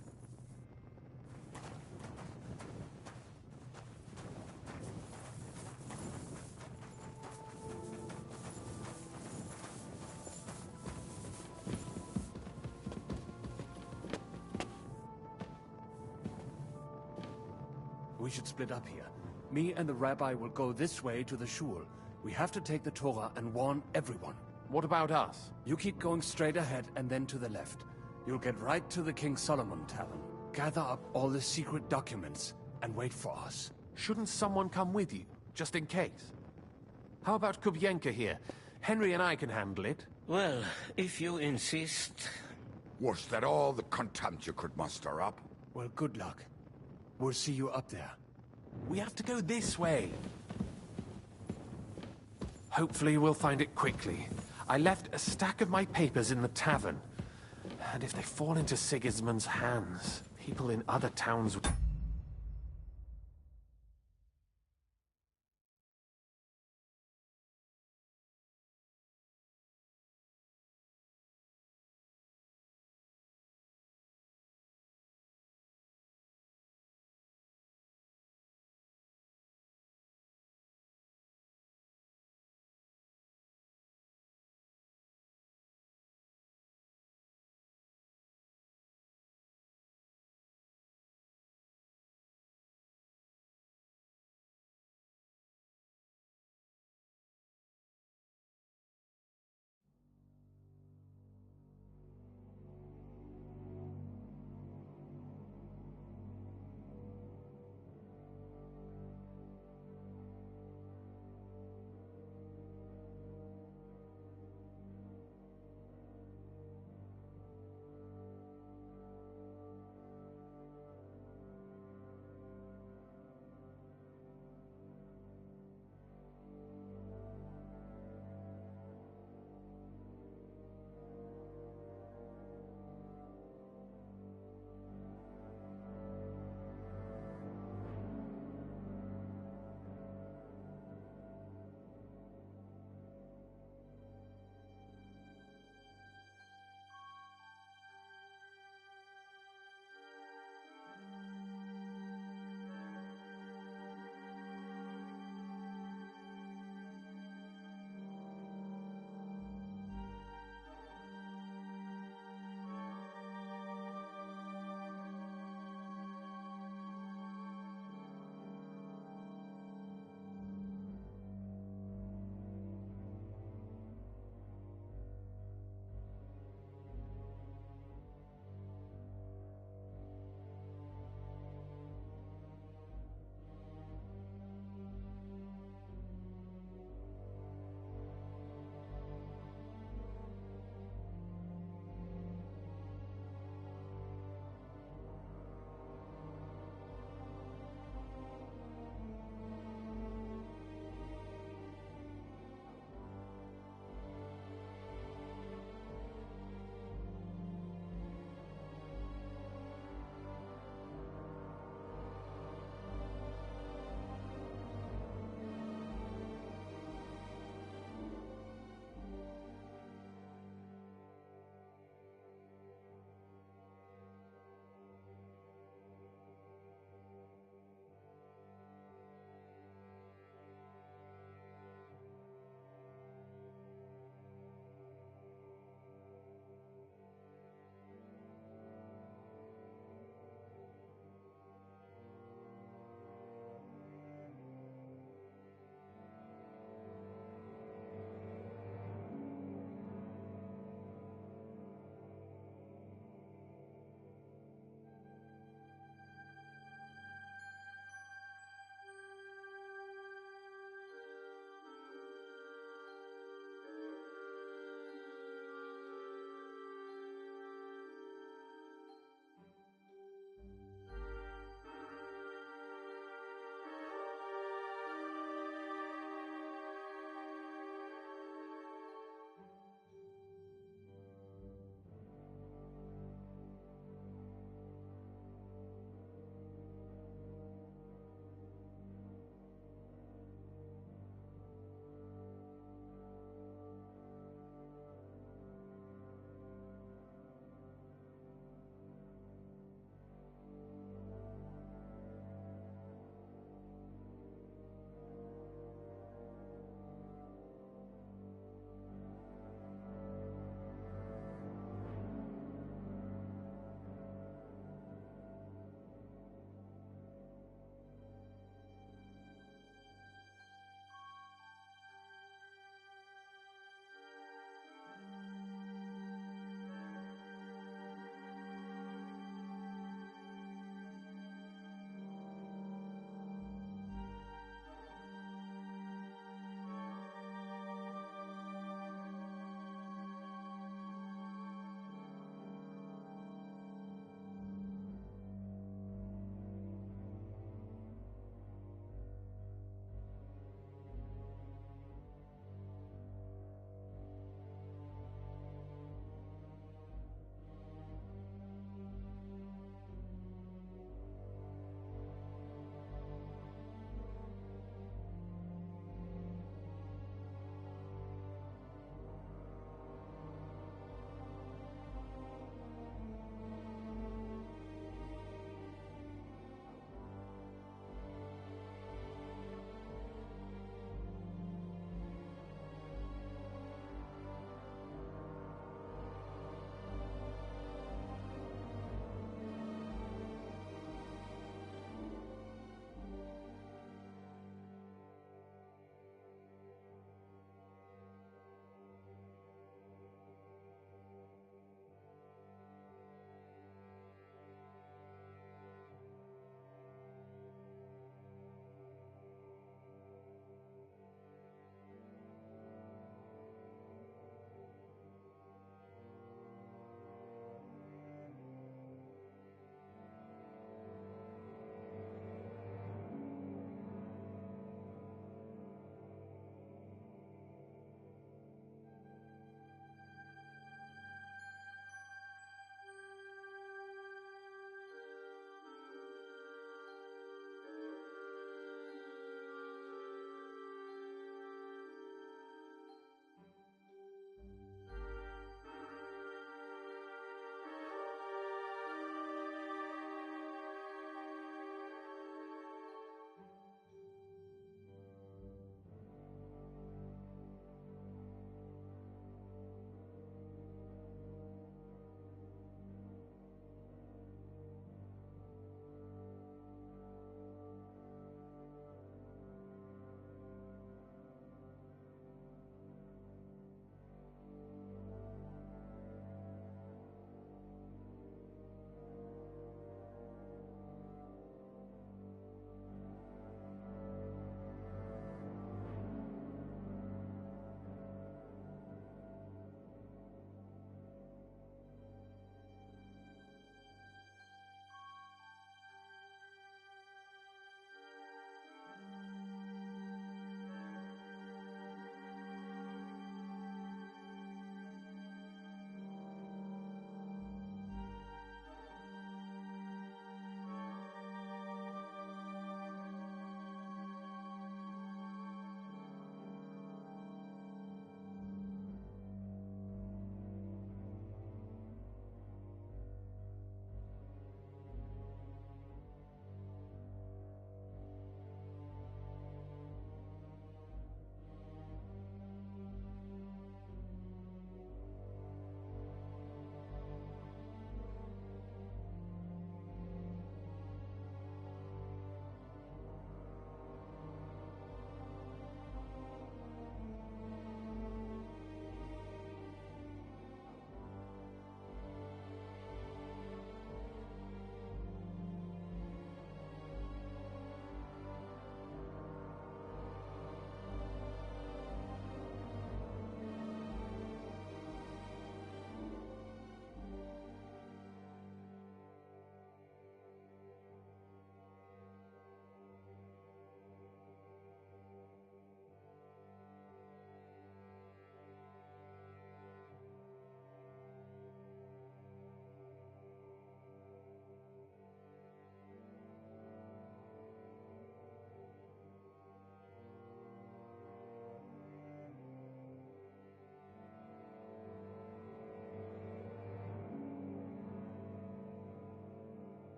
We should split up here. Me and the rabbi will go this way to the shul. We have to take the Torah and warn everyone. What about us? You keep going straight ahead and then to the left. You'll get right to the King Solomon Tavern. Gather up all the secret documents and wait for us. Shouldn't someone come with you, just in case? How about Kubyenka here? Henry and I can handle it. Well, if you insist. Was that all the contempt you could muster up? Well, good luck. We'll see you up there. We have to go this way. Hopefully we'll find it quickly. I left a stack of my papers in the tavern. And if they fall into Sigismund's hands, people in other towns would...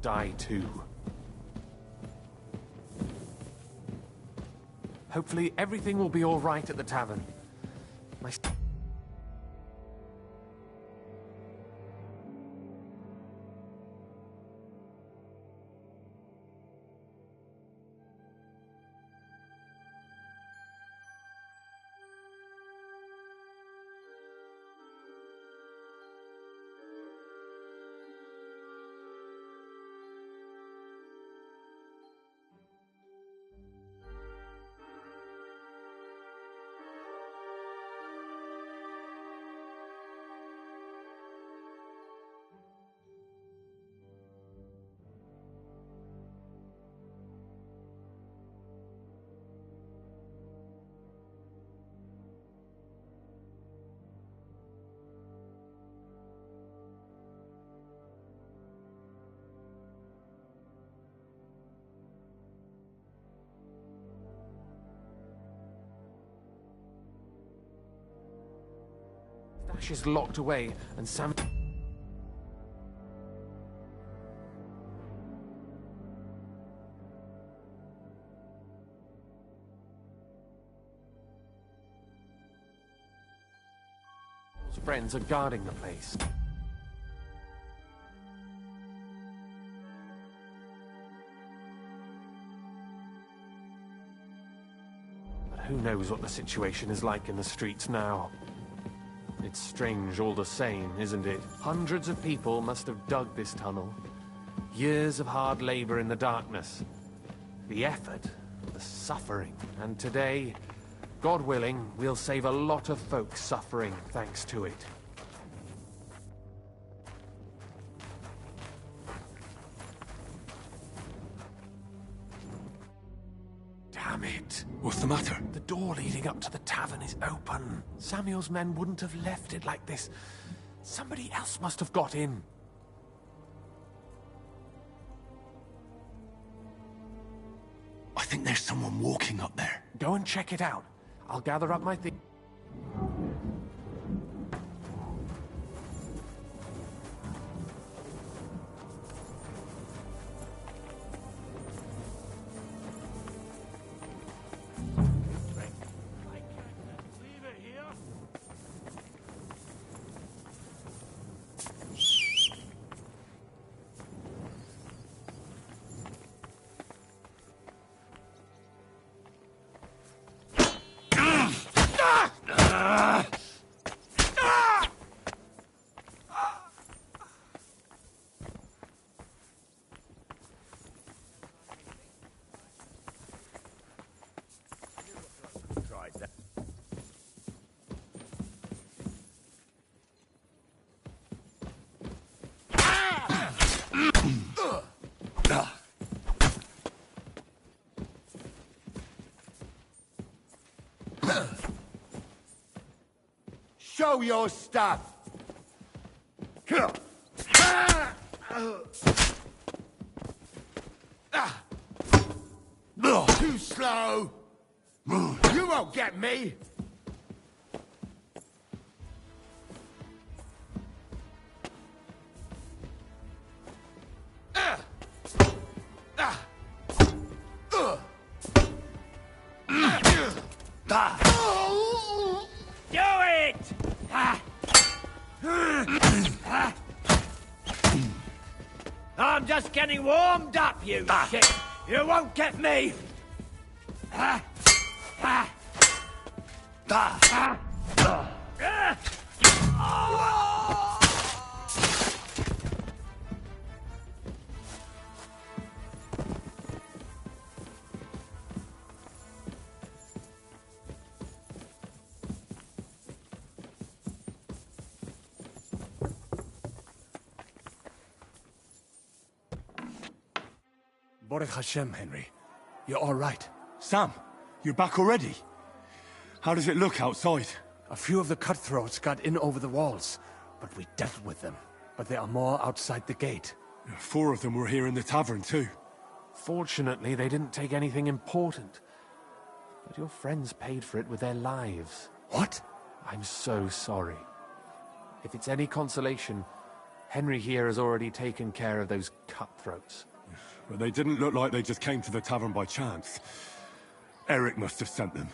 die too. Hopefully everything will be all right at the tavern. My... Dash is locked away, and Sam... His friends are guarding the place. But who knows what the situation is like in the streets now? It's strange all the same, isn't it? Hundreds of people must have dug this tunnel. Years of hard labor in the darkness. The effort, the suffering. And today, God willing, we'll save a lot of folks suffering thanks to it. Damn it. What's the matter? The door leading up to the tavern is open. Samuel's men wouldn't have left it like this. Somebody else must have got in. I think there's someone walking up there. Go and check it out. I'll gather up my things. Show your stuff! Too slow! You won't get me! I'm just getting warmed up, you shit! You won't get me! Baruch Hashem, Henry. You're all right. Sam, you're back already? How does it look outside? A few of the cutthroats got in over the walls, but we dealt with them. But there are more outside the gate. 4 of them were here in the tavern too. Fortunately, they didn't take anything important. But your friends paid for it with their lives. What? I'm so sorry. If it's any consolation, Henry here has already taken care of those cutthroats. But they didn't look like they just came to the tavern by chance. Eric must have sent them.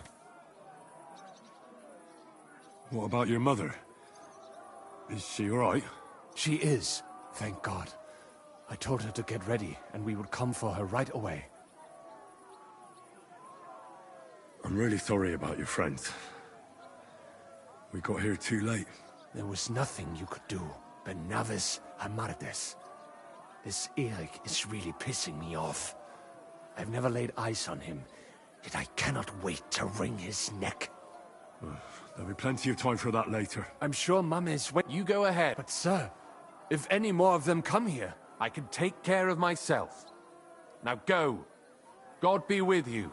What about your mother? Is she all right? She is, thank God. I told her to get ready, and we would come for her right away. I'm really sorry about your friends. We got here too late. There was nothing you could do. Benavis Hamardes. This Eric is really pissing me off. I've never laid eyes on him, yet I cannot wait to wring his neck. There'll be plenty of time for that later. I'm sure Mum is... You go ahead. But sir, if any more of them come here... I can take care of myself. Now go. God be with you.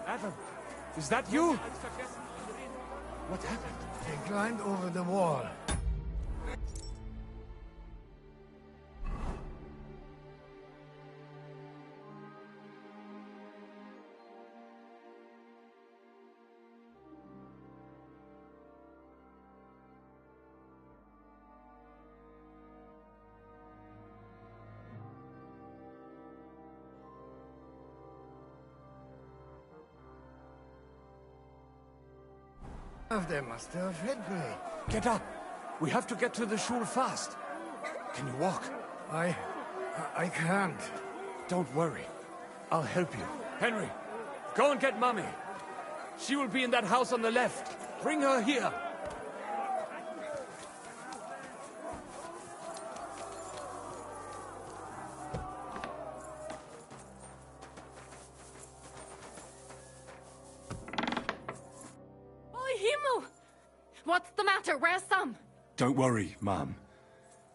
Adam, is that you? What happened? They climbed over the wall. Of them must have hit me. Get up! We have to get to the shul fast. Can you walk? I can't. Don't worry. I'll help you. Henry, go and get Mummy. She will be in that house on the left. Bring her here. What's the matter? Where's Sam? Don't worry, ma'am.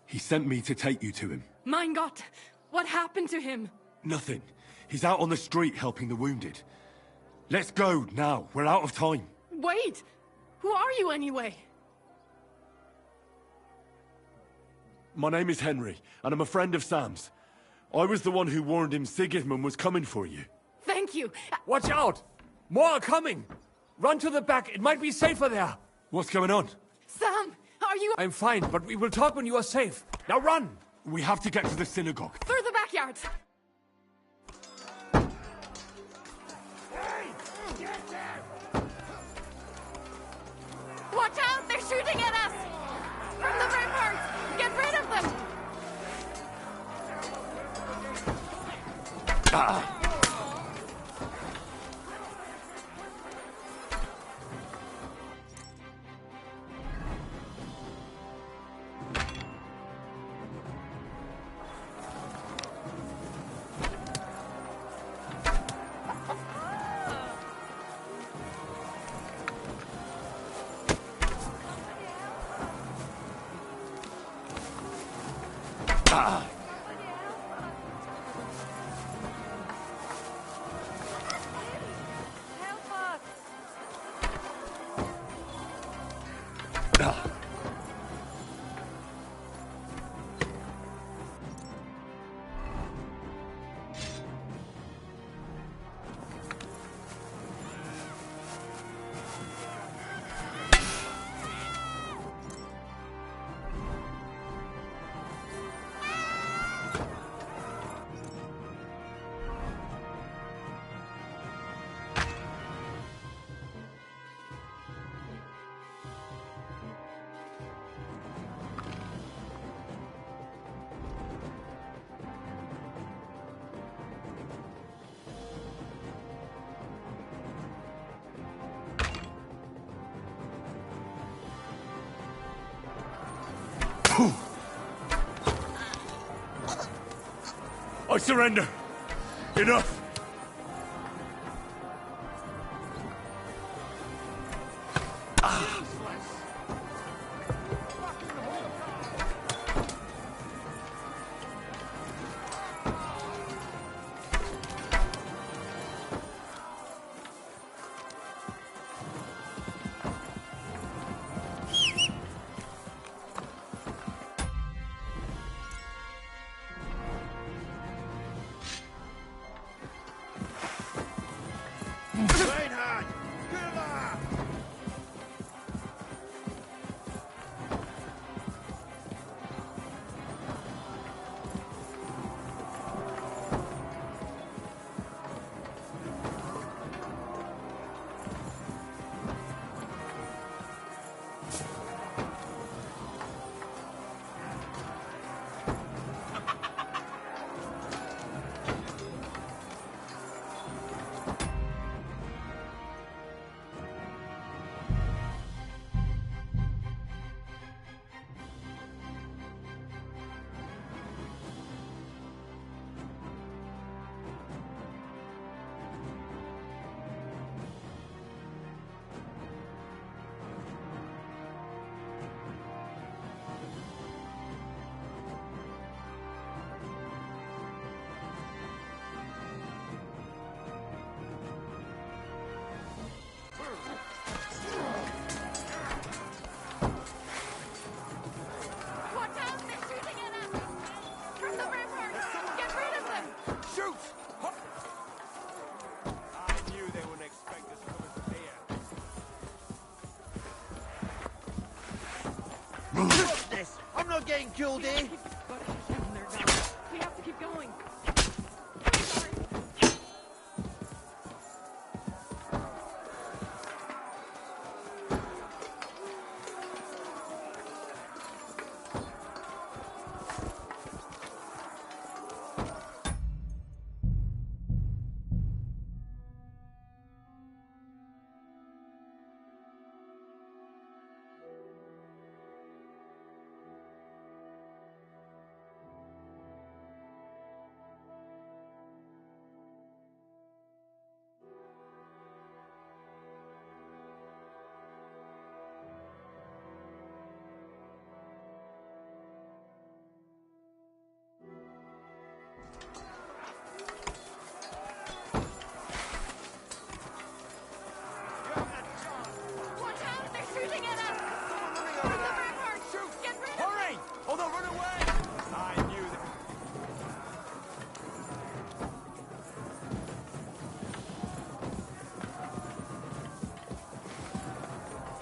He sent me to take you to him. Mein Gott! What happened to him? Nothing. He's out on the street helping the wounded. Let's go, now. We're out of time. Wait! Who are you anyway? My name is Henry, and I'm a friend of Sam's. I was the one who warned him Sigismund was coming for you. Thank you. Watch out! More are coming! Run to the back. It might be safer there. What's going on? Sam, are you... I'm fine, but we will talk when you are safe. Now run! We have to get to the synagogue. Through the backyard. Watch out! They're shooting at us! From the ramparts! Get rid of them! Ah! I surrender. Enough. I'm not getting killed here. We have to keep going.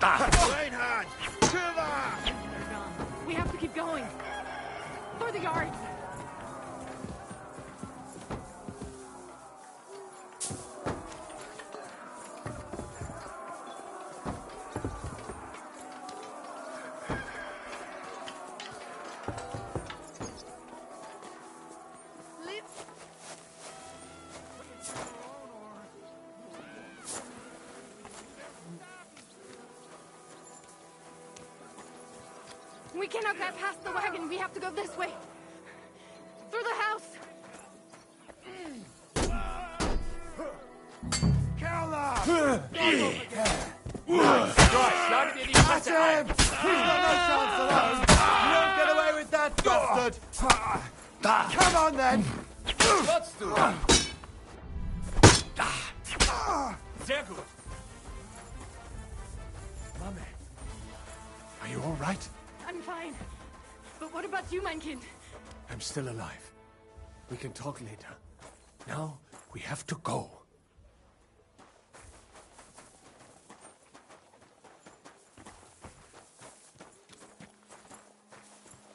Reinhard! To that! They're gone. We have to keep going. For the yards. We cannot get past the wagon. We have to go this way. Through the house. Kill them! Strike, did he pass him? He's got no chance of that. You don't get away with that, bastard. Come on, then. Let's do it. Sehr gut. Mame, are you all right? I'm fine. But what about you, mein Kind? I'm still alive. We can talk later. Now, we have to go.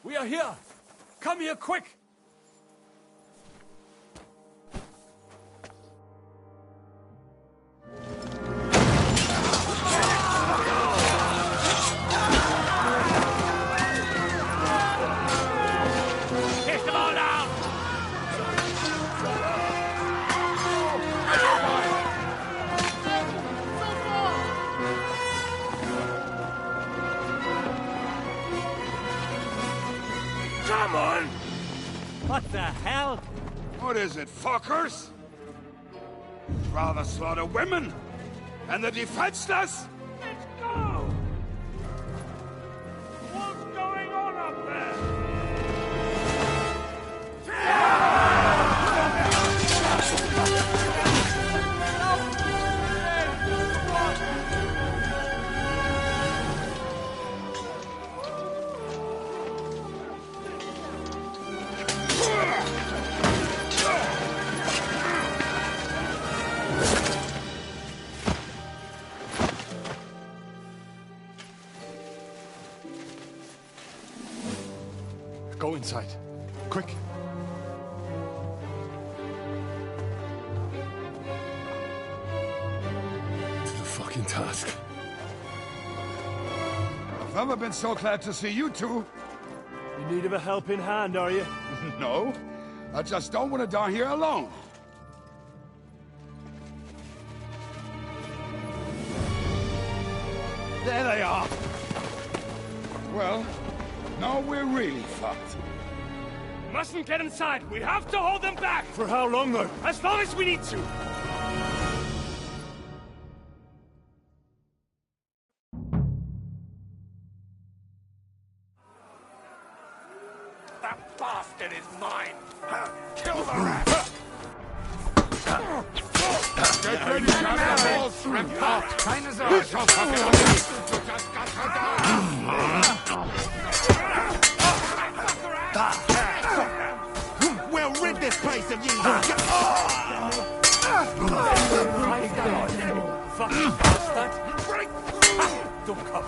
We are here! Come here, quick! Come on! What the hell? What is it, fuckers? Rather slaughter women and the defenseless? Let's go! What's going on up there? Go inside. Quick. To the fucking task. I've never been so glad to see you two. In need of a helping hand, are you? No. I just don't want to die here alone. There they are. Well, now we're really fucked. Mustn't get inside. We have to hold them back. For how long, though? As long as we need to. That bastard is mine. Kill the rat. Get ready to have the balls shrimp out. Keine You're so fucking ugly. You just got to die. We'll rid this place of you! Fucking bastard! Don't come.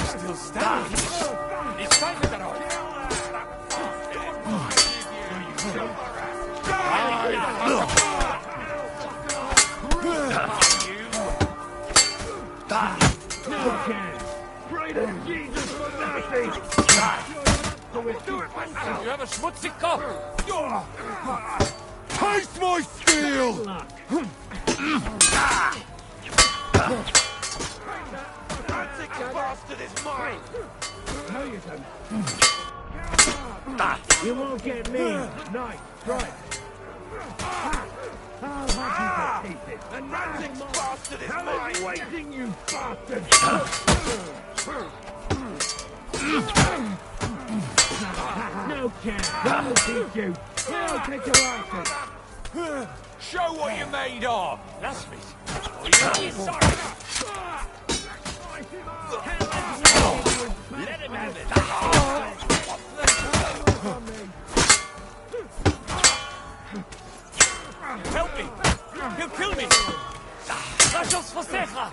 Still standing. He's fighting that all. You have a schmutzig Kopf! Taste my steel! That sick bastard is mine! No, you don't. You won't get me. Nice, right. I'll have you to pieces. And that sick bastard is mine! Waiting, you bastard! No chance. I'll beat you. I'll take your license. Show what you're made of! That's me. Let him have it! Help me! He'll kill me! Rachos Fosecha!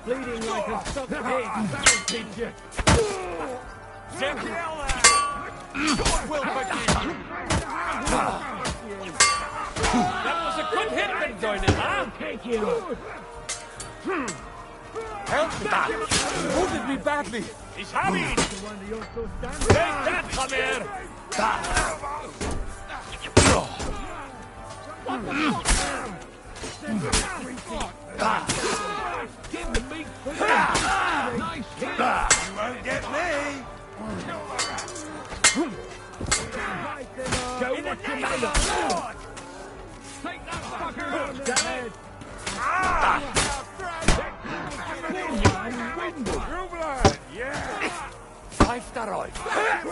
Bleeding like a stuck pig! That'll teach you! We'll begin! That was a good hit, Ben Doyne, huh? Thank you! Help me! Wounded me badly! Ich hab ihn! Take that, come here! Give me nice hit! You won't get me! Go what commander! Take that fucker on the head! Pfeift da rein!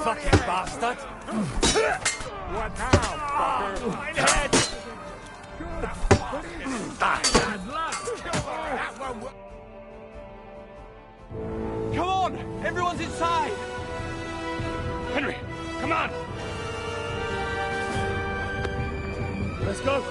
Fucking bastard! What now, fucker? Mein head! Come on! Everyone's inside! Henry, come on! Let's go!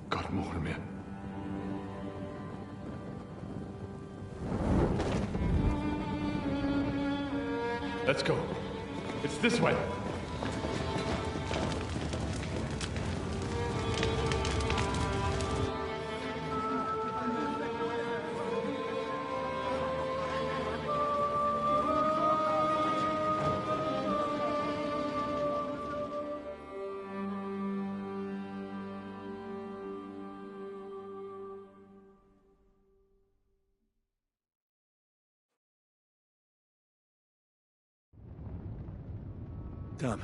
God, Mormir. Let's go. It's this way. Damn.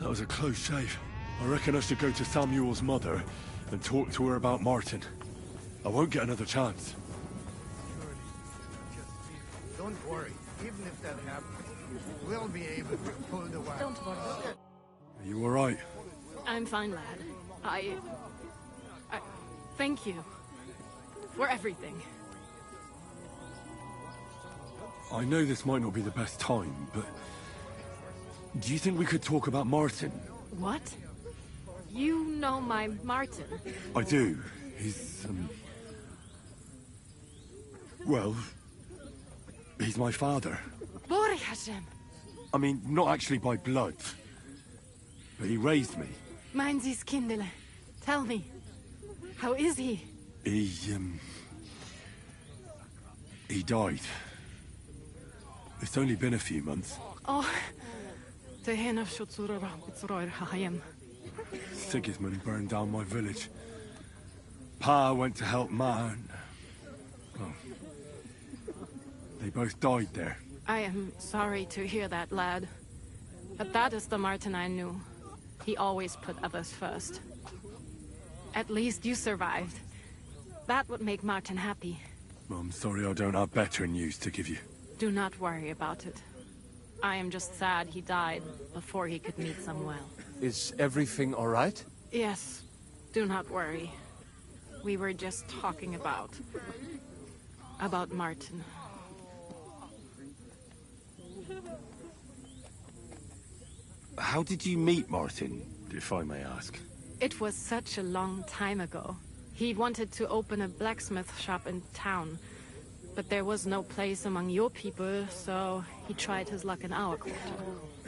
That was a close shave. I reckon I should go to Samuel's mother and talk to her about Martin. I won't get another chance. Don't worry. Even if that happens, we'll be able to pull the wagon. Don't worry. Are you alright? I'm fine, lad. I thank you for everything. I know this might not be the best time, but... do you think we could talk about Martin? What? You know my Martin? I do. He's, well... he's my father. Bori Hashem! I mean, not actually by blood. But he raised me. Meins is kindele. Tell me. How is he? He died. It's only been a few months. Oh... Sigismund burned down my village. Pa went to help Ma and... well... they both died there. I am sorry to hear that, lad. But that is the Martin I knew. He always put others first. At least you survived. That would make Martin happy. I'm sorry I don't have better news to give you. Do not worry about it. I am just sad he died before he could meet Samuel. Is everything all right? Yes. Do not worry. We were just talking about Martin. How did you meet Martin, if I may ask? It was such a long time ago. He wanted to open a blacksmith shop in town, but there was no place among your people, so he tried his luck in our quarter.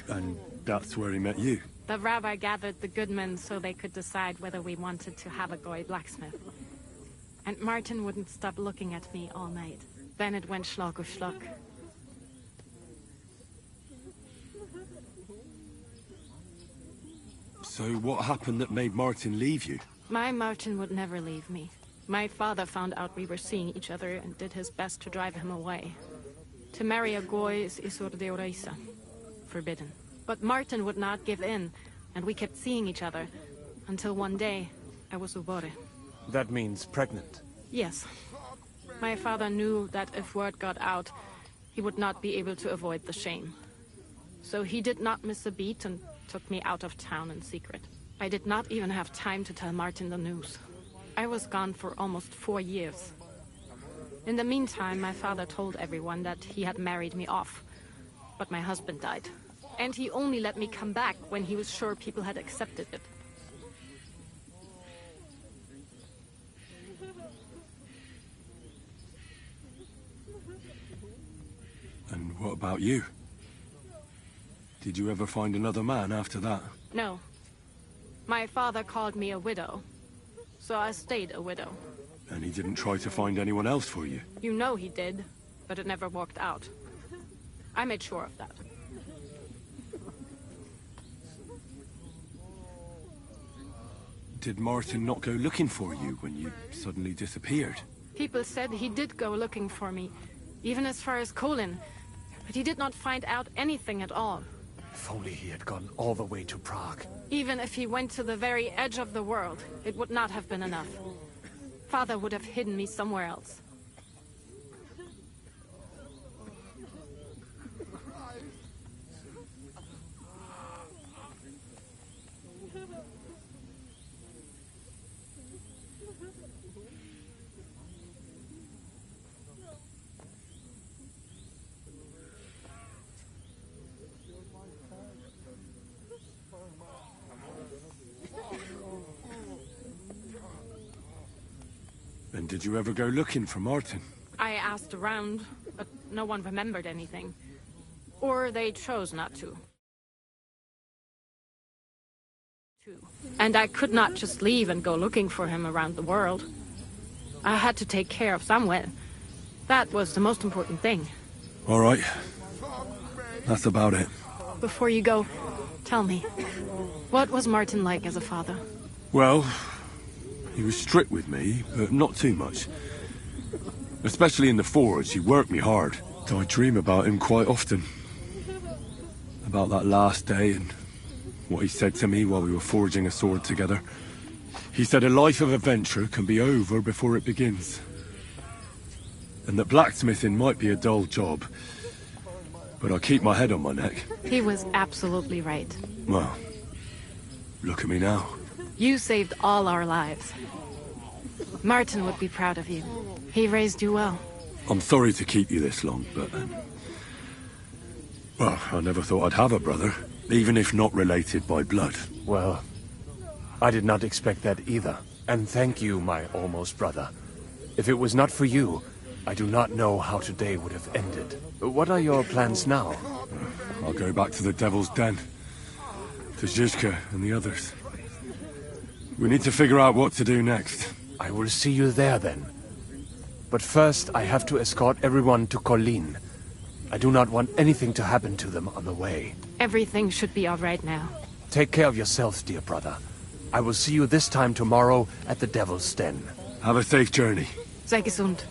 And that's where he met you? The rabbi gathered the good men so they could decide whether we wanted to have a goy blacksmith. And Martin wouldn't stop looking at me all night. Then it went schlock auf schlock. So what happened that made Martin leave you? My Martin would never leave me. My father found out we were seeing each other and did his best to drive him away. To marry a goy is isur deoraisa, forbidden. But Martin would not give in, and we kept seeing each other, until one day, I was ubore. That means pregnant? Yes. My father knew that if word got out, he would not be able to avoid the shame. So he did not miss a beat and took me out of town in secret. I did not even have time to tell Martin the news. I was gone for almost 4 years. In the meantime, my father told everyone that he had married me off. But my husband died. And he only let me come back when he was sure people had accepted it. And what about you? Did you ever find another man after that? No. My father called me a widow. So I stayed a widow. And he didn't try to find anyone else for you? You know he did, but it never worked out. I made sure of that. Did Martin not go looking for you when you suddenly disappeared? People said he did go looking for me, even as far as Colin, but he did not find out anything at all. If only he had gone all the way to Prague. Even if he went to the very edge of the world, it would not have been enough. Father would have hidden me somewhere else. And did you ever go looking for Martin? I asked around, but no one remembered anything. Or they chose not to. And I could not just leave and go looking for him around the world. I had to take care of Samuel. That was the most important thing. All right. That's about it. Before you go, tell me, what was Martin like as a father? Well, he was strict with me, but not too much. Especially in the forge, he worked me hard. I dream about him quite often. About that last day and what he said to me while we were forging a sword together. He said a life of adventure can be over before it begins. And that blacksmithing might be a dull job, but I keep my head on my neck. He was absolutely right. Well, look at me now. You saved all our lives. Martin would be proud of you. He raised you well. I'm sorry to keep you this long, but... well, I never thought I'd have a brother, even if not related by blood. Well, I did not expect that either. And thank you, my almost brother. If it was not for you, I do not know how today would have ended. What are your plans now? I'll go back to the Devil's Den. To Zizka and the others. We need to figure out what to do next. I will see you there then. But first, I have to escort everyone to Colleen. I do not want anything to happen to them on the way. Everything should be all right now. Take care of yourselves, dear brother. I will see you this time tomorrow at the Devil's Den. Have a safe journey. Sei gesund.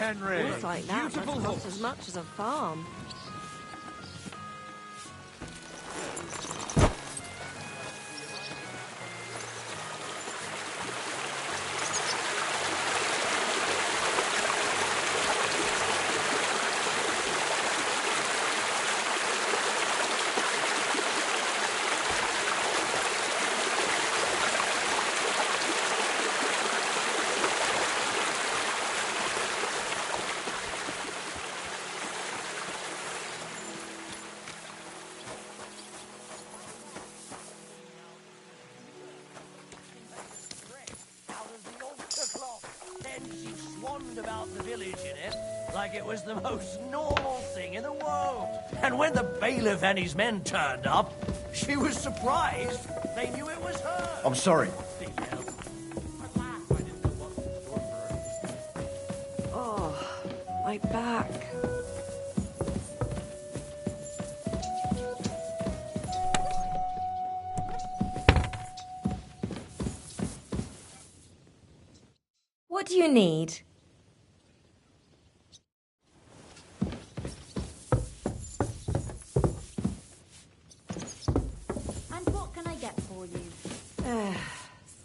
Henry. Looks like that must cost as much as a farm. About the village in it, like it was the most normal thing in the world. And when the bailiff and his men turned up, she was surprised. They knew it was her. I'm sorry. Oh, my back. What do you need?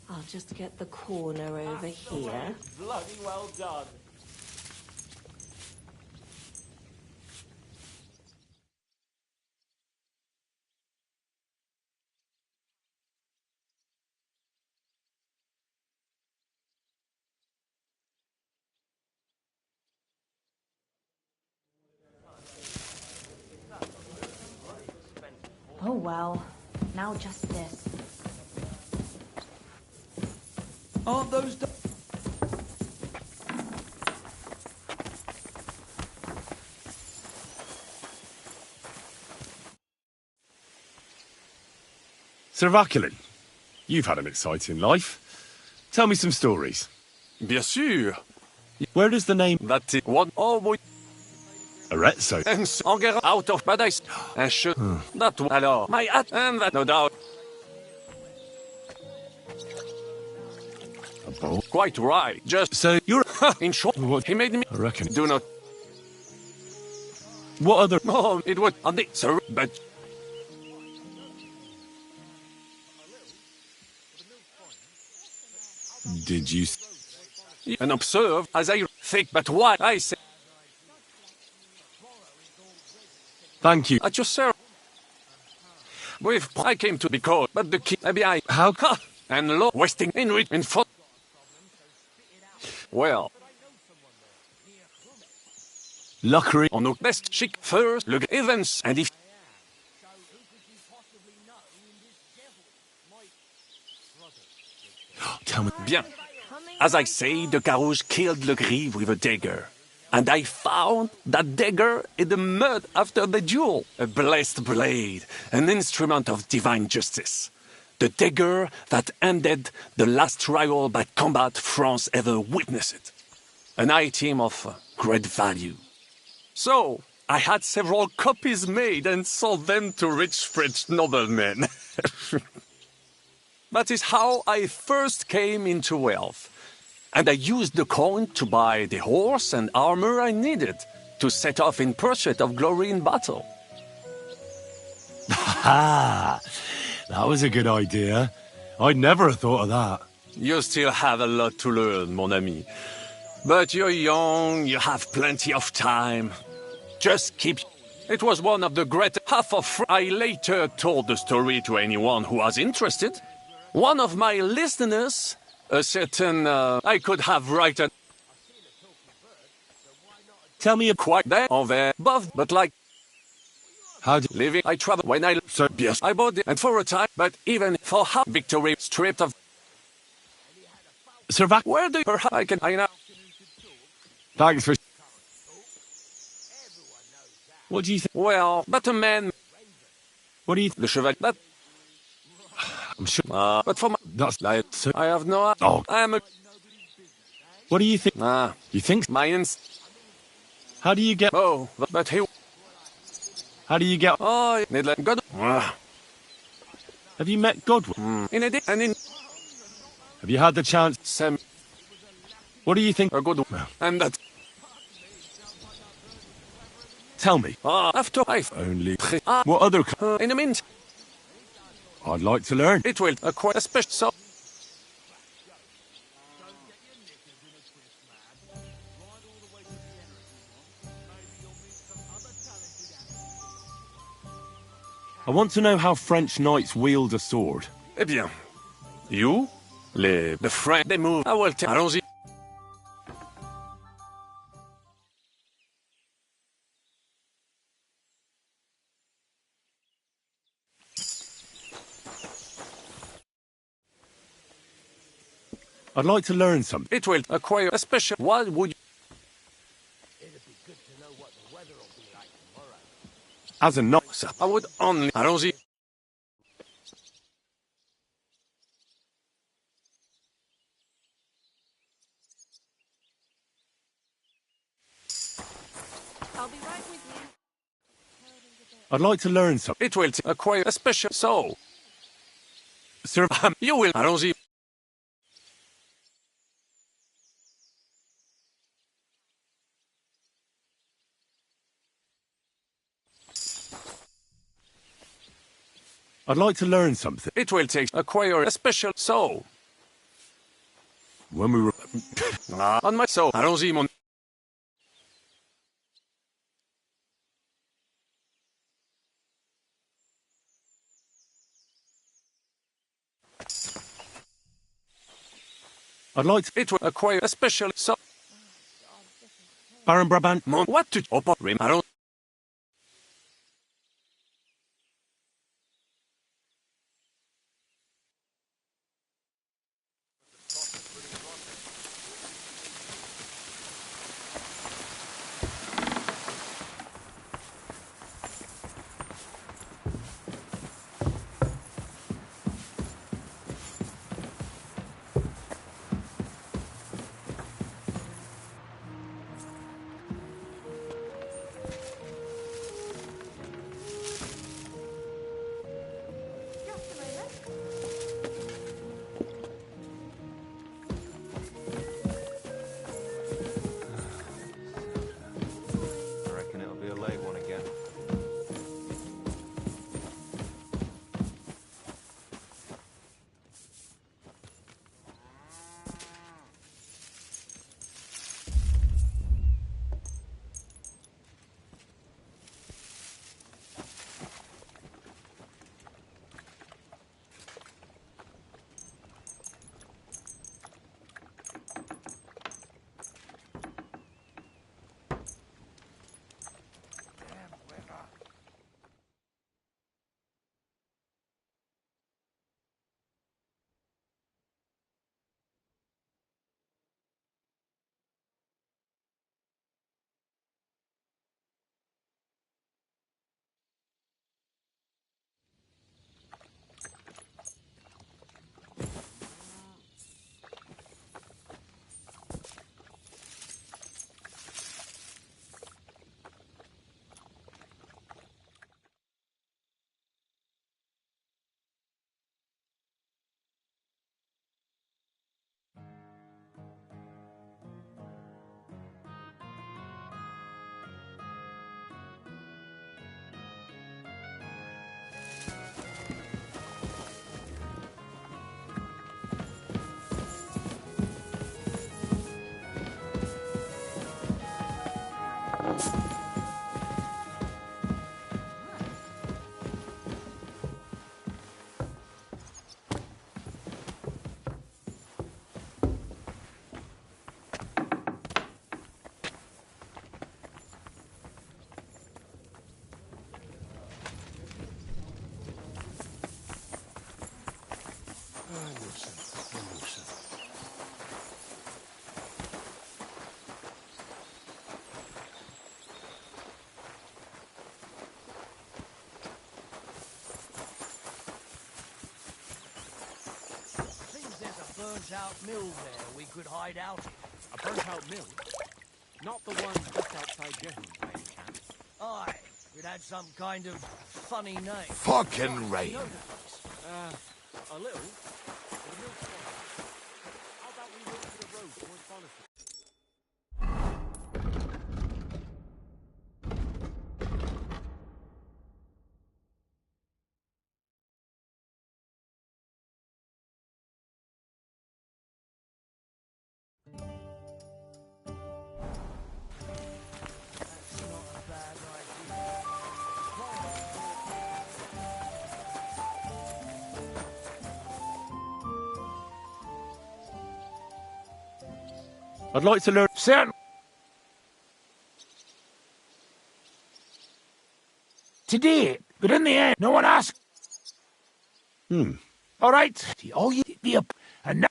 I'll just get the corner over here. Bloody well done. Oh well, now just this. Aren't those... Sir Vaculin, you've had an exciting life. Tell me some stories. Bien sûr. Where does the name... That is one boy. Arezzo. And Anger out of paradise. And should... That one. Alors, my hat and that, no doubt. Quite right. Just so you're in short. What he made me. I reckon. Do not. What other? Oh, it would on the sir, but. Did you? And observe as I think, but what I say. Thank you. At your sir. With I came to because, but the key FBI. How? And law wasting in it in front. Well. Luckily, on our best chic first look events and if. Tell me. Bien. As I say, the Carouge killed Le Gris with a dagger. And I found that dagger in the mud after the duel. A blessed blade, an instrument of divine justice. The dagger that ended the last trial by combat France ever witnessed. An item of great value. So, I had several copies made and sold them to rich French noblemen. That is how I first came into wealth. And I used the coin to buy the horse and armor I needed to set off in pursuit of glory in battle. Ha! That was a good idea. I'd never have thought of that. You still have a lot to learn, mon ami. But you're young, you have plenty of time. Just keep... It was one of the great half of... I later told the story to anyone who was interested. One of my listeners, a certain... I could have written... Tell me a... Quite there or there, above, but like... How do... Living, I travel when I... So, yes, I bought it, and for a time, but even for how... Victory stripped of... Sir Vac... Where do you... I can... I know... Thanks for... What do you think? Well, but a man... What do you... The Chevalier... That... I'm sure... but for my... That's... Like, so I have no... Oh. I am a... What do you think? You think... My How do you get... Oh, but he... How do you get... Oh, God... Have you met Godwin? In a day, and in... Have you had the chance... Sam... What do you think? A good one. And that... Tell me. After I've Only... What other... in a mint. I'd like to learn. It will acquire a special... So I want to know how French knights wield a sword. Eh bien, you, the French, they move. I will tell. Allons-y. I'd like to learn something. It will acquire a special... What would you... As a knight... I would only... Allons-y. I'll be right with you. I'd like to learn something. It will acquire a special... So... Sir... you will... Allons-y. I'd like to learn something. It will acquire a special... So... When we were... on my soul. Allons-y, mon... I'd like to... It will acquire a special... So... Baron Brabant... Mon... What to... Opa... Rim... Allons... I reckon it'll be a late one again. burnt-out mill there we could hide out in. A burnt-out mill? Not the one just outside Jehu, by any chance? Aye, it had some kind of funny name. Fucking rain. A little. The mill's fine. How about we walk to the road towards Boniface? I'd like to learn... Certain. Today, but in the end, no one asked. All right. All you be up and now.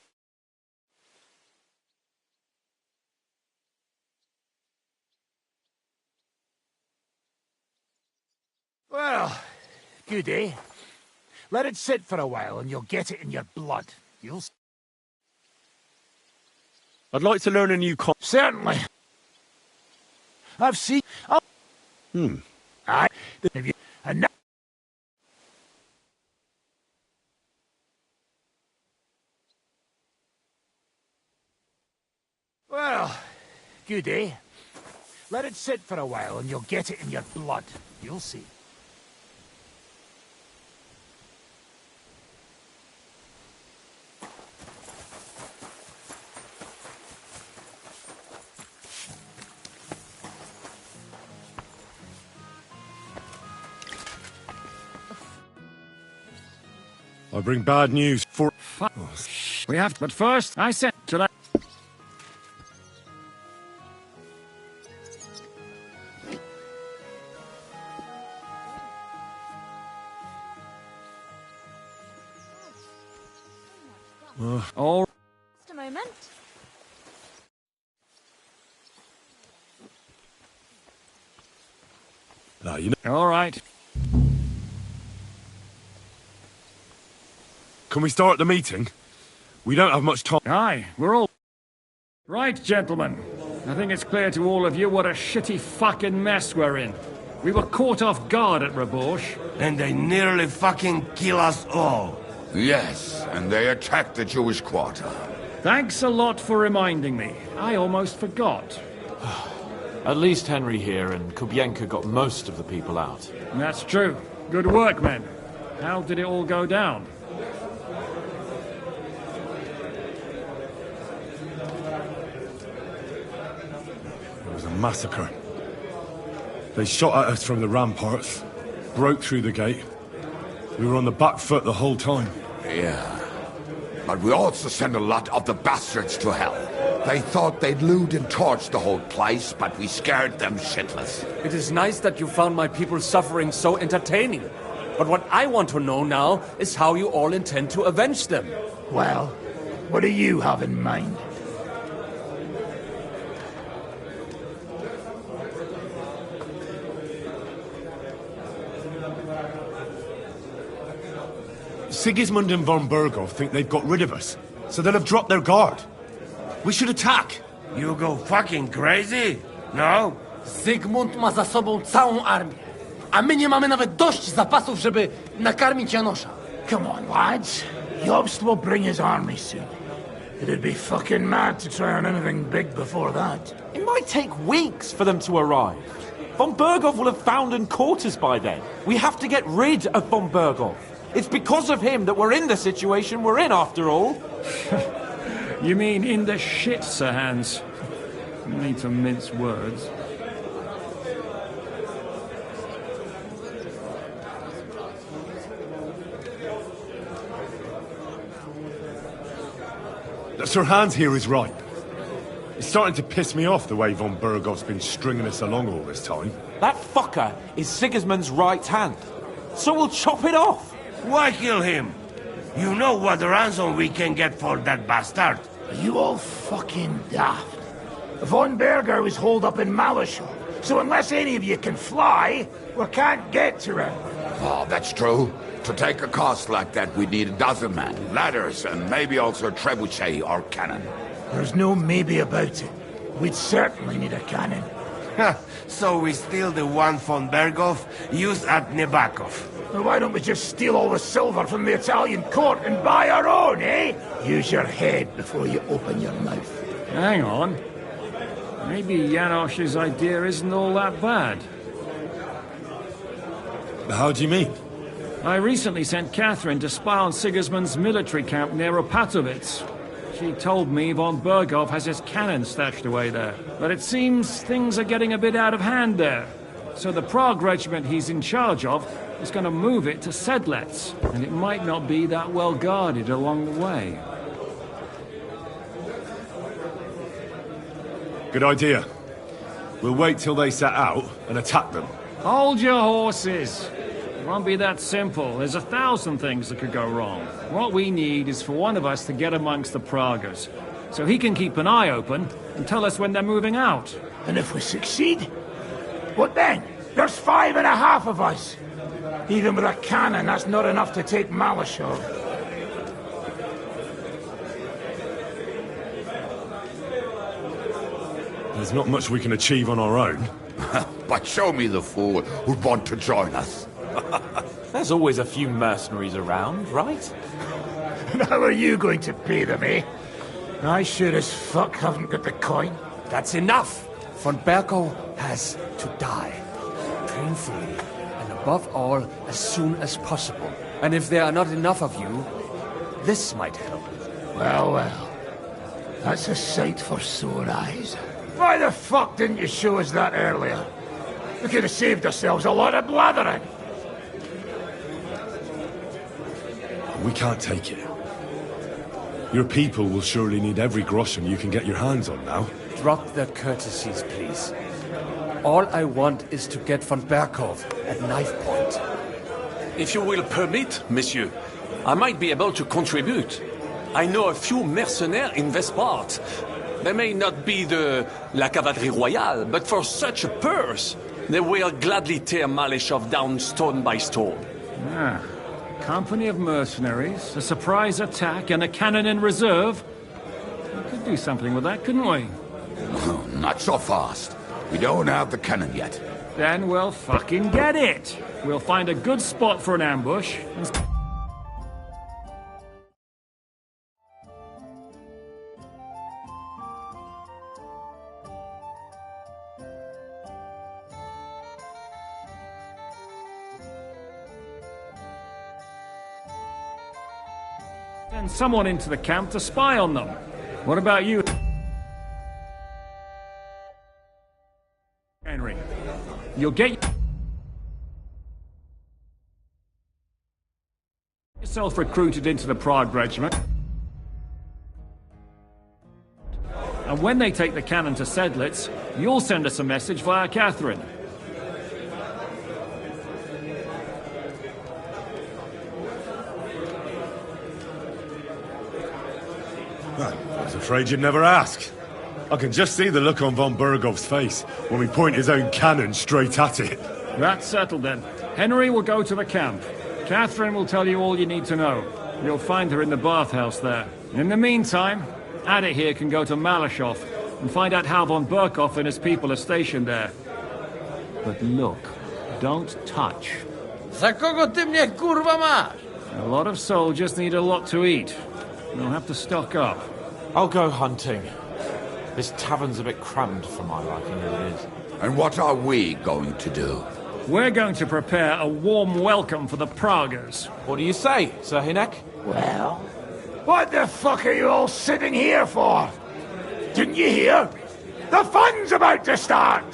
Well, good, eh? Let it sit for a while and you'll get it in your blood. You'll... I'd like to learn a new Certainly. I've seen... And now... Well, good, eh? Let it sit for a while and you'll get it in your blood. You'll see. I bring bad news for... We have... But first, I said... Should I... All... Just a moment. No, you know... All right. Can we start the meeting? We don't have much time. Aye, we're all... Right, gentlemen. I think it's clear to all of you what a shitty fucking mess we're in. We were caught off guard at Rabosh. And they nearly fucking kill us all. Yes, and they attacked the Jewish quarter. Thanks a lot for reminding me. I almost forgot. At least Henry here and Kubienka got most of the people out. That's true. Good work, men. How did it all go down? It was a massacre. They shot at us from the ramparts, broke through the gate. We were on the back foot the whole time. Yeah. But we also sent a lot of the bastards to hell. They thought they'd loot and torch the whole place, but we scared them shitless. It is nice that you found my people's suffering so entertaining. But what I want to know now is how you all intend to avenge them. Well, what do you have in mind? Sigismund and von Berghoff think they've got rid of us, so they'll have dropped their guard. We should attack. You go fucking crazy? No? Zygmunt ma za sobą całą armię, a my nie mamy nawet dość zapasów, żeby nakarmić Janosza. Come on, lads. Jobst will bring his army soon. It'd be fucking mad to try on anything big before that. It might take weeks for them to arrive. Von Berghoff will have found and caught us by then. We have to get rid of von Berghoff. It's because of him that we're in the situation we're in, after all. You mean in the shit, Sir Hans? No need to mince words. Sir Hans here is right. It's starting to piss me off the way von Berghoff's been stringing us along all this time. That fucker is Sigismund's right hand. So we'll chop it off. Why kill him? You know what ransom we can get for that bastard. Are you all fucking daft? Von Berger was holed up in Malishal, so unless any of you can fly, we can't get to him. Oh, that's true. To take a cost like that, we'd need a dozen men, ladders, and maybe also a trebuchet or cannon. There's no maybe about it. We'd certainly need a cannon. So we steal the one von Berghoff used at Nebakov. Well, why don't we just steal all the silver from the Italian court and buy our own, eh? Use your head before you open your mouth. Hang on. Maybe Janosch's idea isn't all that bad. How do you mean? I recently sent Catherine to spy on Sigismund's military camp near Opatovitz. She told me von Berghoff has his cannon stashed away there. But it seems things are getting a bit out of hand there. So the Prague regiment he's in charge of is going to move it to Sedlec, and it might not be that well guarded along the way. Good idea. We'll wait till they set out and attack them. Hold your horses. It won't be that simple. There's 1,000 things that could go wrong. What we need is for one of us to get amongst the Pragas, so he can keep an eye open and tell us when they're moving out. And if we succeed, what then? There's 5.5 of us. Even with a cannon, that's not enough to take Malashov. There's not much we can achieve on our own. But show me the fool who'd want to join us. There's always a few mercenaries around, right? And how are you going to pay them, eh? I sure as fuck haven't got the coin. That's enough! Von Berkow has to die. Painfully, and above all, as soon as possible. And if there are not enough of you, this might help. Well, well. That's a sight for sore eyes. Why the fuck didn't you show us that earlier? We could have saved ourselves a lot of blathering. We can't take it. Your people will surely need every groschen you can get your hands on now. Drop the courtesies, please. All I want is to get von Berkow at knife point. If you will permit, monsieur, I might be able to contribute. I know a few mercenaires in this part. They may not be La Cavalerie Royale, but for such a purse, they will gladly tear Malashov down stone by stone. Ah, company of mercenaries, a surprise attack, and a cannon in reserve. We could do something with that, couldn't we? Oh, not so fast. We don't have the cannon yet. Then we'll fucking get it. We'll find a good spot for an ambush and... send someone into the camp to spy on them. What about you, Henry? You'll get yourself recruited into the Prague Regiment. And when they take the cannon to Sedlitz, you'll send us a message via Catherine. I was afraid you'd never ask. I can just see the look on von Bergov's face when we point his own cannon straight at it. That's settled then. Henry will go to the camp. Catherine will tell you all you need to know. You'll find her in the bathhouse there. In the meantime, Adit here can go to Malashov and find out how von Berkow and his people are stationed there. But look, don't touch. Za kogo ty mnie kurwa masz? A lot of soldiers need a lot to eat. We'll have to stock up. I'll go hunting. This tavern's a bit crammed for my liking, it is. And what are we going to do? We're going to prepare a warm welcome for the Pragas. What do you say, Sir Hinek? Well, what the fuck are you all sitting here for? Didn't you hear? The fun's about to start!